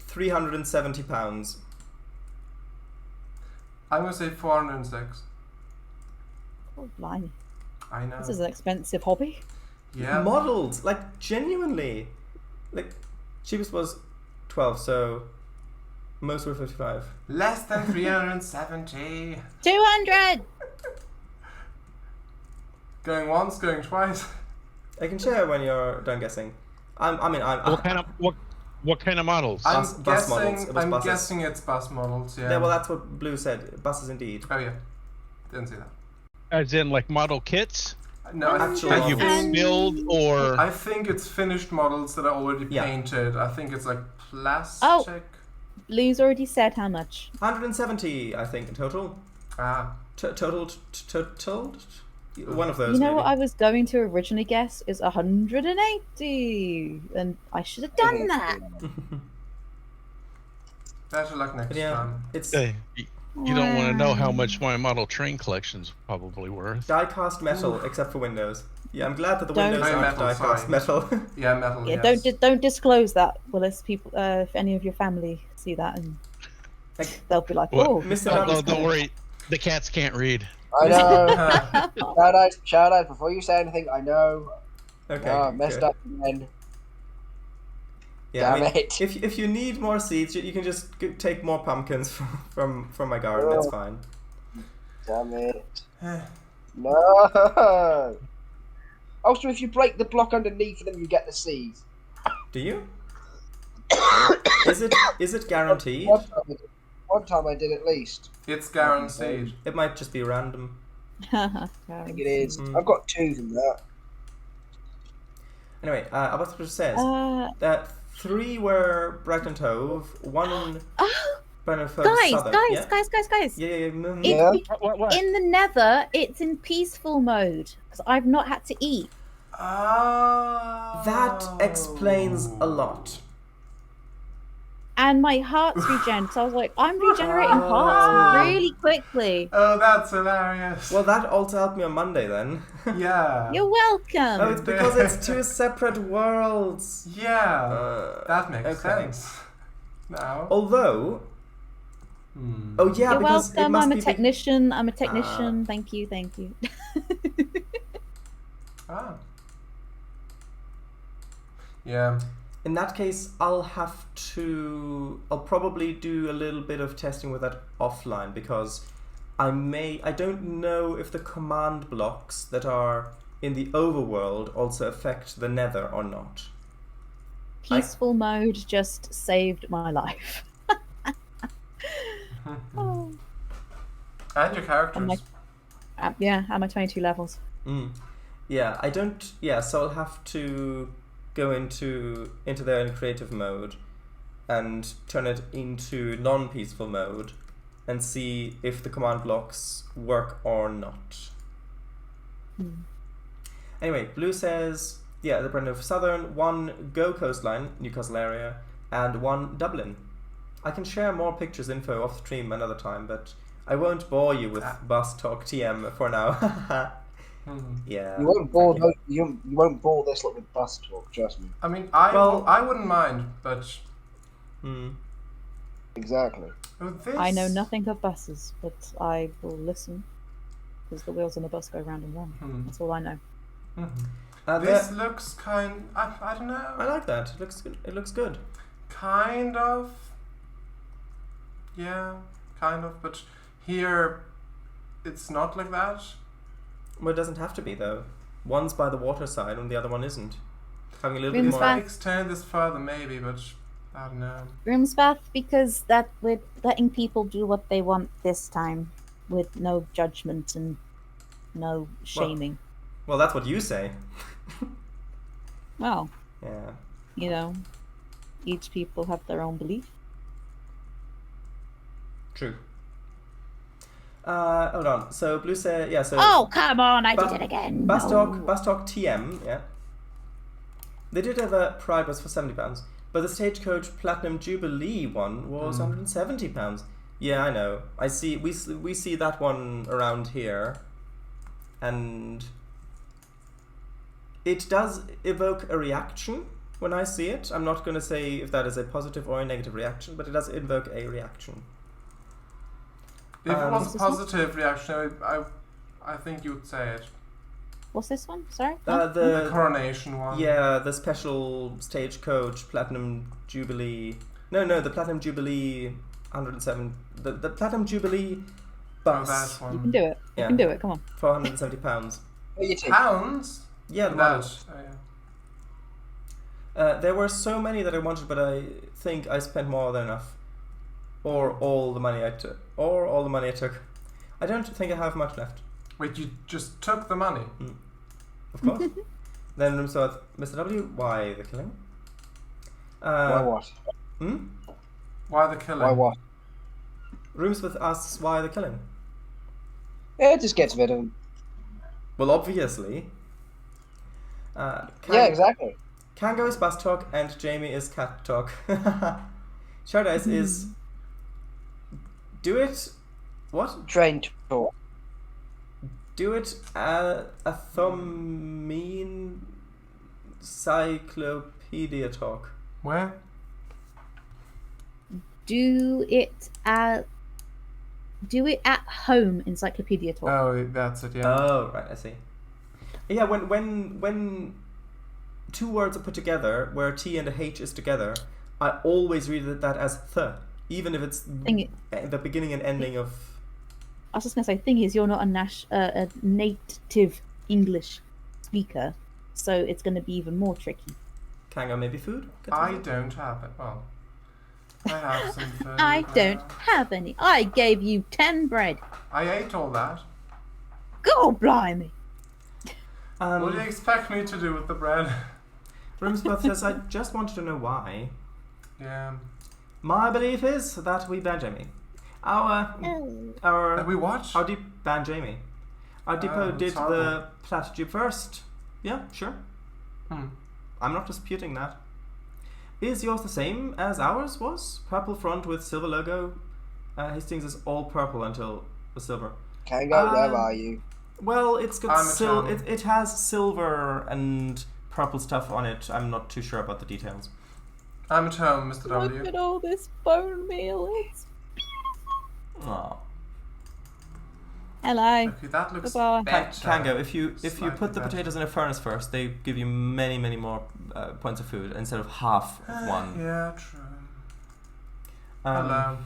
£370. I'm gonna say 406. Oh, blimey. I know. This is an expensive hobby. Yeah. Models, like genuinely, like cheapest was 12, so most were 55. Less than 370. 200. Going once, going twice. I can share when you're done guessing. What kind of models? Bus models. It was I'm buses. guessing it's bus models. Yeah. Yeah, well, that's what Blue said. Buses indeed. Oh yeah. Didn't see that. As in, like model kits No, Actual that you models. build, or I think it's finished models that are already Yeah. painted. I think it's like plastic. Oh. Blue's already said how much. 170, I think, in total. Total. One of those. You know maybe. what I was going to originally guess is 180, and I should have done that. Better luck next But yeah, time. it's you don't want to know how much my model train collection's probably worth. die-cast metal, except for windows. Yeah, I'm glad that the Don't- windows Oh, aren't metal, die-cast sorry. metal. Yeah, metal. Yeah, yes. don't disclose that, Willis. People, if any of your family see that, and they'll be like, What? "Oh, Mr. No, Douglas- don't worry, the cats can't read. I know. shout out before you say anything. I know. Okay. Messed good. up again. Yeah, Damn I mean, it. if you need more seeds, you can just take more pumpkins from my garden. It's fine. Damn it. No. Also, if you break the block underneath them, you get the seeds. Do you? Is it guaranteed? One time I did at least. It's guaranteed. It might just be random. I think it is. I've got 2 from that. Anyway, Abbasper says Uh, that 3 were Brighton Tove, 1 oh, Brennan Southern. guys. Yeah. Yeah. What? In the Nether, it's in peaceful mode because I've not had to eat. Oh. That explains a lot. And my heart's regen. So I was like, I'm regenerating hearts really quickly. Oh, that's hilarious. Well, that also helped me on Monday then. Yeah. You're welcome. Oh, it's because it's 2 separate worlds. Yeah. That makes okay. sense. Now. Although. Oh yeah, You're because it welcome. must I'm a be technician. I'm a technician. Thank you. Ah. Yeah. In that case, I'll probably do a little bit of testing with that offline because I don't know if the command blocks that are in the overworld also affect the Nether or not. Peaceful mode just saved my life. Oh. And your characters. Yeah, I'm at 22 levels. Yeah, I don't. Yeah, so I'll have to go into there in creative mode and turn it into non-peaceful mode and see if the command blocks work or not. Anyway, Blue says, yeah, the Brendan of Southern, 1 Go Coastline, Newcastle area, and 1 Dublin. I can share more pictures info off stream another time, but I won't bore you with bus talk TM for now. Yeah. You won't bore you won't bore this lot with bus talk, trust me. I mean, I wouldn't mind, but Exactly. this... I know nothing of buses, but I will listen because the wheels on the bus go round and round. That's all I know. This looks kind. I don't know. I like that. It looks good. It looks good. Kind of. Yeah, kind of. But here, it's not like that. Well, it doesn't have to be though. One's by the water side and the other one isn't. Having a little bit Room's more. back. Extend this further, maybe, but I don't know. Grimsbath, because that we're letting people do what they want this time, with no judgment and no shaming. Well, that's what you say. Well, Yeah. you know, each people have their own belief. True. Hold on. So Blue said, yeah. So. Oh come on! I did it again. Bus No. Talk TM. Yeah. They did have a Pride bus for £70, but the Stagecoach Platinum Jubilee one was £170. Yeah, I know. I see. We see that one around here, and it does evoke a reaction when I see it. I'm not going to say if that is a positive or a negative reaction, but it does evoke a reaction. If it was a positive reaction, I think you would say it. What's this one? Sorry. The coronation one. Yeah, the special Stagecoach Platinum Jubilee. No, the Platinum Jubilee 107. The Platinum Jubilee bus. Oh, that one. You can do it. You Yeah. can do it. Come on. For £170. What you take? Pounds? Yeah, the That. models. Oh, yeah. There were so many that I wanted, but I think I spent more than enough. Or all the money I took. I don't think I have much left. Wait, you just took the money? Of course. Then Room South, Mr. W, why the killing? Why what? Why the killing? Why what? Roomsmith asks why the killing. Yeah, it just gets a bit of... Well, obviously. Yeah, exactly. Cango is bus talk and Jamie is cat talk. Shardice is... Do it... What? Train talk. Do it a Thumine Cyclopedia talk. Where? Do it at home. Encyclopedia talk. Oh, that's it, yeah. Oh, right, I see. Yeah, when two words are put together, where T and a H is together, I always read that as th, even if it's the beginning and ending of... I was just going to say, thing is, you're not a native English speaker, so it's going to be even more tricky. Kango, maybe food? I don't have it. Well, I have some food. I don't have any. I gave you 10 bread. I ate all that. God blimey. What do you expect me to do with the bread? Grimsworth says, I just wanted to know why. Yeah. My belief is that we ban Jamie. Our we watch? Our ban Jamie. Our depot did horrible. the plat dupe first. Yeah, sure. I'm not disputing that. Is yours the same as ours was? Purple front with silver logo. Hastings is all purple until the silver. Cango, where are you? Well, it's got I'm it has silver and purple stuff on it. I'm not too sure about the details. I'm at home, Mr. W. Look at all this bone meal. It's Aw. hello. Okay, that looks Goodbye. better. Cango, if you Slightly put the better. potatoes in a furnace first, they give you many, many more points of food instead of half of one. Yeah, true. Um, Hello.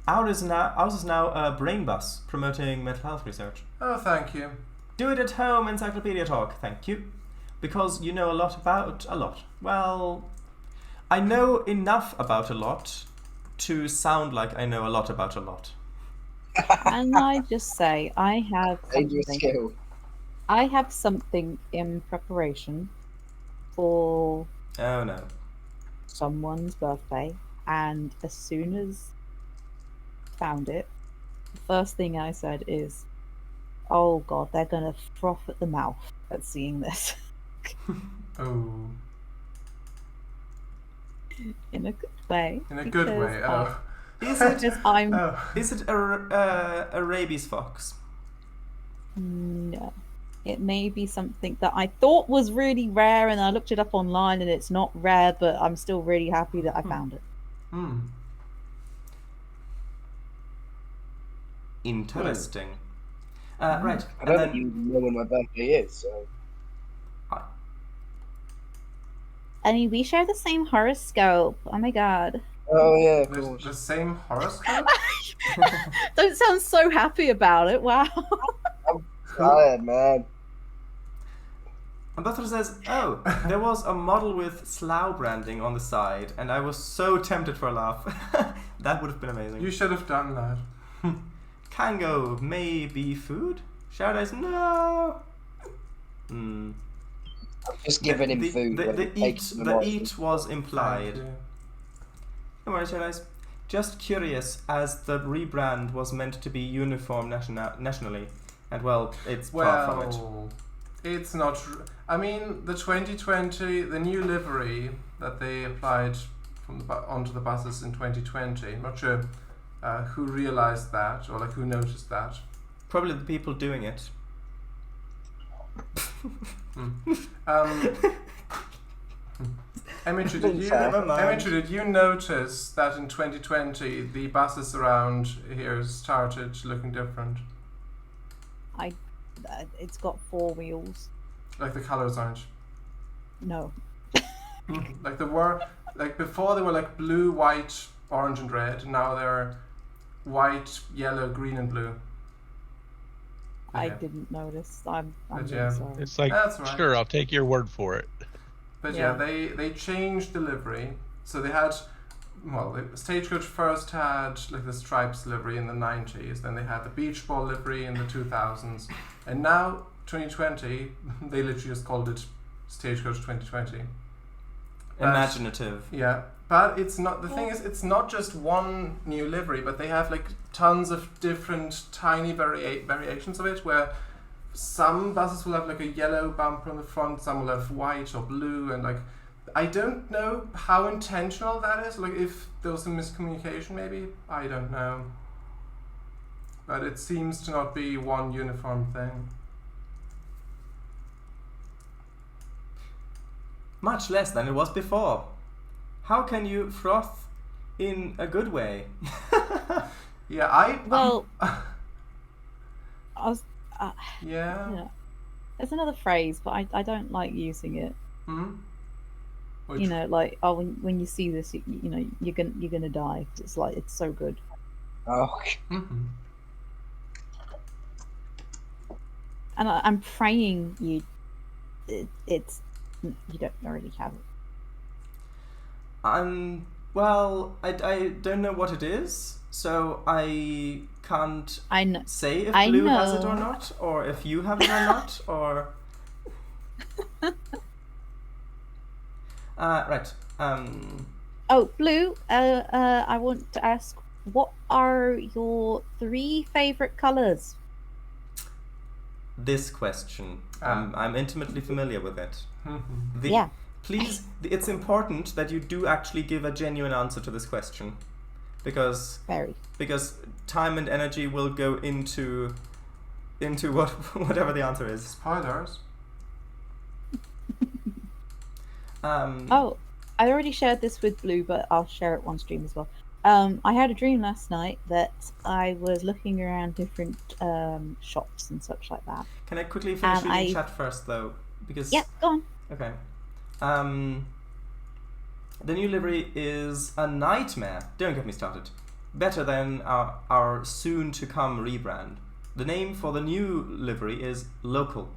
Ours is now a brain bus promoting mental health research. Oh, thank you. Do it at home, Encyclopedia Talk. Thank you. Because you know a lot about a lot. Well, I know enough about a lot to sound like I know a lot about a lot. And I just say I have Dangerous something. skill. I have something in preparation for Oh no. someone's birthday, and as soon as I found it, the first thing I said is, "Oh God, they're gonna froth at the mouth at seeing this." Oh. In a good way. In a good way. Oh. Is it Because I'm is it a rabies fox? no. It may be something that I thought was really rare, and I looked it up online, and it's not rare. But I'm still really happy that I found it. Interesting. Right. I don't even know when my birthday is, so. I mean, we share the same horoscope. Oh my God. Oh, yeah, of The course. same horoscope? Don't sound so happy about it. Wow. Tired, man. Ambassador says, "Oh, there was a model with Slough branding on the side, and I was so tempted for a laugh. That would have been amazing." You should have done that. Cango may be food. Shadows, no. I've just given him food. when he takes The the eat was Thank implied. you. Don't worry, Shadows. Just curious, as the rebrand was meant to be uniform nationally, and well, it's far from it. Well, it's not. I mean, the 2020, the new livery that they applied from onto the buses in 2020. I'm not sure who realized that or like who noticed that. Probably the people doing it. Emichu, did you notice that in 2020 the buses around here started looking different? It's got 4 wheels. Like the colors aren't. No. Like they were, like before they were like blue, white, orange, and red. And now they're white, yellow, green, and blue. I Yeah. didn't notice. I'm But really yeah. sorry. It's like, That's right. sure, I'll take your word for it. But Yeah. yeah, they changed the livery. So they had, well, the Stagecoach first had like the stripes livery in the 90s. Then they had the beach ball livery in the 2000s. And now, 2020, they literally just called it Stagecoach 2020. Imaginative. Yeah, but it's not. The thing is, it's not just one new livery, but they have like tons of different tiny variations of it. Where some buses will have like a yellow bumper on the front, some will have white or blue, and like I don't know how intentional that is. Like if there was some miscommunication, maybe I don't know. But it seems to not be one uniform thing. Much less than it was before. How can you froth in a good way? Yeah, Well, I was. yeah. Yeah. There's another phrase, but I don't like using it. Hmm. You know, like when you see this, you know, you're gonna die. It's like it's so good. Oh, Mhm. And I'm praying it's you don't already have it. Well, I don't know what it is, so I can't I know. say if I Blue has it know. or not, or if you have it or not, or... Right. Oh, Blue, I want to ask, what are your 3 favorite colors? This question. I'm intimately familiar with it. Yeah. Please, it's important that you do actually give a genuine answer to this question, because time and energy will go into whatever the answer is. Spoilers. Oh, I already shared this with Blue, but I'll share it on stream as well. I had a dream last night that I was looking around different shops and such like that. Can I quickly finish reading chat first, though? Because yeah, go on. Okay. The new livery is a nightmare. Don't get me started. Better than our soon-to-come rebrand. The name for the new livery is Local.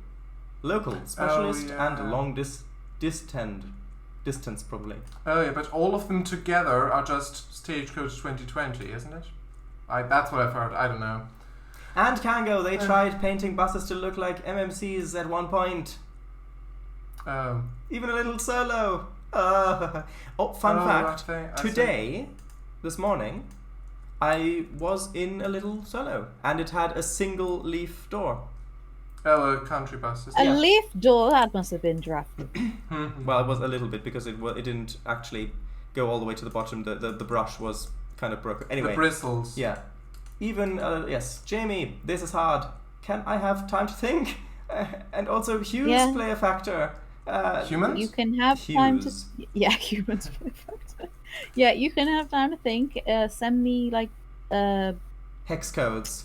Local, specialist and long distance probably. Oh yeah, but all of them together are just Stagecoach 2020, isn't it? That's what I've heard. I don't know. And Cango, they tried painting buses to look like MMCs at one point. Oh. Even a little solo. Fun fact. Today, this morning, I was in a little solo, and it had a single leaf door. Oh, a country bus. A leaf door? That must have been drafted. Well, it was a little bit, because it didn't actually go all the way to the bottom. The brush was kind of broken. Anyway. The bristles. Yeah. Even, yes. Jamie, this is hard. Can I have time to think? And also, Hughes play a factor. Humans? You can have time to... Yeah, humans play a factor. Yeah, you can have time to think. Send me, like... hex codes.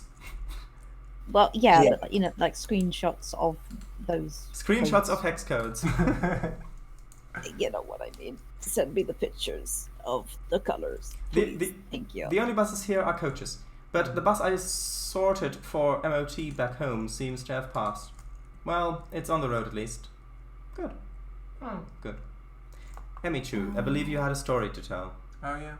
Well, yeah, but, you know, like screenshots of those... Screenshots of hex codes. You know what I mean. Send me the pictures of the colors. Thank you. The only buses here are coaches. But the bus I sorted for MOT back home seems to have passed. Well, it's on the road at least. Good. Good. Emichu, I believe you had a story to tell. Oh, yeah.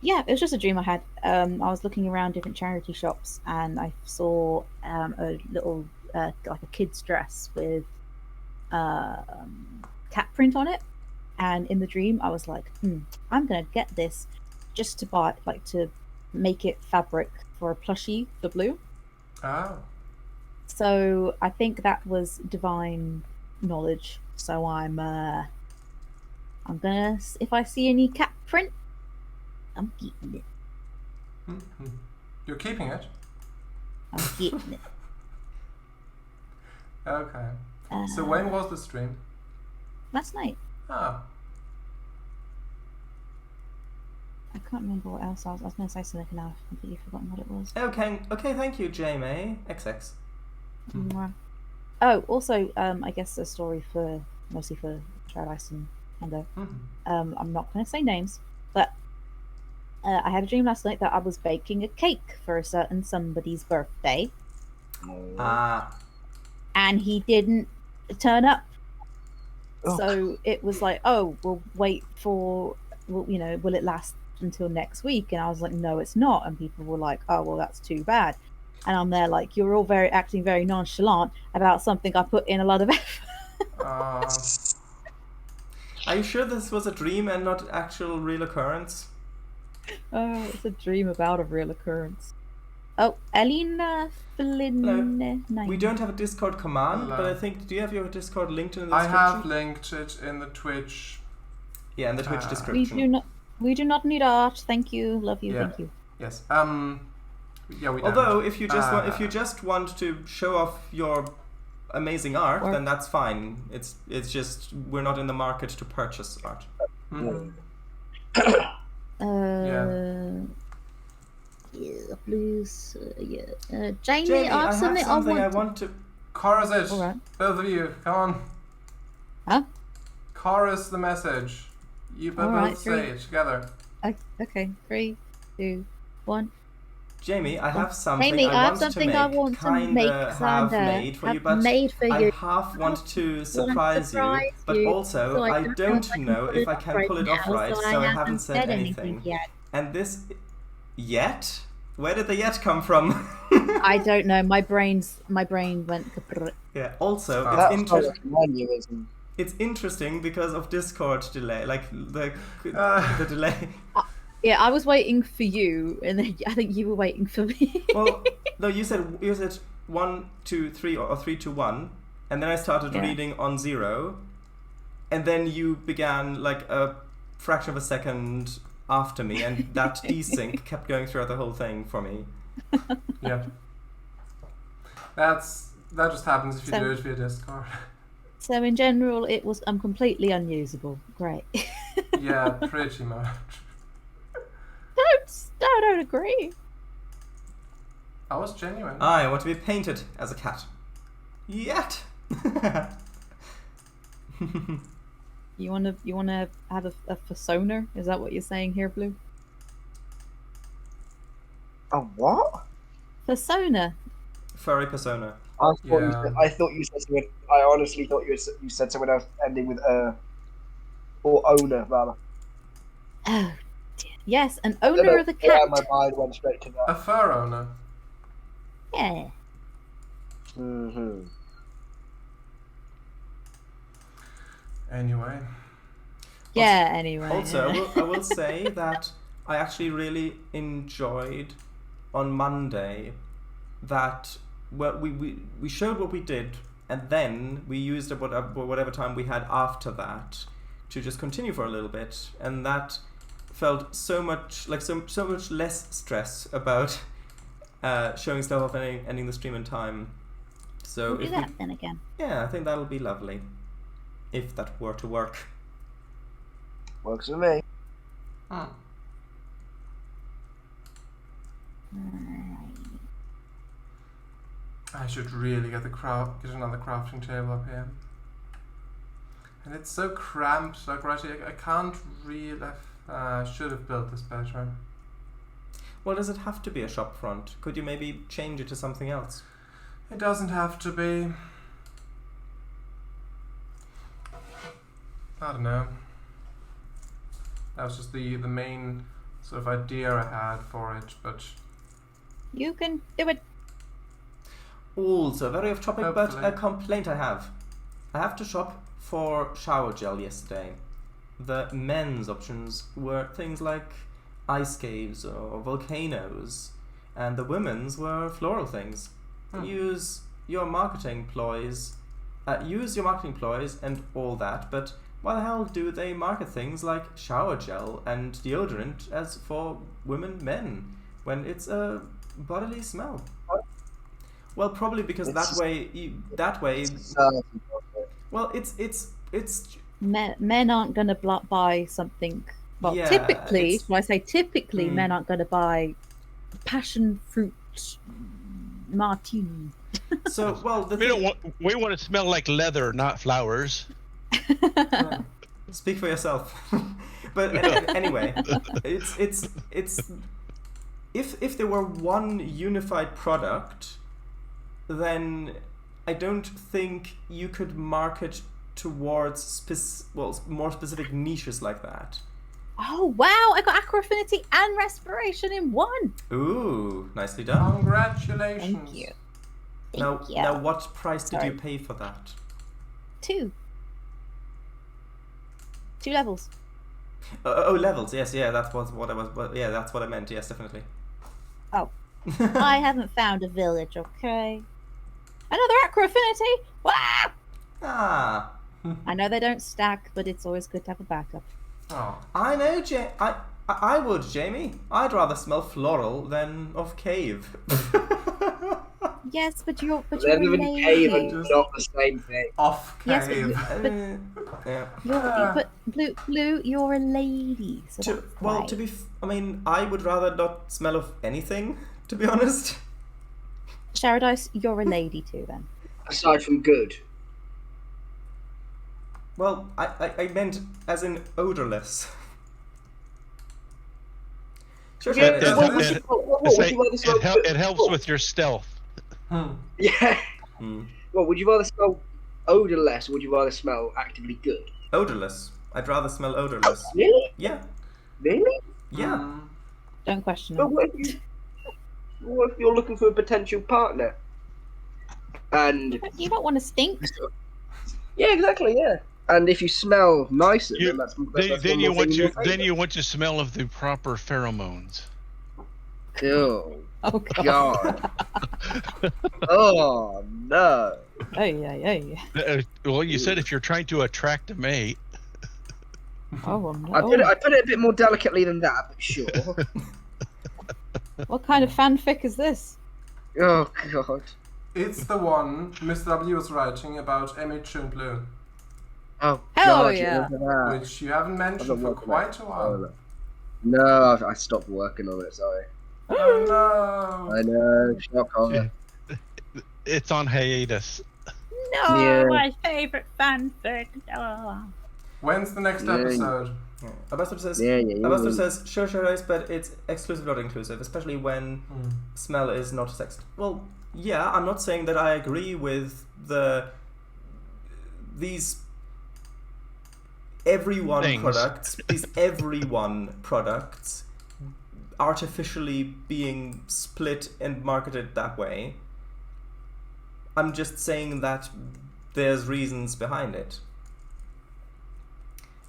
Yeah, it was just a dream I had. I was looking around different charity shops and I saw a little, like a kid's dress with cat print on it. And in the dream, I was like, I'm going to get this just to buy, like to make it fabric for a plushie for Blue. Oh. So I think that was divine knowledge. So I'm gonna, if I see any cat print, I'm keeping it. You're keeping it? I'm keeping it. Okay. So when was the stream? Last night. Oh. I can't remember what else I was going to say something now. I've completely forgotten what it was. Okay, thank you, Jamie. XX. Oh, also, I guess a story mostly for Paradise and Cango. I'm not going to say names, but I had a dream last night that I was baking a cake for a certain somebody's birthday. And he didn't turn up. So it was like, oh, we'll wait for, will it last until next week? And I was like, no, it's not. And people were like, oh, well, that's too bad. And I'm there like, you're all acting very nonchalant about something I put in a lot of effort. Are you sure this was a dream and not actual real occurrence? Oh, it's a dream about a real occurrence. Oh, Elena Flynn. We don't have a Discord command, but I think, do you have your Discord linked in the description? I have linked it in the Twitch. Yeah, in the Twitch description. We do not need art. Thank you. Love you. Thank you. Yes. Yeah, we Although, if you just want to show off your amazing art, then that's fine. It's just we're not in the market to purchase art. Yeah, blues. Jamie, I have something I want to. Chorus it. All right. Both of you, come on. Huh? Chorus the message. You both say it together. Okay, 3, 2, 1. Jamie, I have something Jamie, I want to make for you, but I half want to surprise you, but also I don't know if I can pull it off right, so I haven't said anything. Yet. And this... Yet? Where did the yet come from? I don't know. My brain went kaput. Yeah. Also, it's interesting. it's interesting because of Discord delay, like the delay. Yeah, I was waiting for you, and then I think you were waiting for me. Well, no, you said 1, 2, 3, or 3, 2, 1, and then I started reading on 0, and then you began like a fraction of a second after me, and that desync kept going throughout the whole thing for me. Yeah. That just happens if you do it via Discord. So in general, it was completely unusable. Great. Yeah, pretty much. Don't agree. I was genuine. I want to be painted as a cat. Yet. You wanna have a persona? Is that what you're saying here, Blue? A what? Persona. Furry persona. I thought Yeah. you said something. I honestly thought you said something else ending with or owner rather. Oh, dear. Yes, an owner of a Yeah, cat. my mind went straight to A that. fur owner. Yeah. Mm-hmm. Anyway. Yeah. Anyway. Also, I will say that I actually really enjoyed on Monday that we showed what we did, and then we used whatever time we had after that to just continue for a little bit, and that felt so much like so much less stress about showing stuff off and ending the stream in time. So We'll do that then again. yeah, I think that'll be lovely if that were to work. Works for me. Hmm. I should really get another crafting table up here. And it's so cramped, like right here, I can't really. I should have built this better. Well, does it have to be a shop front? Could you maybe change it to something else? It doesn't have to be. I don't know. That was just the main sort of idea I had for it, but You can do it. Also, very off topic, but Hopefully. a complaint I have. I have to shop for shower gel yesterday. The men's options were things like ice caves or volcanoes, and the women's were floral things. Use your marketing ploys, and all that, but why the hell do they market things like shower gel and deodorant as for men when it's a bodily smell? Well, probably because well, it's Men aren't going to buy something. Well, Yeah, typically, it's- when I say typically, men aren't going to buy passion fruit martini. so well. The We don't want. We want to smell like leather, not flowers. Speak for yourself. But anyway, it's if there were one unified product, then I don't think you could market towards more specific niches like that. Oh wow! I got aqua affinity and respiration in one. Ooh, nicely done. congratulations. Thank you. Now, Thank you. now, what price did Sorry. you pay for that? 2 levels. Levels. Yes, yeah, that's what I was. Yeah, that's what I meant. Yes, definitely. Oh, I haven't found a village. Okay. Another aqua affinity. Wow! Ah, I know they don't stack, but it's always good to have a backup. Oh, I know, I would, Jamie. I'd rather smell floral than of cave. Yes, but you're a Living in cave lady. and not the same thing. off Yes, cave. Yeah. But Blue, you're a lady. So To, that's well, why. to be, I mean, I would rather not smell of anything, to be honest. Sharadise, you're a lady too. Then. Aside from good. Well, I meant as in odorless. Sure, Yeah, sure. what would you rather smell good? It helps with your stealth. Yeah. Hmm. Well, would you rather smell odorless or would you rather smell actively good? Odorless. I'd rather smell odorless. Really? Yeah, Really? yeah. Don't question But it. what if you're looking for a potential partner? And You don't want to stink. yeah, exactly. Yeah. And if you smell nicer, You- then that's Then one you more want thing in to your then favour. you want to smell of the proper pheromones. Oh Oh god. God! Oh no! Hey. Well, you said if you're trying to attract a mate. Oh no. I put it a bit more delicately than that, but sure. What kind of fanfic is this? Oh God! It's the one Mr. W was writing about Emichu and Blue, Oh Hell God! yeah. You remember that? which you haven't I've mentioned been for working on quite it. a while. No, I stopped working on it. Sorry. Oh I know. Shock horror. It's on hiatus. No, Yeah. my favorite fanfic. Oh. When's the next Yeah. episode? Yeah. Ambassador says, Yeah. Ambassador says, sure, guys, but it's exclusive, not inclusive, especially when smell is not sex. Well, yeah, I'm not saying that I agree with these everyone Things. products, these everyone products artificially being split and marketed that way. I'm just saying that there's reasons behind it.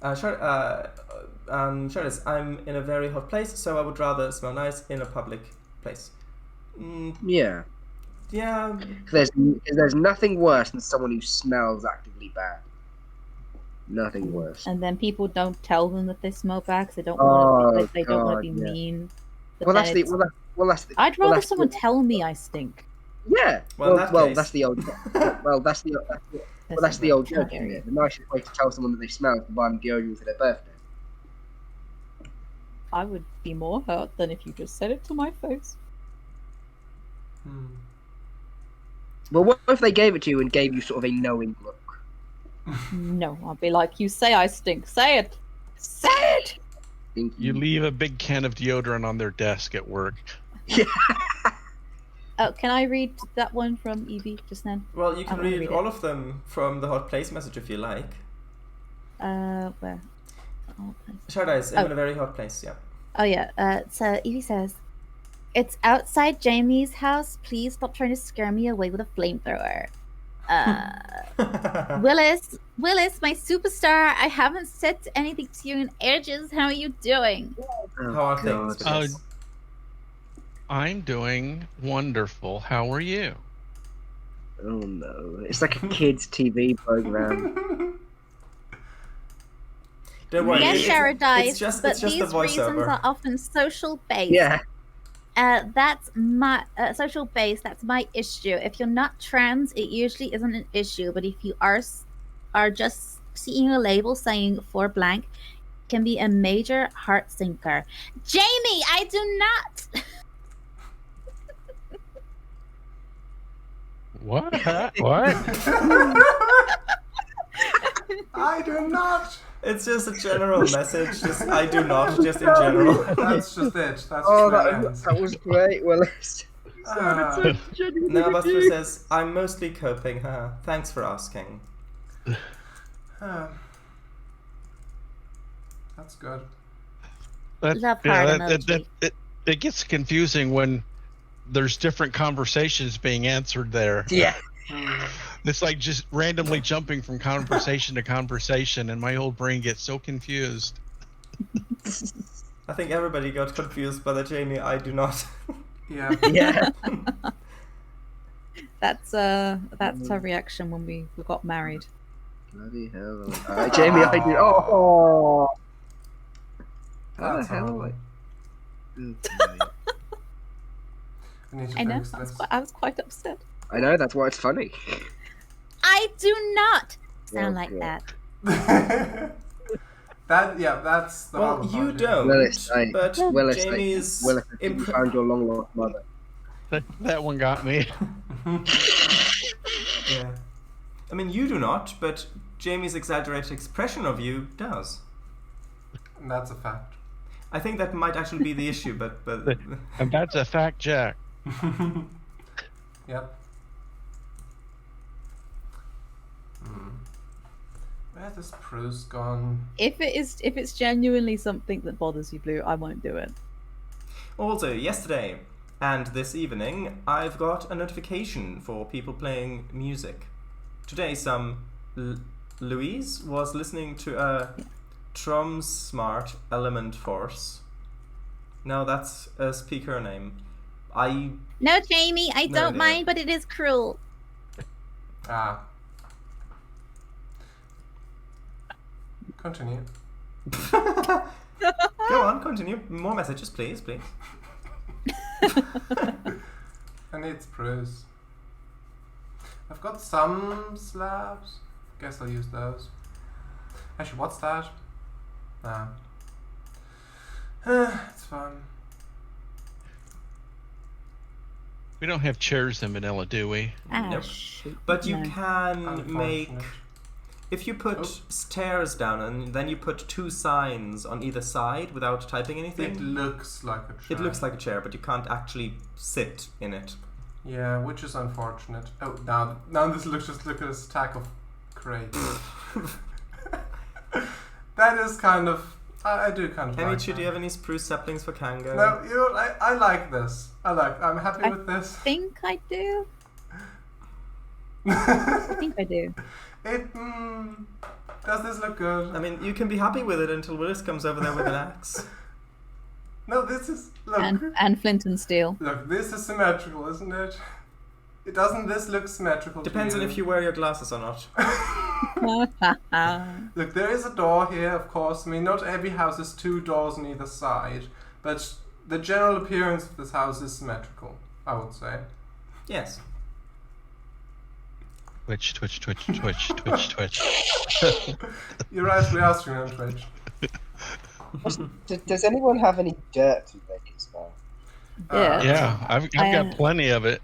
Sharis, I'm in a very hot place, so I would rather smell nice in a public place. Yeah. Yeah. There's nothing worse than someone who smells actively bad. Nothing worse. And then people don't tell them that they smell bad because they don't Oh, want to. They don't want to God, be yeah. mean. But Well, then that's the. it's- Well, that's the. I'd well, rather that's someone the, tell me I stink. Yeah. Well, in Well, that well, case- that's the old. Well, that's the. Well, that's the old joke, isn't it? The nicest way to tell someone that they smell is to buy them deodorant for their birthday. I would be more hurt than if you just said it to my face. Well, what if they gave it to you and gave you sort of a knowing look? No, I'd be like, you say I stink. Say it. Say it. You leave a big can of deodorant on their desk at work. Oh, can I read that one from Evie just then? Well, you I can wanna read read it. all of them from the hot place message if you like. Where? Oh, Sharis, I'm in a very hot place, yeah. Oh yeah. So Evie says, "It's outside Jamie's house. Please stop trying to scare me away with a flamethrower." Willis, my superstar. I haven't said anything to you in ages. How are you doing? How are things? God. Because- I'm doing wonderful. How are you? Oh no! It's like a kids' TV program. Don't worry. Yes, it's Paradise, just but it's just these the reasons voiceover. are often social based. Yeah. That's my social base. That's my issue. If you're not trans, it usually isn't an issue. But if you are just seeing a label saying for blank, it can be a major heart sinker. Jamie, I do not. What? What? I do not. It's just a general message. Just I do not. Just in general. That's just it. That's Oh, just where it ends. that was great, Willis. Ah, Now Buster says, "I'm mostly coping. Huh? Thanks for asking." ah. That's good. Love heart emoji. It gets confusing when there's different conversations being answered there. Yeah. It's like just randomly jumping from conversation to conversation, and my whole brain gets so confused. I think everybody got confused by the Jamie. I do not. Yeah. Yeah. That's her reaction when we got married. Bloody hell. Jamie, I do. Oh. How the That's hell? horrible. I need to I know. fix this. I was quite upset. I know, that's why it's funny. I do not sound Oh, like God. that. That's the Well, horrible you part, yeah. don't. Willis, I- But Willis, Jamie's Willis, I think you found your long lost mother. That one got me. Yeah. I mean, you do not, but Jamie's exaggerated expression of you does. That's a fact. I think that might actually be the issue, but And that's a fact, Jack. Yep. Where's this Bruce gone? If it's genuinely something that bothers you, Blue, I won't do it. Also, yesterday and this evening, I've got a notification for people playing music. Today, some Louise was listening to a Trom Smart Element Force. No, that's a speaker name. No, Jamie, I No don't idea. mind, but it is cruel. Ah. Continue. Go on, continue. More messages, please. I need spruce. I've got some slabs. Guess I'll use those. Actually, what's that? Nah. It's fun. We don't have chairs in Vanilla, do we? Nope. Shoot. But you No. can make... Unfortunate. If you put stairs down and then you put 2 signs on either side without typing anything, It looks like a chair. it looks like a chair, but you can't actually sit in it. Yeah, which is unfortunate. Oh, now this looks just like a stack of crates. That is kind of... I do kind of like Emichu, that. do you have any spruce saplings for Cango? No, you know, I like this. I'm happy with this. I think I do. I think I do. Does this look good? I mean, you can be happy with it until Willis comes over there with an axe. No, this is... Look. And flint and steel. Look, this is symmetrical, isn't it? Doesn't this look symmetrical Depends to on if you wear your glasses or not. Look, there is a door here, of course. I mean, not every house has 2 doors on either side, but the general appearance of this house is symmetrical, I would say. Yes. Twitch. You're right, we are streaming on Twitch. Does anyone have any dirt to make it spell? Yeah, I've got plenty of it.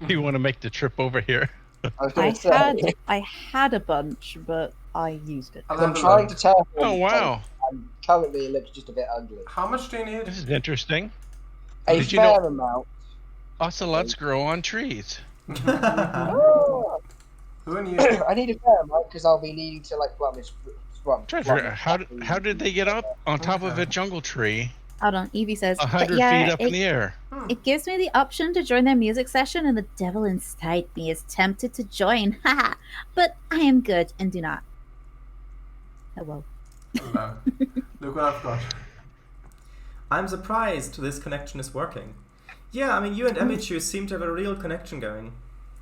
You want to make the trip over here? I was going to say, I had a bunch, but I used it. I'm trying to tell. Oh, wow. And currently, it looks just a bit ugly. How much do you need? This is interesting. A Did you fair know- amount. Ocelots grow on trees. Oh, Who knew? I need a fair amount because I'll be needing to plant this. Treasure, how did they get up on top of a jungle tree Hold on, Evie says, 100 but yeah, feet up in the air? it gives me the option to join their music session, and the devil inside me is tempted to join. Haha, but I am good and do not. Hello. Hello. Look what I've got. I'm surprised this connection is working. Yeah, I mean, you and Emichu seem to have a real connection going.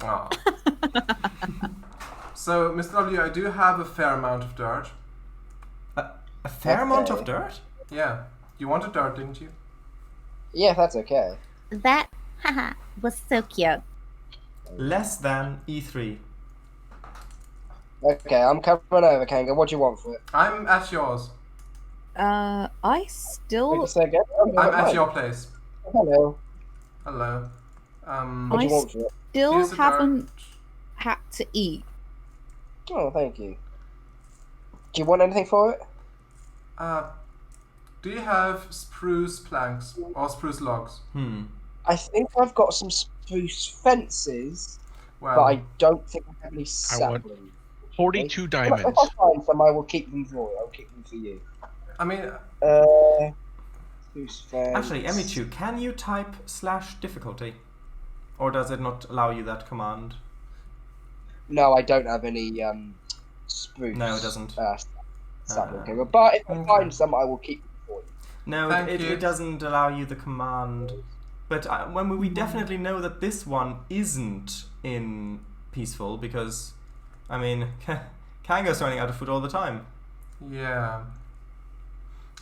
Oh. So, Mr. W, I do have a fair amount of dirt. A fair amount of dirt? Yeah. You wanted dirt, didn't you? Yeah, that's okay. That, haha, was so cute. Less than E3. Okay, I'm coming over, Kango. What do you want for it? I'm at yours. I Wait still, a second. I'm at your place. Hello. Hello. What do I you want for it? still Here's the haven't had to eat. Oh, thank you. Do you want anything for it? Do you have spruce planks or spruce logs? I think I've got some spruce fences, Well, but I don't think I have any I want saplings. 42 If diamonds. I find some, I will keep them for you. I'll keep them for you. I mean, Spruce fence. Actually, Emichu, can you type /difficulty? Or does it not allow you that command? No, I don't have any spruce. No, it doesn't. Sapling cable. But if I find some, I will keep them for you. No, Thank it you. doesn't allow you the command. But when we definitely know that this one isn't in peaceful because, I mean, Kango's running out of food all the time. yeah.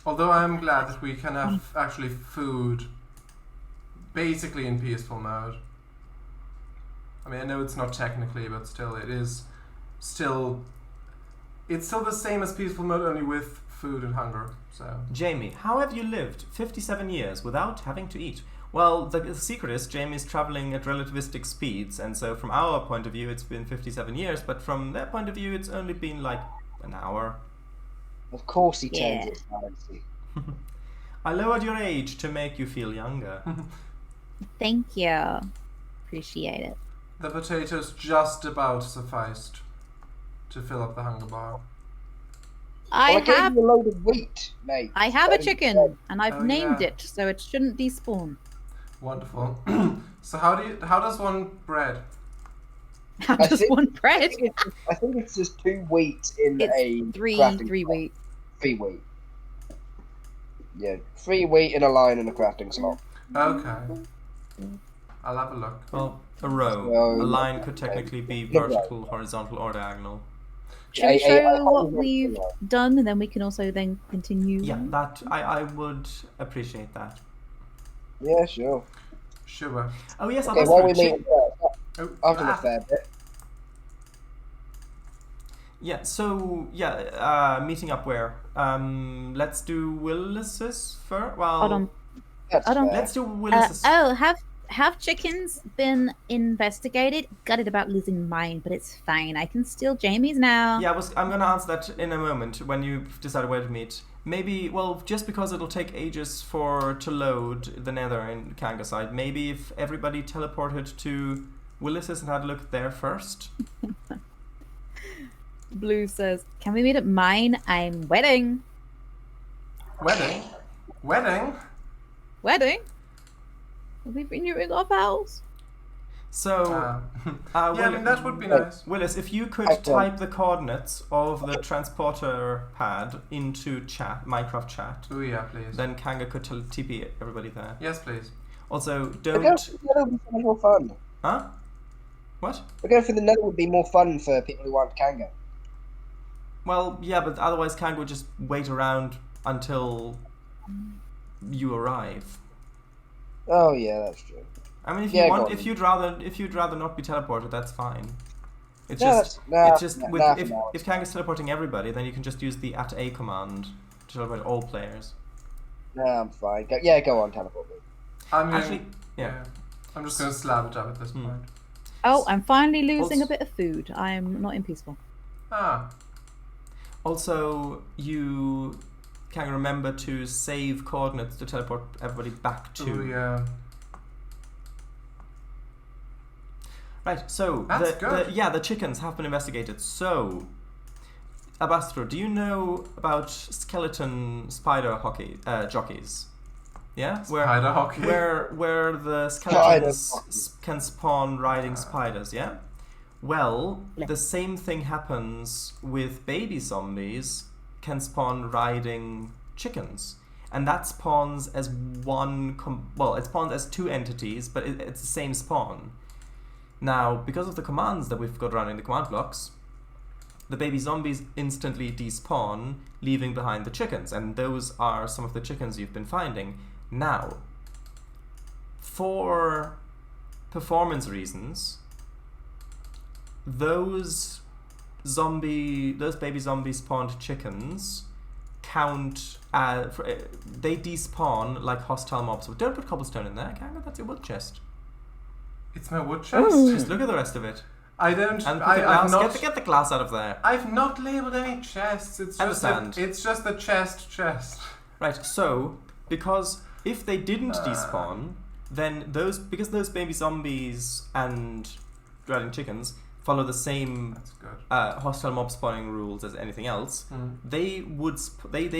Although I'm glad that we can have actually food basically in peaceful mode. I mean, I know it's not technically, but still, it's still the same as peaceful mode, only with food and hunger. So Jamie, how have you lived 57 years without having to eat? Well, the secret is Jamie's traveling at relativistic speeds, and so from our point of view, it's been 57 years, but from their point of view, it's only been like an hour. Of course, he Yeah. turns it fancy. I lowered your age to make you feel younger. Thank you. Appreciate it. the potatoes just about sufficed to fill up the hunger bar. I Well, I gave have you a load of wheat, mate. I have a chicken, and I've Oh, named yeah. it, so it shouldn't despawn. Wonderful. So how does one bread? How does one bread? I think it's just 2 wheat in It's a three crafting wheat. 3 wheat. Yeah, 3 wheat in a line in a crafting slot. Okay. I'll have a look. Well, a row. So, A line could technically be vertical, horizontal, or diagonal. Should we I show what remember we've that. done, and then we can also then continue? Yeah, that I would appreciate that. Yeah, sure. Sure. Oh yes, Okay, that's while right. we meet, Oh, I've done a fair bit. Yeah, so meeting up where? Let's do Willis's first. Well, Hold on. That's Hold on. fair. let's do Willis's. Have chickens been investigated? Gutted about losing mine, but it's fine. I can steal Jamie's now. Yeah, I'm gonna answer that in a moment when you decide where to meet. Maybe, well, just because it'll take ages to load the Nether in Cango side, maybe if everybody teleported to Willis's and had a look there first. Blue says, "Can we meet at mine? I'm wedding." Wedding? Wedding? Wedding? Are we renewing our vows? So, Yeah, I mean, that would be nice. Willis, if you could Okay. type the coordinates of the transporter pad into Minecraft chat, Oh, yeah, please. then Cango could TP everybody there. Yes, please. Also, The don't... Nether would be so much more fun. Huh? What? The going for the Nether would be more fun for people who want Cango. Well, yeah, but otherwise Cango would just wait around until you arrive. Oh yeah, that's true. I mean, if Yeah, you go want, on. if you'd rather not be teleported, that's fine. It's No, just, that's- it's just nah, with, nah, if no. if Kango's teleporting everybody, then you can just use the @a command to teleport all players. No, I'm fine. Go on, teleport me. I mean, Actually, yeah. I'm just going to slab it up at this Hmm. point. Oh, I'm finally losing Also- a bit of food. I'm not in peaceful. Ah, Also, you can remember to save coordinates to teleport everybody back to. oh, yeah. Right. So That's good. the chickens have been investigated. So, Abastro, do you know about skeleton spider jockeys? Yeah, Spider hockey. where the Spider skeletons can spawn riding spiders. Yeah. Well, the same thing happens with baby zombies can spawn riding chickens, and that spawns as it spawns as 2 entities, but it's the same spawn. Now, because of the commands that we've got running the command blocks, the baby zombies instantly despawn, leaving behind the chickens, and those are some of the chickens you've been finding. Now, for performance reasons, those baby zombie spawned chickens count they despawn like hostile mobs. So don't put cobblestone in there, Cango, that's your wood chest. It's my wood chest. Just look at the rest of it. I don't. And I've not. get the glass out of there. I've not labeled any chests. It's just Understand. it's just a chest. Right, so because if they didn't despawn, then those baby zombies and riding chickens follow the same That's good. hostile mob spawning rules as anything else. They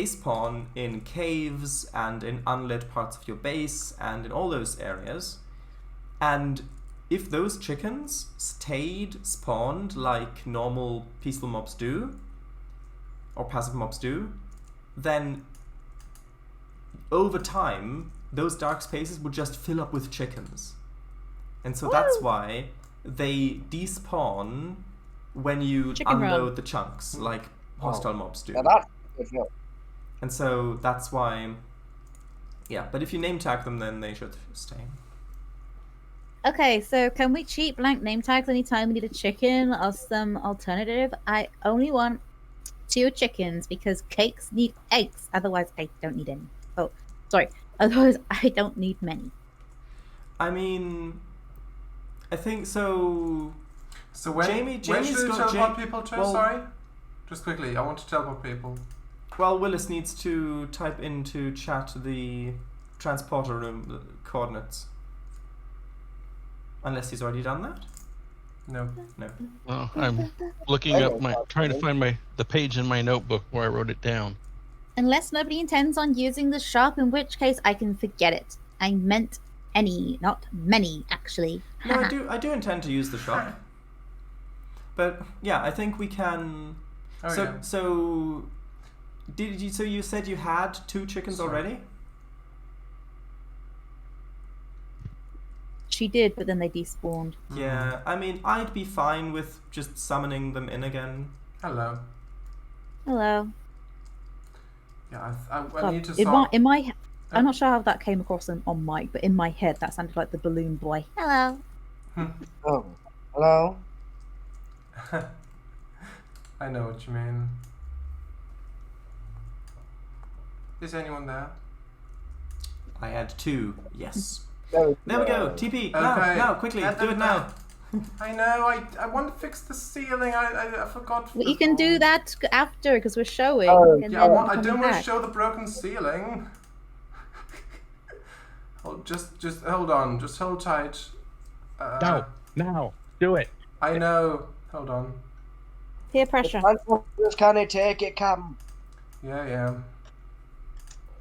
spawn in caves and in unlit parts of your base and in all those areas. And if those chickens stayed spawned like normal peaceful mobs do, or passive mobs do, then over time those dark spaces would just fill up with chickens. And so that's why they despawn when you Chicken unload run. the chunks, like hostile mobs do. Now that's good enough. And so that's why, yeah, but if you name tag them, then they should stay. Okay, so can we cheat blank name tags anytime we need a chicken or some alternative? I only want 2 chickens because cakes need eggs. Otherwise, I don't need any. Oh, sorry. Otherwise, I don't need many. I mean, I think so. So when Jamie's should we got teleport people to? well- Sorry, just quickly. I want to teleport people. Well, Willis needs to type into chat the transporter room coordinates. Unless he's already done that? No. Well, I'm looking up trying to find the page in my notebook where I wrote it down. Unless nobody intends on using the shop, in which case I can forget it. I meant any, not many, actually. No, I do intend to use the shop. but yeah, I think we can. Oh, so yeah. so did you? So you said you had 2 chickens already? She did, but then they despawned. Yeah, I mean, I'd be fine with just summoning them in again. Hello. Hello. Yeah, I God, need to in solve... my I'm not sure how that came across on mic, but in my head that sounded like the balloon boy. Hello. Oh, hello. I know what you mean. Is anyone there? I had 2. Yes. There we There we go. TP. Okay. Now, quickly. Do it now. I know. I want to fix the ceiling. I forgot. Well, you can do that after because we're showing. Oh, and Yeah, then I come don't want to back. show the broken ceiling. Just hold on. Just hold tight. Now, do it. I know. Hold on. Peer pressure. Can it take it, Cam? Yeah.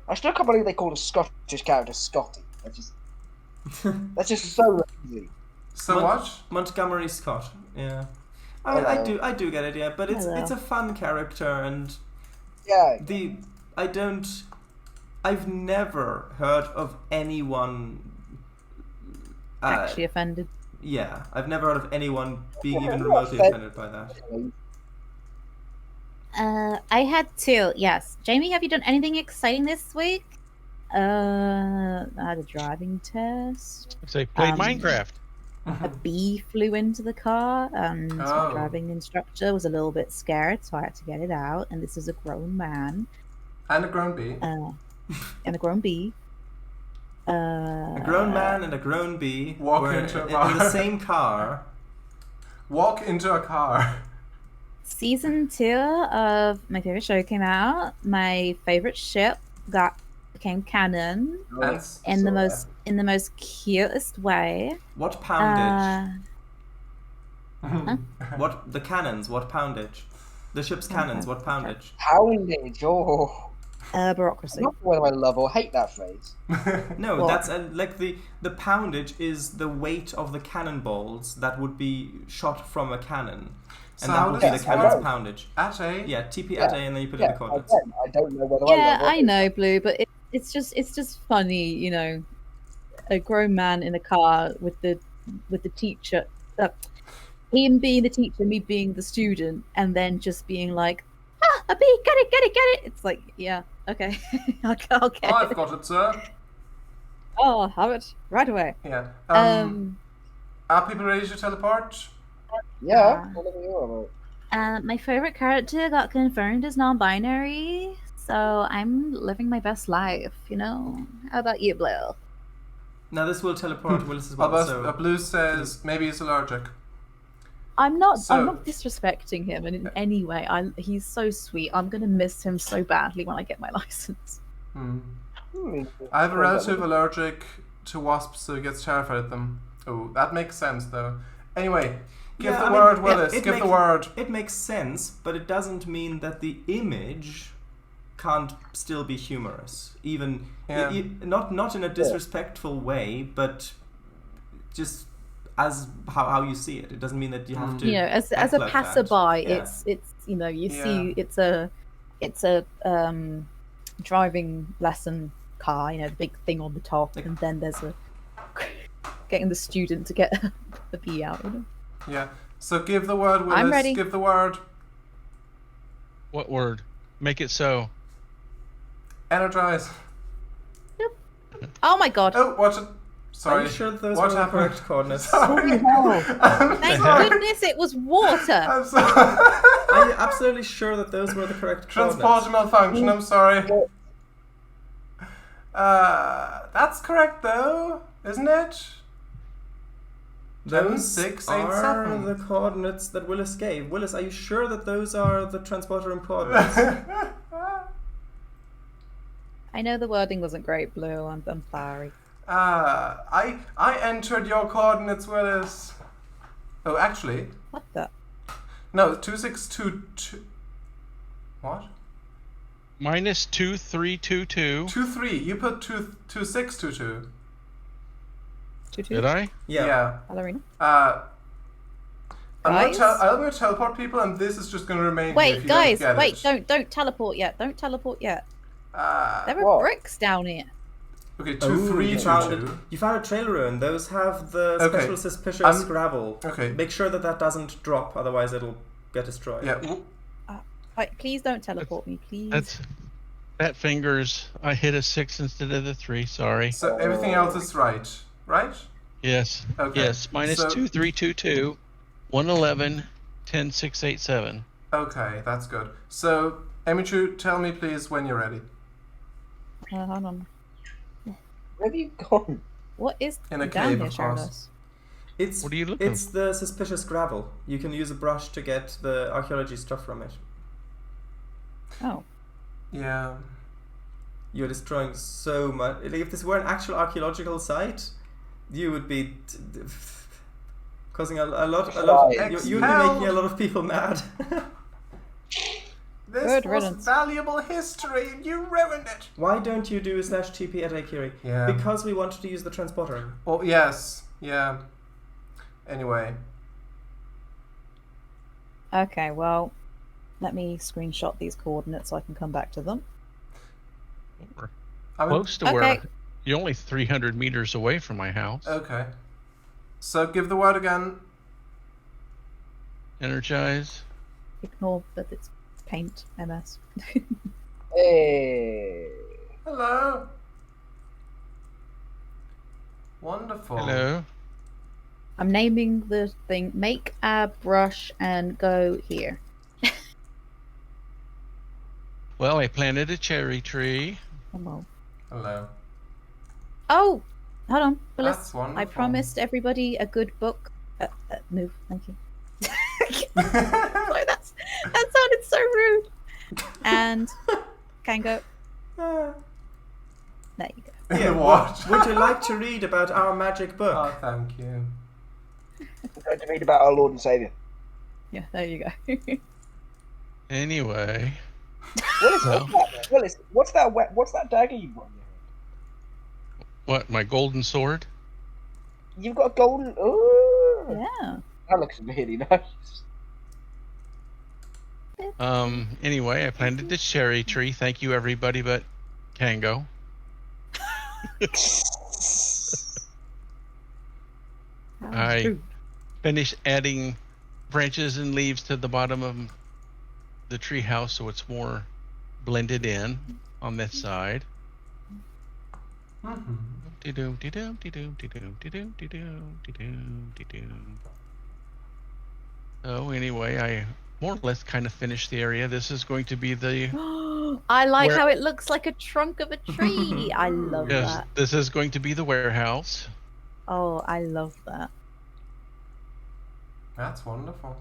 I still can't believe they called a Scottish character Scotty. That's just so lazy. So what? Montgomery Scott. Yeah. I mean, Hello. I do get it, yeah, but it's Hello. a fun character, and Yeah. I've never heard of anyone Actually offended. Yeah, I've never heard of anyone being even remotely offended by that. I had 2. Yes. Jamie, have you done anything exciting this week? I had a driving test. Say, play Minecraft. A bee flew into the car, and my Oh. driving instructor was a little bit scared, so I had to get it out. And this is a grown man And a grown bee. and a grown bee. A grown man and a grown bee Walk were into a in bar. the same car. Walk into a car. Season 2 of my favorite show came out. My favorite ship became canon And in the most cutest way. What poundage? Huh? What the cannons? What poundage? The ship's cannons. What poundage? Poundage. Oh. Bureaucracy. I'm not sure whether I love or hate that phrase. No, What? that's like the poundage is the weight of the cannonballs that would be shot from a cannon, So and how that would does be the this cannon's work? poundage. At a... Yeah, TP at A, and then you put in Yeah, the coordinates. again, I don't know whether I Yeah, love or I hate know, Blue, but it's just funny, you know, a grown man in a car with the teacher, him being the teacher, me being the student, and then just being like, a bee, get it. It's like, yeah, okay, I'll get I've it. got it, sir. Oh, I'll have it right away. Yeah. Um, Are people ready to teleport? Yeah, whatever you want. my favorite character got confirmed as non-binary, so I'm living my best life. You know, how about you, Blue? Now this will teleport Willis as well. So Blue says maybe he's allergic. I'm not So- disrespecting him in any way. He's so sweet. I'm gonna miss him so badly when I get my license. I have a relative allergic to wasps, so he gets terrified at them. Oh, that makes sense, though. Anyway, give Yeah, the I mean, word, Willis. it Give the makes- word. It makes sense, but it doesn't mean that the image can't still be humorous. Even Yeah. not in a disrespectful way, but just as how you see it. It doesn't mean that you have to. You know, as act a like that. passerby, Yeah. it's you know, you Yeah. see it's a driving lesson car, you know, the big thing on the top, and then there's a getting the student to get the bee out. You know? Yeah. So give the word, Willis. I'm ready. Give the word. What word? Make it so. Energize. Oh my god! Oh, watch it. Are Sorry. you sure that those What were the happened? correct coordinates? Sorry. Thank goodness it was water. I'm sorry. Are you absolutely sure that those were the correct coordinates? Transporter malfunction. I'm sorry. That's correct though, isn't it? Those 6, 8, are 7. the coordinates that Willis gave. Willis, are you sure that those are the transporter room coordinates? I know the wording wasn't great, Blue. I'm sorry. I entered your coordinates, Willis. Oh, actually, What the? no, 2622. What? Minus 2322. 23. You put 2622. Tutu? Did I? Yeah. Ballerina? Guys? I'm going to teleport people, and this is just going to remain here. If Wait, you guys, don't get it. don't teleport yet. Don't teleport yet. There are What? bricks down here. Okay, you 2-3-2-2. You found a trail ruin. Those have the Okay. special suspicious gravel. Okay. Make sure that doesn't drop, otherwise it'll get destroyed. Yeah. Wait, please don't teleport me, please. That's that fingers. I hit a 6 instead of the 3. Sorry. So everything else is right? Yes. Okay. Yes. Minus So- 2322, 111, 10687. Okay, that's good. So, Emichu, tell me please when you're ready. Hold on. Where have you gone? What is In a down cave, here, of course. Charles? It's What are you looking It's the suspicious gravel. You can use a brush to get the archaeology stuff from it. Oh. Yeah. You're destroying so much. Like, if this were an actual archaeological site, you would be causing a lot. You would be making a lot of people mad. This Good was riddance. valuable history, and you ruined it. Why don't you do /TP at Akiri? Yeah. Because we wanted to use the transporter. Oh, yes. Yeah. Anyway. Okay, well, let me screenshot these coordinates so I can come back to them. Close to Okay. where you're only 300 meters away from my house. Okay. So give the word again. Energize. Ignore that it's paint, MS. Hey. Hello. Wonderful. Hello. I'm naming the thing, make a brush and go here. Well, I planted a cherry tree. Hello. Hello. Oh! Hold on, Phyllis. That's wonderful. I promised everybody a good book. Move, thank you. Sorry, that sounded so rude. And Cango. There you go. Yeah, What? Would you like to read about our magic book? Oh, thank you. I'm going to read about our Lord and Saviour. Yeah, there you go. Anyway. Willis, what's that dagger you've got in your hand? What, my golden sword? You've got a golden... Ooh. Yeah. That looks really nice. Anyway, I planted the cherry tree. Thank you, everybody, but Cango. I finished adding branches and leaves to the bottom of the tree house so it's more blended in on this side. So anyway, I more or less kind of finished the area. This is going to be the I like how it looks like a trunk of a tree. I love that. This is going to be the warehouse. Oh, I love that. That's wonderful.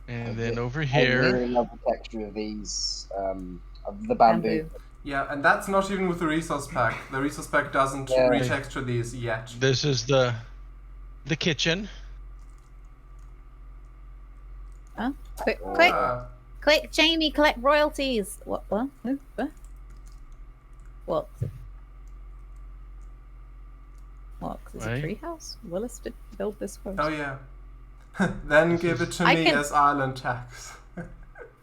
And then over I here, really love the texture of these, of the bamboo. Yeah, and that's not even with the resource pack. The resource pack doesn't retexture these yet. this is the kitchen. Huh? Quick, Uh, quick, Jamie, collect royalties. What? Who? What? What? Is it a Right. treehouse? Willis did build this first. oh yeah. Then give it to I me can- as island tax.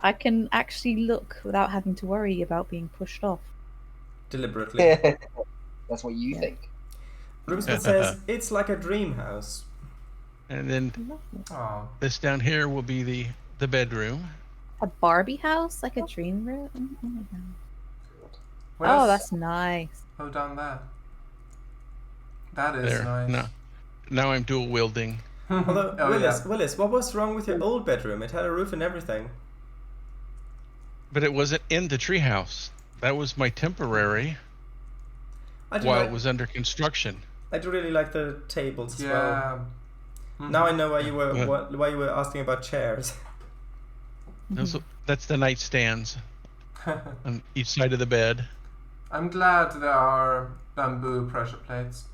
I can actually look without having to worry about being pushed off. Deliberately. That's what you think. Roomsmith says, it's like a dream house. And then Lovely. Oh. this down here will be the bedroom. A Barbie house, like a dream room. Oh my god. Where's- Oh, that's nice. Oh, down there. That is There. nice. Now I'm dual wielding. Although, Oh, Willis, what was wrong with your old bedroom? It had a roof and everything. But it wasn't in the treehouse. That was my temporary I do, while like, it was under construction. I do really like the tables as well. Yeah. Mhm. Now I know why you were asking about chairs. That's the nightstands on each side of the bed. I'm glad there are bamboo pressure plates.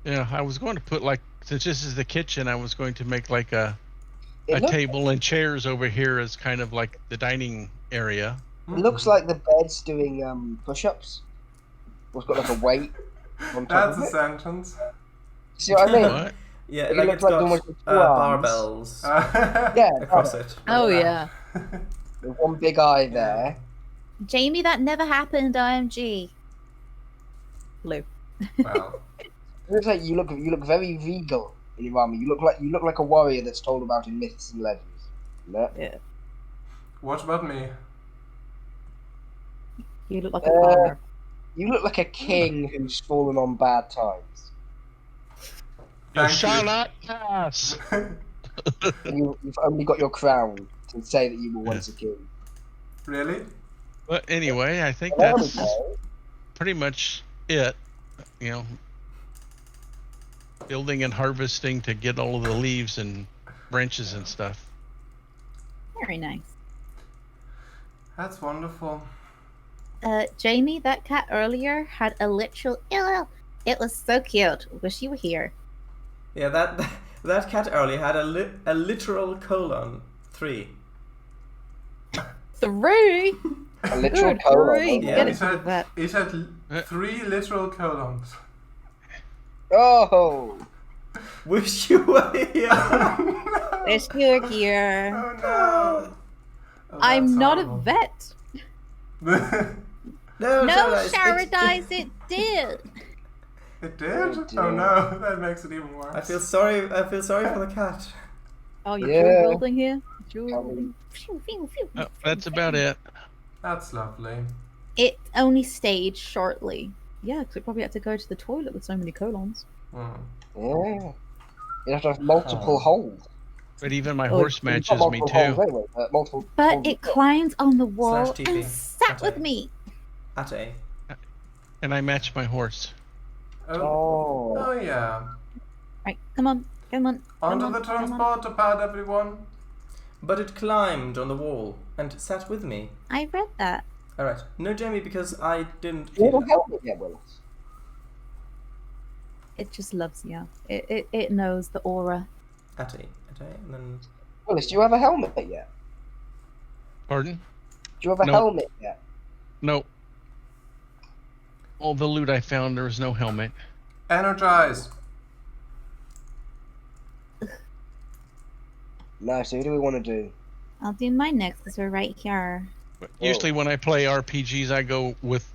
Yeah, I was going to put since this is the kitchen, I was going to make like a It looks, table and chairs over here as kind of like the dining area. it looks like the bed's doing push-ups. It's got like a weight on top That's of a it. sentence. See what I mean? What? Yeah, It like looks it's like almost got two arms. barbells Yeah, across it. Oh yeah. with one big eye there. Jamie, that never happened, OMG. Blue. Well, It looks like you look very regal in your armor. You look like a warrior that's told about in myths and legends. No? Yeah. what about me? You look like a farmer. You look like a king who's fallen on bad times. You Thank shall you. not pass. You've only got your crown to say that you were once a king. Really? But anyway, I think Well, that's okay. pretty much it. You know, building and harvesting to get all of the leaves and branches and stuff. Very nice. That's wonderful. Jamie, that cat earlier had a literal. It was so cute. Wish you were here. Yeah, that cat earlier had a literal colon 3. 3. A literal Good colon. grief. Yeah. Get It it to the vet. had 3 literal colons. Oh! Wish you were here. Wish you were here. Oh no! Oh, I'm that's not a horrible. vet. No, No, Sharadise, Sharadise, it did. It did? Oh, Oh dear. no, that makes it even worse. I feel sorry for the cat. Oh, you're Yeah. jewel building here? Jewel building. Phew, phew, phew, Oh, phew, that's phew. about it. That's lovely. It only stayed shortly. Yeah, because it probably had to go to the toilet with so many colons. Mm. Yeah. You have to have multiple holes. But even my Oh, horse Well, you've matches got me multiple holes too. anyway, multiple But holes it as well. climbed on the wall Slash TV. and sat with Okay. me. At A. And I match my horse. Oh. Oh. Yeah. Right, come on, come on. Onto come the on, come on. transporter pad, everyone. But it climbed on the wall and sat with me. I read that. Alright. No, Jamie, because I didn't You kill don't it. help me yet, Willis. It just loves you. It knows the aura. At A. And then... Willis, do you have a helmet yet? Pardon? Do you have a No. helmet yet? No. All the loot I found, there was no helmet. Energize. No, so who do we want to do? I'll do mine next because we're right here. But usually when I play RPGs, I go with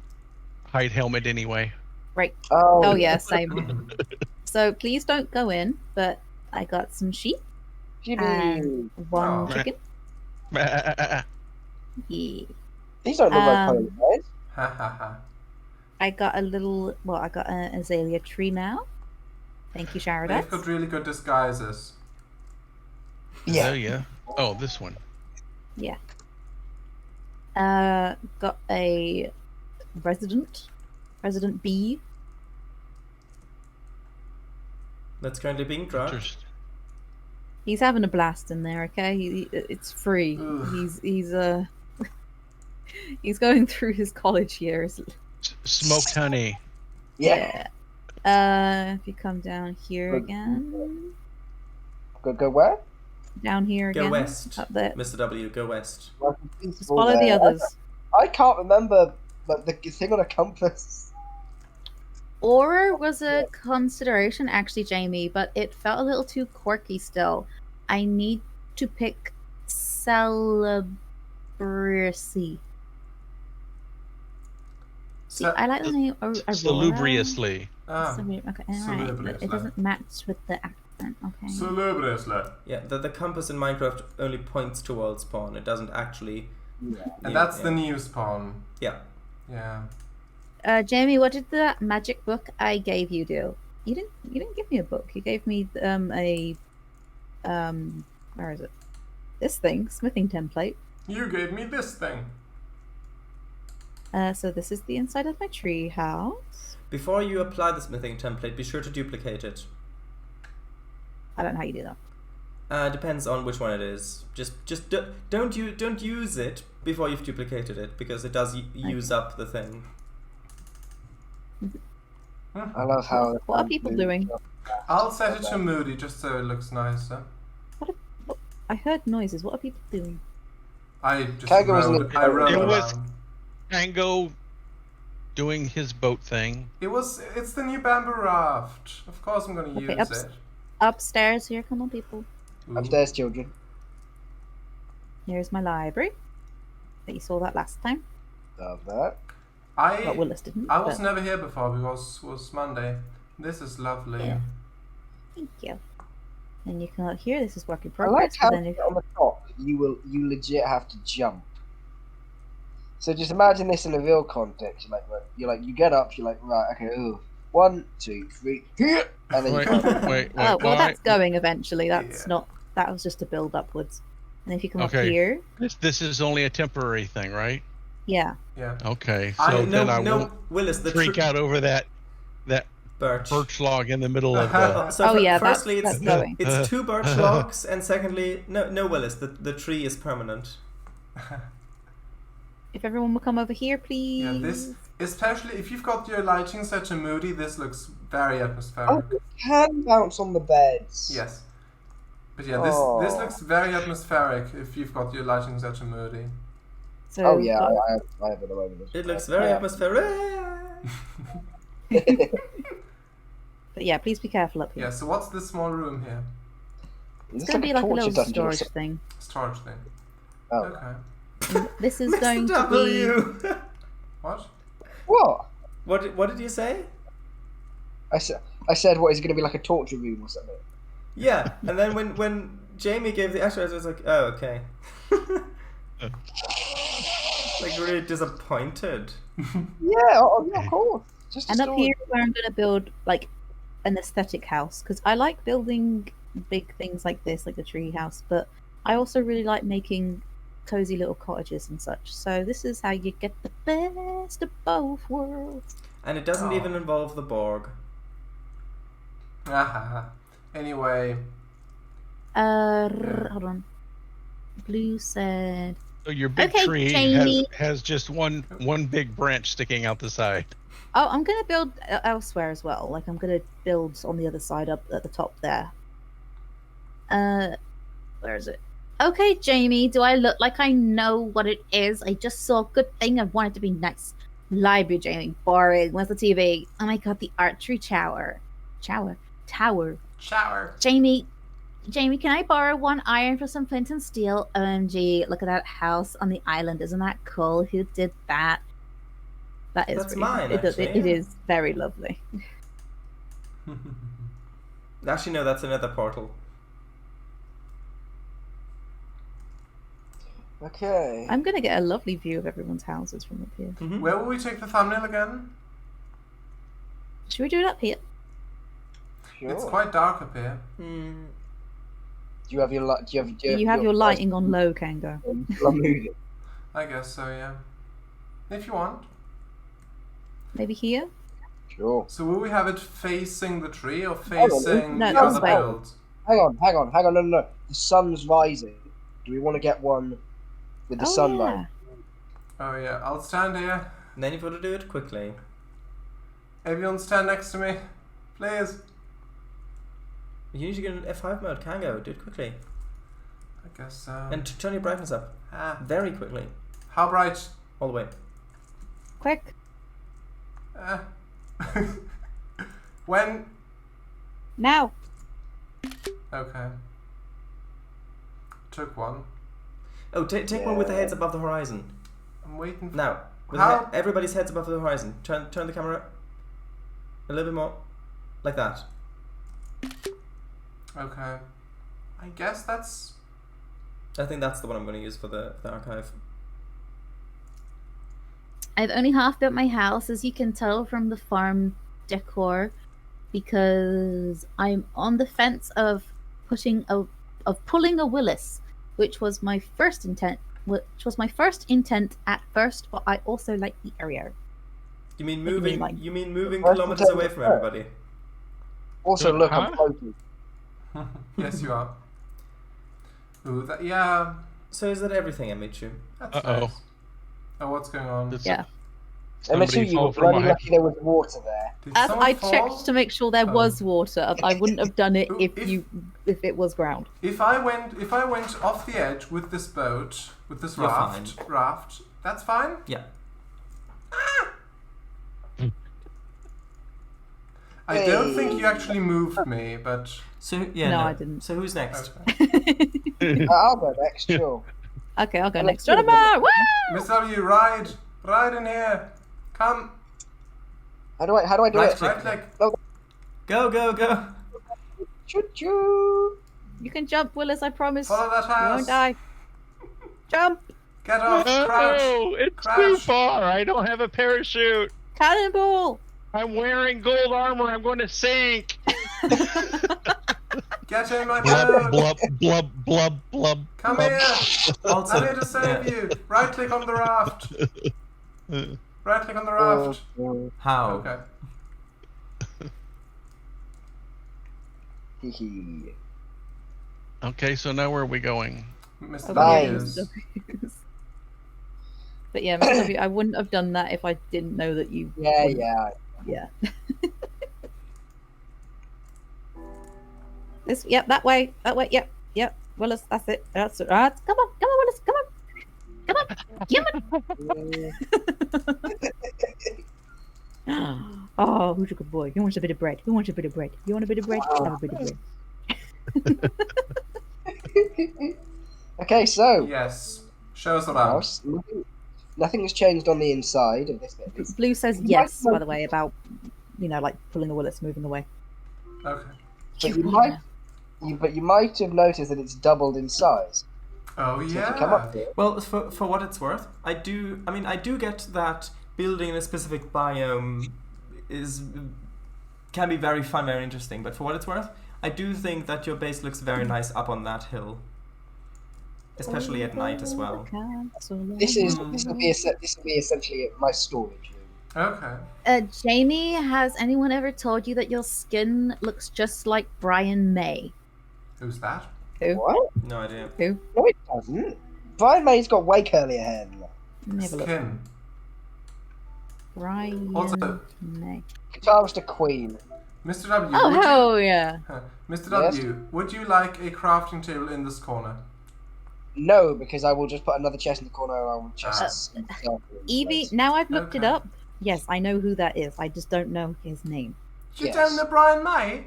hide helmet anyway. Right. Oh, Oh, yeah, same. So please don't go in, but I got some sheep and one Oh. chicken. That's Yeah. These don't look like Um, pony guys. Ha ha ha. I got a little, I got an azalea tree now. Thank you, They've got Sharadise. really good disguises. Yeah. Oh, yeah. Oh, this one. Got a resident bee. That's currently being drugged. Interesting. He's having a blast in there. Okay, it's free. Ugh. He's he's going through his college years. Smoked honey. Yeah. If you come down here Good. again, Go where? down here Go again, west. up there. Mr. W, go west. Just follow the others. I can't remember like the thing on a compass. Aura was a consideration, actually, Jamie, but it felt a little too quirky still. I need to pick Celebracy. See, I like the name Aurora. Salubriously. Ah. Okay, alright. But Salubriously. it doesn't match with the accent, okay. Salubriously. Yeah, the compass in Minecraft only points towards spawn. It doesn't actually... And that's the new spawn. Yeah. Yeah. Jamie, what did the magic book I gave you do? You didn't give me a book. You gave me a where is it? This thing, smithing template. You gave me this thing. So this is the inside of my tree house. Before you apply the smithing template, be sure to duplicate it. I don't know how you do that. Depends on which one it is. Just don't use it before you've duplicated it, because it does use up the thing. I love how. What are people doing? I'll set it to moody just so it looks nicer. I heard noises. What are people doing? I just Cango was in rode, the- I rode It was- around. Cango doing his boat thing. It's the new bamboo raft. Of course I'm gonna Okay, use it. Upstairs here, come on, people. Ooh. Upstairs, children. Here's my library. You saw that last time. Love that. Well, Willis didn't. I was but never here before because it was Monday. This is lovely. Yeah. Thank you. And you can hear this is work in I like progress. how But then if on the top you legit have to jump. So just imagine this in a real context. You get up. You're like, right, okay, ooh. 1, 2, 3, here, and then Wait, you go. wait. well, all that's right. going eventually. That's Yeah. not. That was just a build upwards. And if you come Okay. up here, This is only a temporary thing, right? yeah. Yeah. Okay. So I- then I won't Willis, the freak out over that birch. log in the middle of the. Oh, yeah, Firstly, that's it's going. it's 2 birch logs, and secondly, no, Willis, the tree is permanent. If everyone will come over here, please. Yeah, this, especially if you've got your lighting set to moody, this looks very Oh, atmospheric. it can bounce on the beds. Yes. But yeah, this looks very atmospheric if you've got your lighting set to moody. So, Oh yeah, I have it away with this. It looks very atmospheric. But yeah, please be careful up here. Yeah, so what's this small room here? It's going to be like a torture little dungeon or storage something. thing. Storage thing. Oh. Okay. And this is going Mr. to be. W. What? What? What did you say? I said what is it going to be like a torture room or something? Yeah, and then when Jamie gave the extra, I was like, oh, okay. Like really disappointed. Yeah, of course. Just a And up storage. here, where I'm going to build like an aesthetic house, because I like building big things like this, like the tree house, but I also really like making cozy little cottages and such. So this is how you get the best of both worlds. And it doesn't even involve the Borg. Anyway. Hold on. Blue said. So your big Okay, tree Jamie. has just one big branch sticking out the side. Oh, I'm gonna build elsewhere as well. Like I'm gonna build on the other side up at the top there. Where is it? Okay, Jamie, do I look like I know what it is? I just saw a good thing. I want it to be nice. Library, Jamie. Boring. Where's the TV? Oh my god, the archery tower. Tower. Shower. Jamie, can I borrow one iron for some flint and steel? OMG, look at that house on the island. Isn't that cool? Who did that? That's really, mine, It actually. is very lovely. Actually, no, that's another portal. Okay. I'm gonna get a lovely view of everyone's houses from up here. Mm-hmm. Where will we take the thumbnail again? Should we do it up here? Sure. It's quite dark up here. Mm. Do you have your light? You have your lighting on low, Cango. I guess so, yeah. If you want. Maybe here? Sure. So will we have it facing the tree or facing No, the this other way. build? Hang on. No. The sun's rising. Do we want to get one with the sunlight? Oh yeah, I'll stand here. And then you've got to do it quickly. Everyone stand next to me. Please. You need to get in F5 mode, Cango. Do it quickly. I guess so. And turn your brightness up. Very quickly. How bright? All the way. Quick. When? Now. Okay. Took one. Oh, take one with the heads above the horizon. I'm waiting for... Now, with How? everybody's heads above the horizon. Turn the camera a little bit more. Like that. Okay. I guess that's... I think that's the one I'm going to use for the archive. I've only half built my house, as you can tell from the farm decor, because I'm on the fence of pulling a Willis, which was my first intent. At first, but I also like the area. You mean What do you moving? mean, like- You mean moving First kilometers away from intent. everybody? Also, look, I'm Huh? floating. Yes, you are. Ooh, that... Yeah. So is that everything, Emichu? That's Uh-oh. nice. Oh, what's going on? Did Yeah. somebody Emichu, you fall were from a bloody height? lucky there was water there. Did As someone I fall? checked to make sure there Oh. was water. I wouldn't have done it if If- it was ground. If I went off the edge with this boat, with this You're raft, that's fine? Yeah. I don't think you actually moved me, but So yeah, No, I didn't. So who's next? okay. I'll go next, sure. Okay, I'll go Well, next. let's do it. Jonathan! Woo! Mr. W, ride in here. Come, How do I do Right it? click. right click. Go. Choo choo. You can jump, Willis, I promise. Follow that You house. won't die. Jump! Get off, crouch. No, it's too Crouch. far. I don't have a parachute. Cannonball! I'm wearing gold armor. I'm going to sink. Get in my Blub, boat. blub, blub, blub, blub. Come blub. here. Also, I'm here to save you. Right click on the raft. Right click on the raft. How? Okay. Hee hee. Okay, so now where are we going? Mr. Nice. W. But yeah, Mr. W, I wouldn't have done that if I didn't know that you. Yeah, wouldn't. yeah. Yeah. Yep, that way, yep. Willis, that's it. That's it. Come on, Willis, come on. Oh, who's a good boy? Who wants a bit of bread? You want a bit of bread? Have a bit of bread? Okay, so Yes. Show us around. house. Nothing has changed on the inside of this bit. Blue says yes, by the way, about like pulling the Willis, moving away. Okay. But you might have noticed that it's doubled in size. Oh So if you come up yeah. here, Well, for what it's worth, I do get that building in a specific biome can be very fun, very interesting. But for what it's worth, I do think that your base looks very nice up on that hill, especially at night as well. this will be essentially my storage room. Okay. Jamie, has anyone ever told you that your skin looks just like Brian May? Who's that? Who? What? No idea. Who? No, it doesn't. Brian May's got way curlier hair than that. Let me have a look. Skin. Brian Also- May. Guitarist to Queen. Mr. W. Oh, would you- hell yeah. Mr. Yes? W, would you like a crafting table in this corner? No, because I will just put another chest in the corner and I will just. Evie, now I've looked it Okay. up. Yes, I know who that is. I just don't know his name. You Yes. don't know Brian May?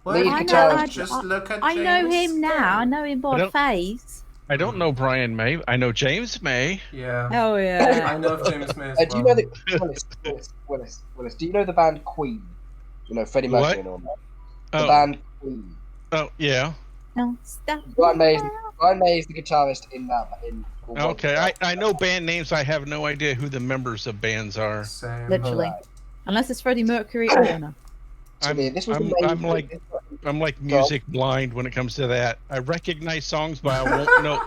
Well, Lead you guitarist. don't just look at I know James him now. I May. know him I by don't- face. I don't know Brian May. I know James May. Yeah. Oh yeah. I know of James May as Do you know well. the Willis? Do you know the band Queen? You know Freddie What? Mercury and all that. The Oh, band Queen. oh yeah. No, stop. Brian May is the guitarist in that. Okay, I know band names. I have no idea who the members of bands are. Same. Literally. Unless it's Freddie Mercury, I don't know. This was I'm like music blind when it comes to that. I recognize songs, but I won't know.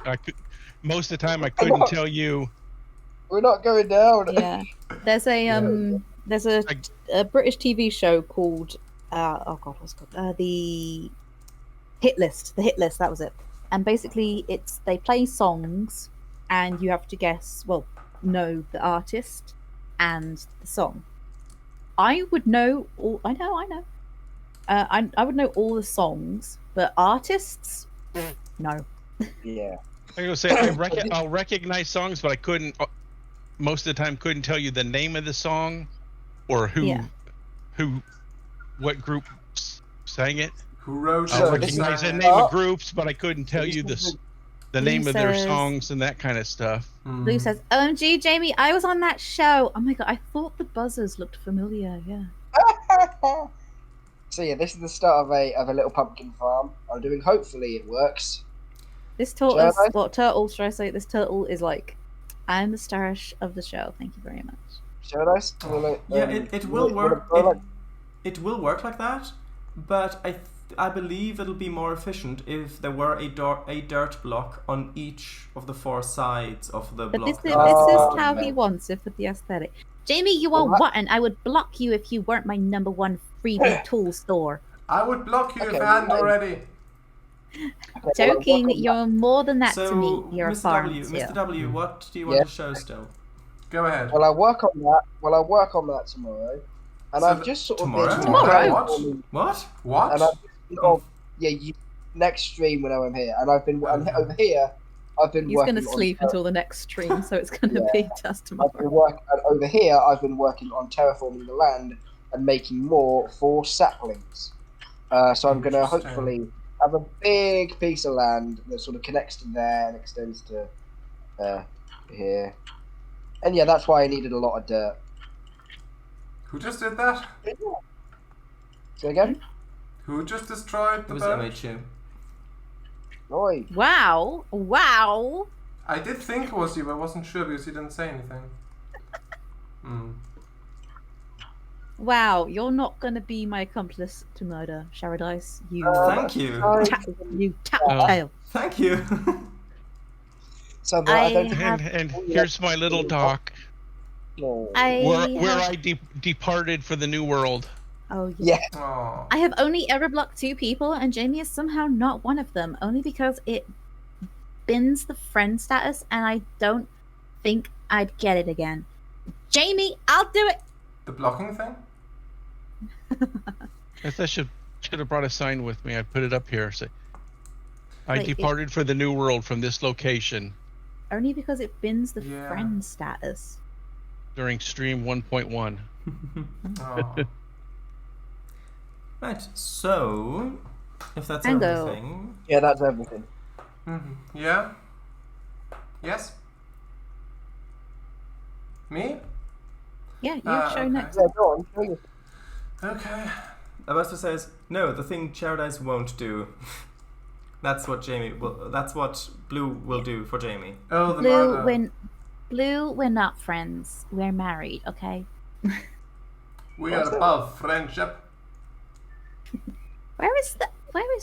Most of the time, I couldn't tell you. We're not going down. Yeah. There's a British TV show called oh god, what's it called? The Hit List. The Hit List, that was it. And basically they play songs and you have to know the artist and the song. I would know all I know. I would know all the songs, but artists? No. Yeah. I was gonna say I'll recognize songs, but I couldn't. Most of the time, couldn't tell you the name of the song, or what group sang it. Who wrote I'll it? recognize the name of groups, but I couldn't tell you the name of their songs and that kind of stuff. Blue says, OMG, Jamie, I was on that show. Oh my god, I thought the buzzers looked familiar, yeah. So yeah, this is the start of a little pumpkin farm. I'm doing. Hopefully, it works. This turtle Shall should I say? This turtle is like, I'm the star of the show. Thank you very much. Should I? It will work. It will work like that, but I believe it'll be more efficient if there were a dirt block on each of the four sides of the But block. this is how he wants it for the aesthetic. Jamie, you are what? And I would block you if you weren't my #1 freebie tool store. I would block you if Okay, I hadn't already. Joking, you're more than that So, to me. You're a Mr. farm. Mr. W, what do you want to show still? Go ahead. Well, I work on that tomorrow, and So I've just sort of tomorrow? been Tomorrow? What? What? And I've been, next stream when I'm here, and I've been over here. I've been He's working going to on sleep until the next stream, so it's going to Yeah. be just I've tomorrow. been over here. I've been working on terraforming the land and making more for saplings. So I'm going to Interesting. hopefully have a big piece of land that sort of connects to there and extends to here. And yeah, that's why I needed a lot of dirt. Who just did that? Say again? Who just destroyed It the was boat? Emichu. Oi. Wow. Wow. I did think it was you, but I wasn't sure because you didn't say anything. Wow. You're not going to be my accomplice to murder, Sharadice. You Thank you. you tattletale. Thank you. So I don't have- And here's my little dock know. where I departed for the new world. Oh, yeah. Yeah. Oh. I have only ever blocked 2 people, and Jamie is somehow not one of them, only because it bins the friend status, and I don't think I'd get it again. Jamie, I'll do it! The blocking thing? I should have brought a sign with me. I put it up here. Say, I Wait, departed for the new world from this location Only because it bins the Yeah. friend status. during stream 1.1. Oh. Right, so if that's Cango. everything, Yeah, that's everything. Yeah? Yes? Me? Yeah, you show okay. next. Yeah, go on. Show you. Okay. Abasto says, no, the thing Paradise won't do. That's what that's what Blue will do for Jamie. Oh, the Blue, murder. we're not friends. We're married, okay? We are above friendship. Where is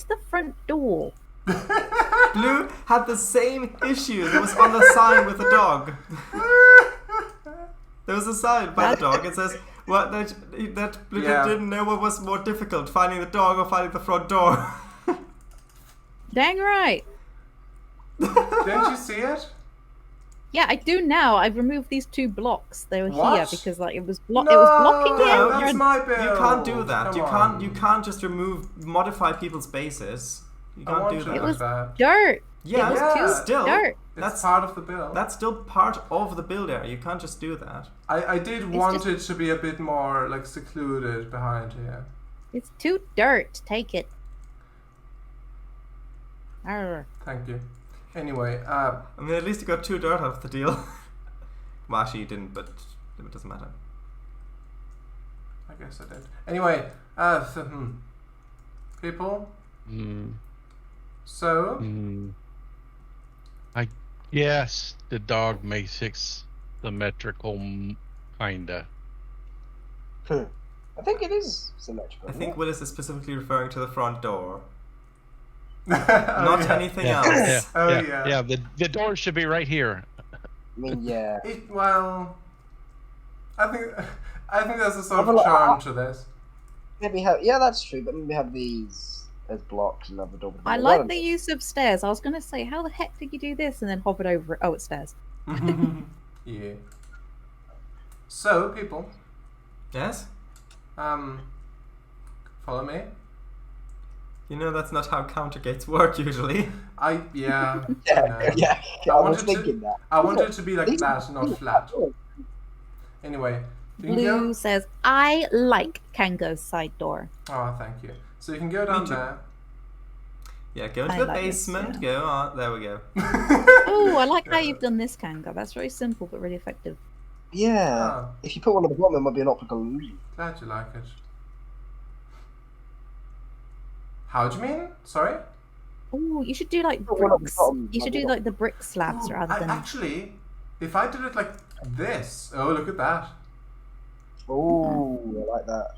the front door? Blue had the same issue that was on the sign with the dog. There was a sign by the dog. It says, "What that Blue didn't know what was more difficult, finding the dog or finding the front door." Dang right. Didn't you see it? Yeah, I do now. I've removed these 2 blocks. They were here What? because like it was No, blocking No, him. that's my build. You can't do that. Come You on. can't just modify people's bases. You I can't want do to that. do It was that. dirt. Yeah, It was Yeah. still. dirt. It's part of the build. That's still part of the build area. You can't just do that. I did want just- it to be a bit more like secluded behind here. It's too dirt. Take it. Arr. Thank you. Anyway, I mean, at least you got 2 dirt out of the deal. Well, actually, you didn't, but it doesn't matter. I guess I did. Anyway, people. So, I guess the dog makes symmetrical, kinda. I think it is symmetrical. I think Willis is specifically referring to the front door, oh, not yeah. anything Yeah, else. Oh, yeah, yeah. The door should be right here. I mean, yeah. Well, I think there's a sort Have a of look. charm to this. Maybe have. Yeah, that's true. But maybe have these as blocks and have the door. I like the use of stairs. I was going to say, how the heck did you do this? And then hovered over it. Oh, it's stairs. Yeah. So, people, Yes? follow me. You know that's not how counter gates work usually. Yeah. Yeah, I know. yeah. I I was wanted to- thinking that. I want it to be like that, not flat. Anyway, you can Blue go. says, I like Kango's side door. Oh, thank you. So you can go down too. there. Yeah, go into I the like this, basement, yeah. go on. There we go. Oh, I like how you've done this, Kango. That's very simple but really effective. Yeah. Oh, If you put one at the bottom, it might be an optical illusion. glad you like it. How do you mean? Sorry? Oh, you should do like Put one at the bricks. bottom, You should do like the brick slabs Oh, rather than. actually, if I did it like this. Oh, look at that. Oh, I like that.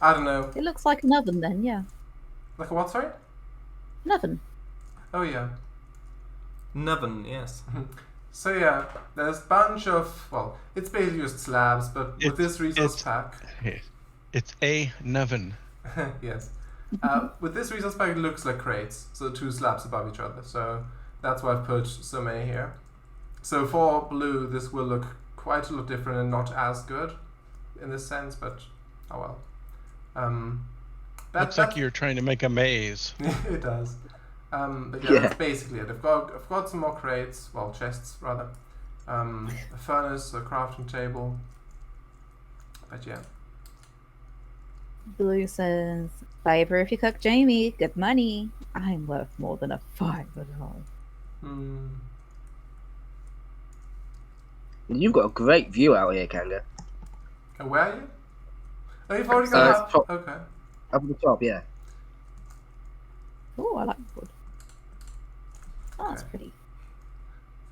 I don't know. It looks like an oven then, yeah. Like a what, sorry? An oven. Oh, yeah. Nubbin, yes. So yeah, there's a bunch of, well, it's basically just slabs, but with this resource pack, It's a nuven. yes. With this resource pack, it looks like crates, so 2 slabs above each other. So that's why I've put so many here. So for blue, this will look quite a lot different and not as good in this sense, but oh well. Looks like you're trying to make a maze. It does. But yeah, Yeah. that's basically it. I've got some more crates, well, chests rather. a furnace, a crafting table. But yeah. Blue says, favor if you cook Jamie, good money. I'm worth more than a $5. You've got a great view out here, Cango. And where are you? Oh, you've already got top. Okay. Up at the top, yeah. Oh, I like the wood. Oh, that's Okay. pretty.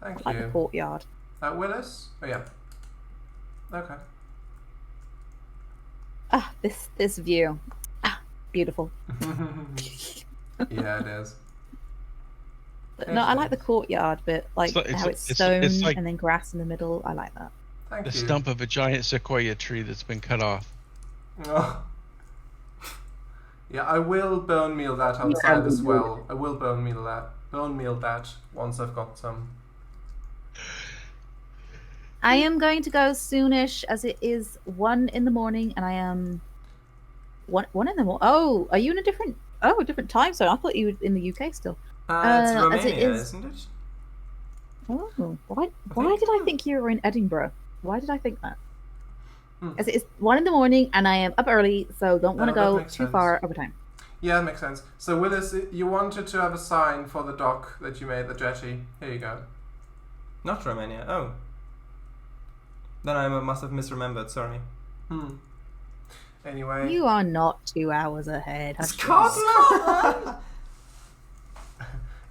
Thank I like you. the courtyard. Willis? Oh, yeah. Okay. Ah, this view. Ah, beautiful. Yeah, it is. But no, I like the courtyard bit, like So it's- how it's it's stone like- and then grass in the middle. I like that. Thank The you. stump of a giant sequoia tree that's been cut off. Oh. Yeah, I will bone meal that outside as well. I will bone meal that once I've got some. I am going to go soonish, as it is 1 in the morning, and I am one in the morning. Oh, are you in a different time zone? I thought you were in the UK still. It's as it Romania, is- isn't it? Oh, why did I think you were in Edinburgh? Why did I think that? Hmm. As it is 1 in the morning, and I am up early, so don't want to No, that go makes too sense. far over time. Yeah, that makes sense. So Willis, you wanted to have a sign for the dock that you made, the jetty. Here you go. Not Romania. Oh. Then I must have misremembered. Sorry. Anyway. You are not 2 hours ahead. Scotland.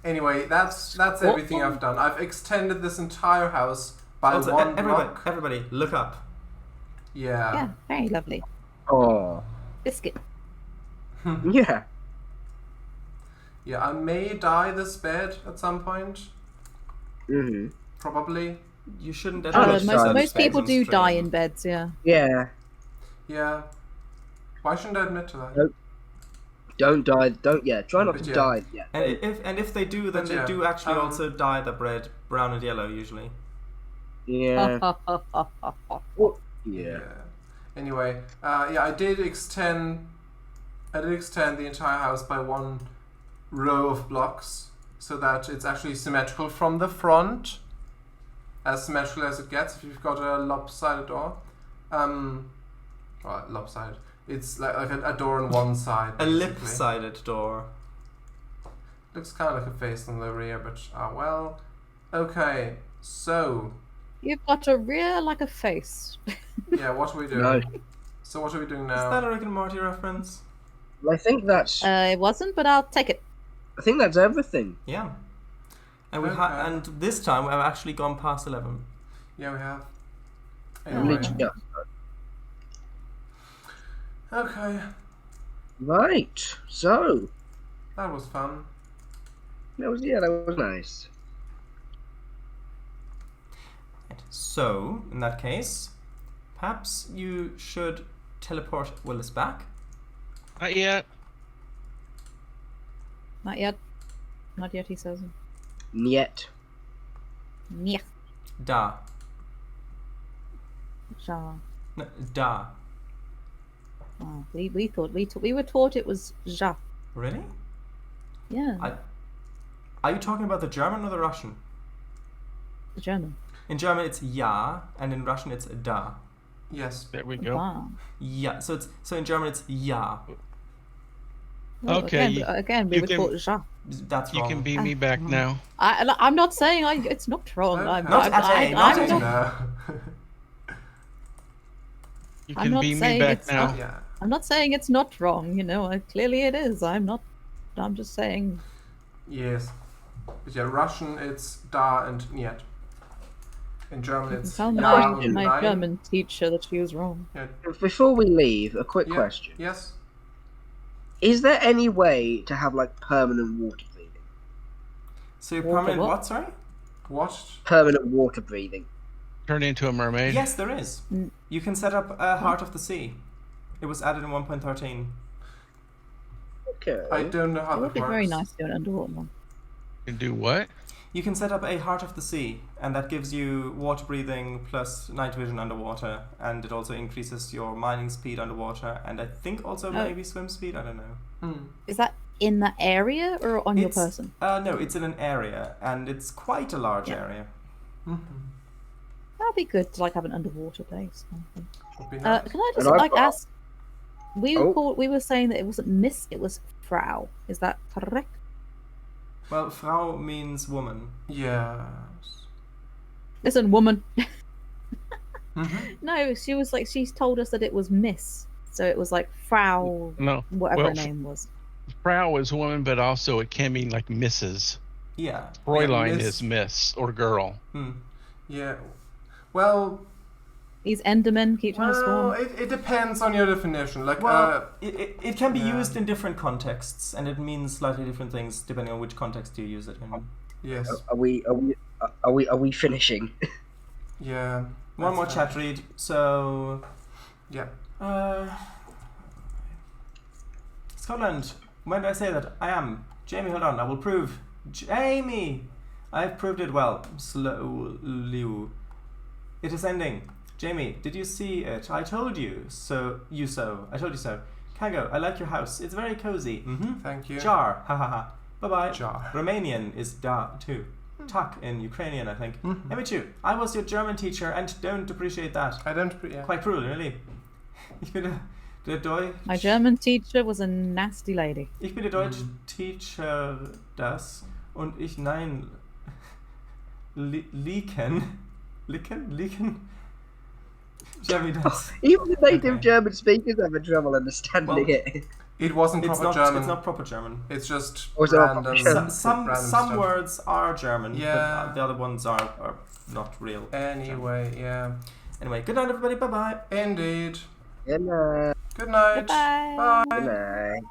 Anyway, that's everything I've done. I've extended this entire house by Also, one everybody, block. everybody, look up. Yeah. Yeah, very lovely. Oh. Biscuit. Yeah. Yeah, I may dye this bed at some point. Mm-hmm. Probably. You shouldn't. Oh, admit most- such most things people on do stream. die in beds, yeah. Yeah. Yeah. Why shouldn't I admit to that? Nope. Don't die. Try not But to yeah. die. Yeah. And if they do, then But they yeah, do actually um, also dye the bread brown and yellow usually. Yeah. Yeah. Anyway, I did extend the entire house by one row of blocks so that it's actually symmetrical from the front, as symmetrical as it gets if you've got a lopsided door. Well, lopsided. It's like a door on one side. A basically. lip-sided door. Looks kind of like a face on the rear, but well. Okay, so You've got a rear like a face. yeah, what are we doing? No. So what are we doing Is now? that a Rick and Morty reference? Well, I think that's. It wasn't, but I'll take it. I think that's everything. Yeah. And Okay. and this time we've actually gone past 11. Yeah, we have. Anyway. Anyway. Yeah. Okay, Right. So that was fun. that was nice. Right. So, in that case, perhaps you should teleport Willis back. Not yet. Not yet. Not yet, he says. Niet. Yeah. Da. Ja. No, da. Oh, we were taught it was ja. Really? Yeah, Are you talking about the German or the Russian? the German. In German it's ja, and in Russian it's da. Yes. There we go. Wow. Ja. So in German it's ja. Well, Okay, again, we you were can- taught ja. That's You wrong. can beam me back now. I'm not saying it's not wrong. Okay. I'm Not at A, not I'm at not, No. You I'm can not beam me saying back it's now. not- Yeah. I'm not saying it's not wrong. Clearly it is. I'm just saying. Yes. But yeah, Russian it's da and niet. In German You can it's tell ja my and nein. German teacher that she was wrong. Yeah. Before we leave, a quick Yeah. question: Yes. Is there any way to have like permanent water breathing? So you're Water permanent what? what, sorry? What? Permanent water breathing. Turn into a mermaid. Yes, there is. Mm. You can set up a Heart of the Sea. It was added in 1.13. Okay. I don't know how It that would be works. very nice to do an underwater one. You can do what? You can set up a Heart of the Sea, and that gives you water breathing plus night vision underwater, and it also increases your mining speed underwater, and I think also maybe swim speed. I don't know. Hmm. Is that in that area or on your It's- person? No, it's in an area, and it's quite a large Yeah. area. Mhm. That'd be good to like have an underwater base. Kind of thing. Would be nice. Can I just And I've like got- ask? We were saying that it wasn't Miss, it was Frau. Is that correct? Well, Frau means woman. Yes. Listen, woman. Mm-hmm. No, she was like she's told us that it was Miss, so it was like Frau, No. whatever Well, her name was. Frau is woman, but also it can mean like Mrs. Yeah. Fräulein Miss. is miss or girl. Hmm. Yeah. Well, He's Enderman. Keep trying to well, spawn. it depends on your definition. Like, Well, it can be yeah. used in different contexts, and it means slightly different things depending on which context you use it in. yes, Are we finishing? yeah. One more that's chat read. So, Yeah. Scotland. When did I say that? I am. Jamie, hold on. I will prove. Jamie! I've proved it well. Slowly. It is ending. Jamie, did you see it? I told you so. I told you so. Cango, I like your house. It's very cozy. Mm-hmm. Thank you. Jar. Ha ha ha. Bye bye. Jar. Romanian is da too. Tak in Ukrainian, I think. Mhm. Emichu, I was your German teacher and don't appreciate that. I don't. Yeah. Quite cruel, really. Ich bin der Deutsch. My German teacher was a nasty lady. Ich bin der Deutsch Teacher das und ich nein. Liken. Jamie das. Even the native German speakers have trouble understanding it. It wasn't It's proper not. German. It's not proper German. It's just Or is it not random. proper German? Some random some stuff. words are German, Yeah. but the other ones are not real. Anyway, yeah. Anyway, good night, everybody. Bye bye. Indeed. Good night. Good night. Goodbye. Bye. Good night.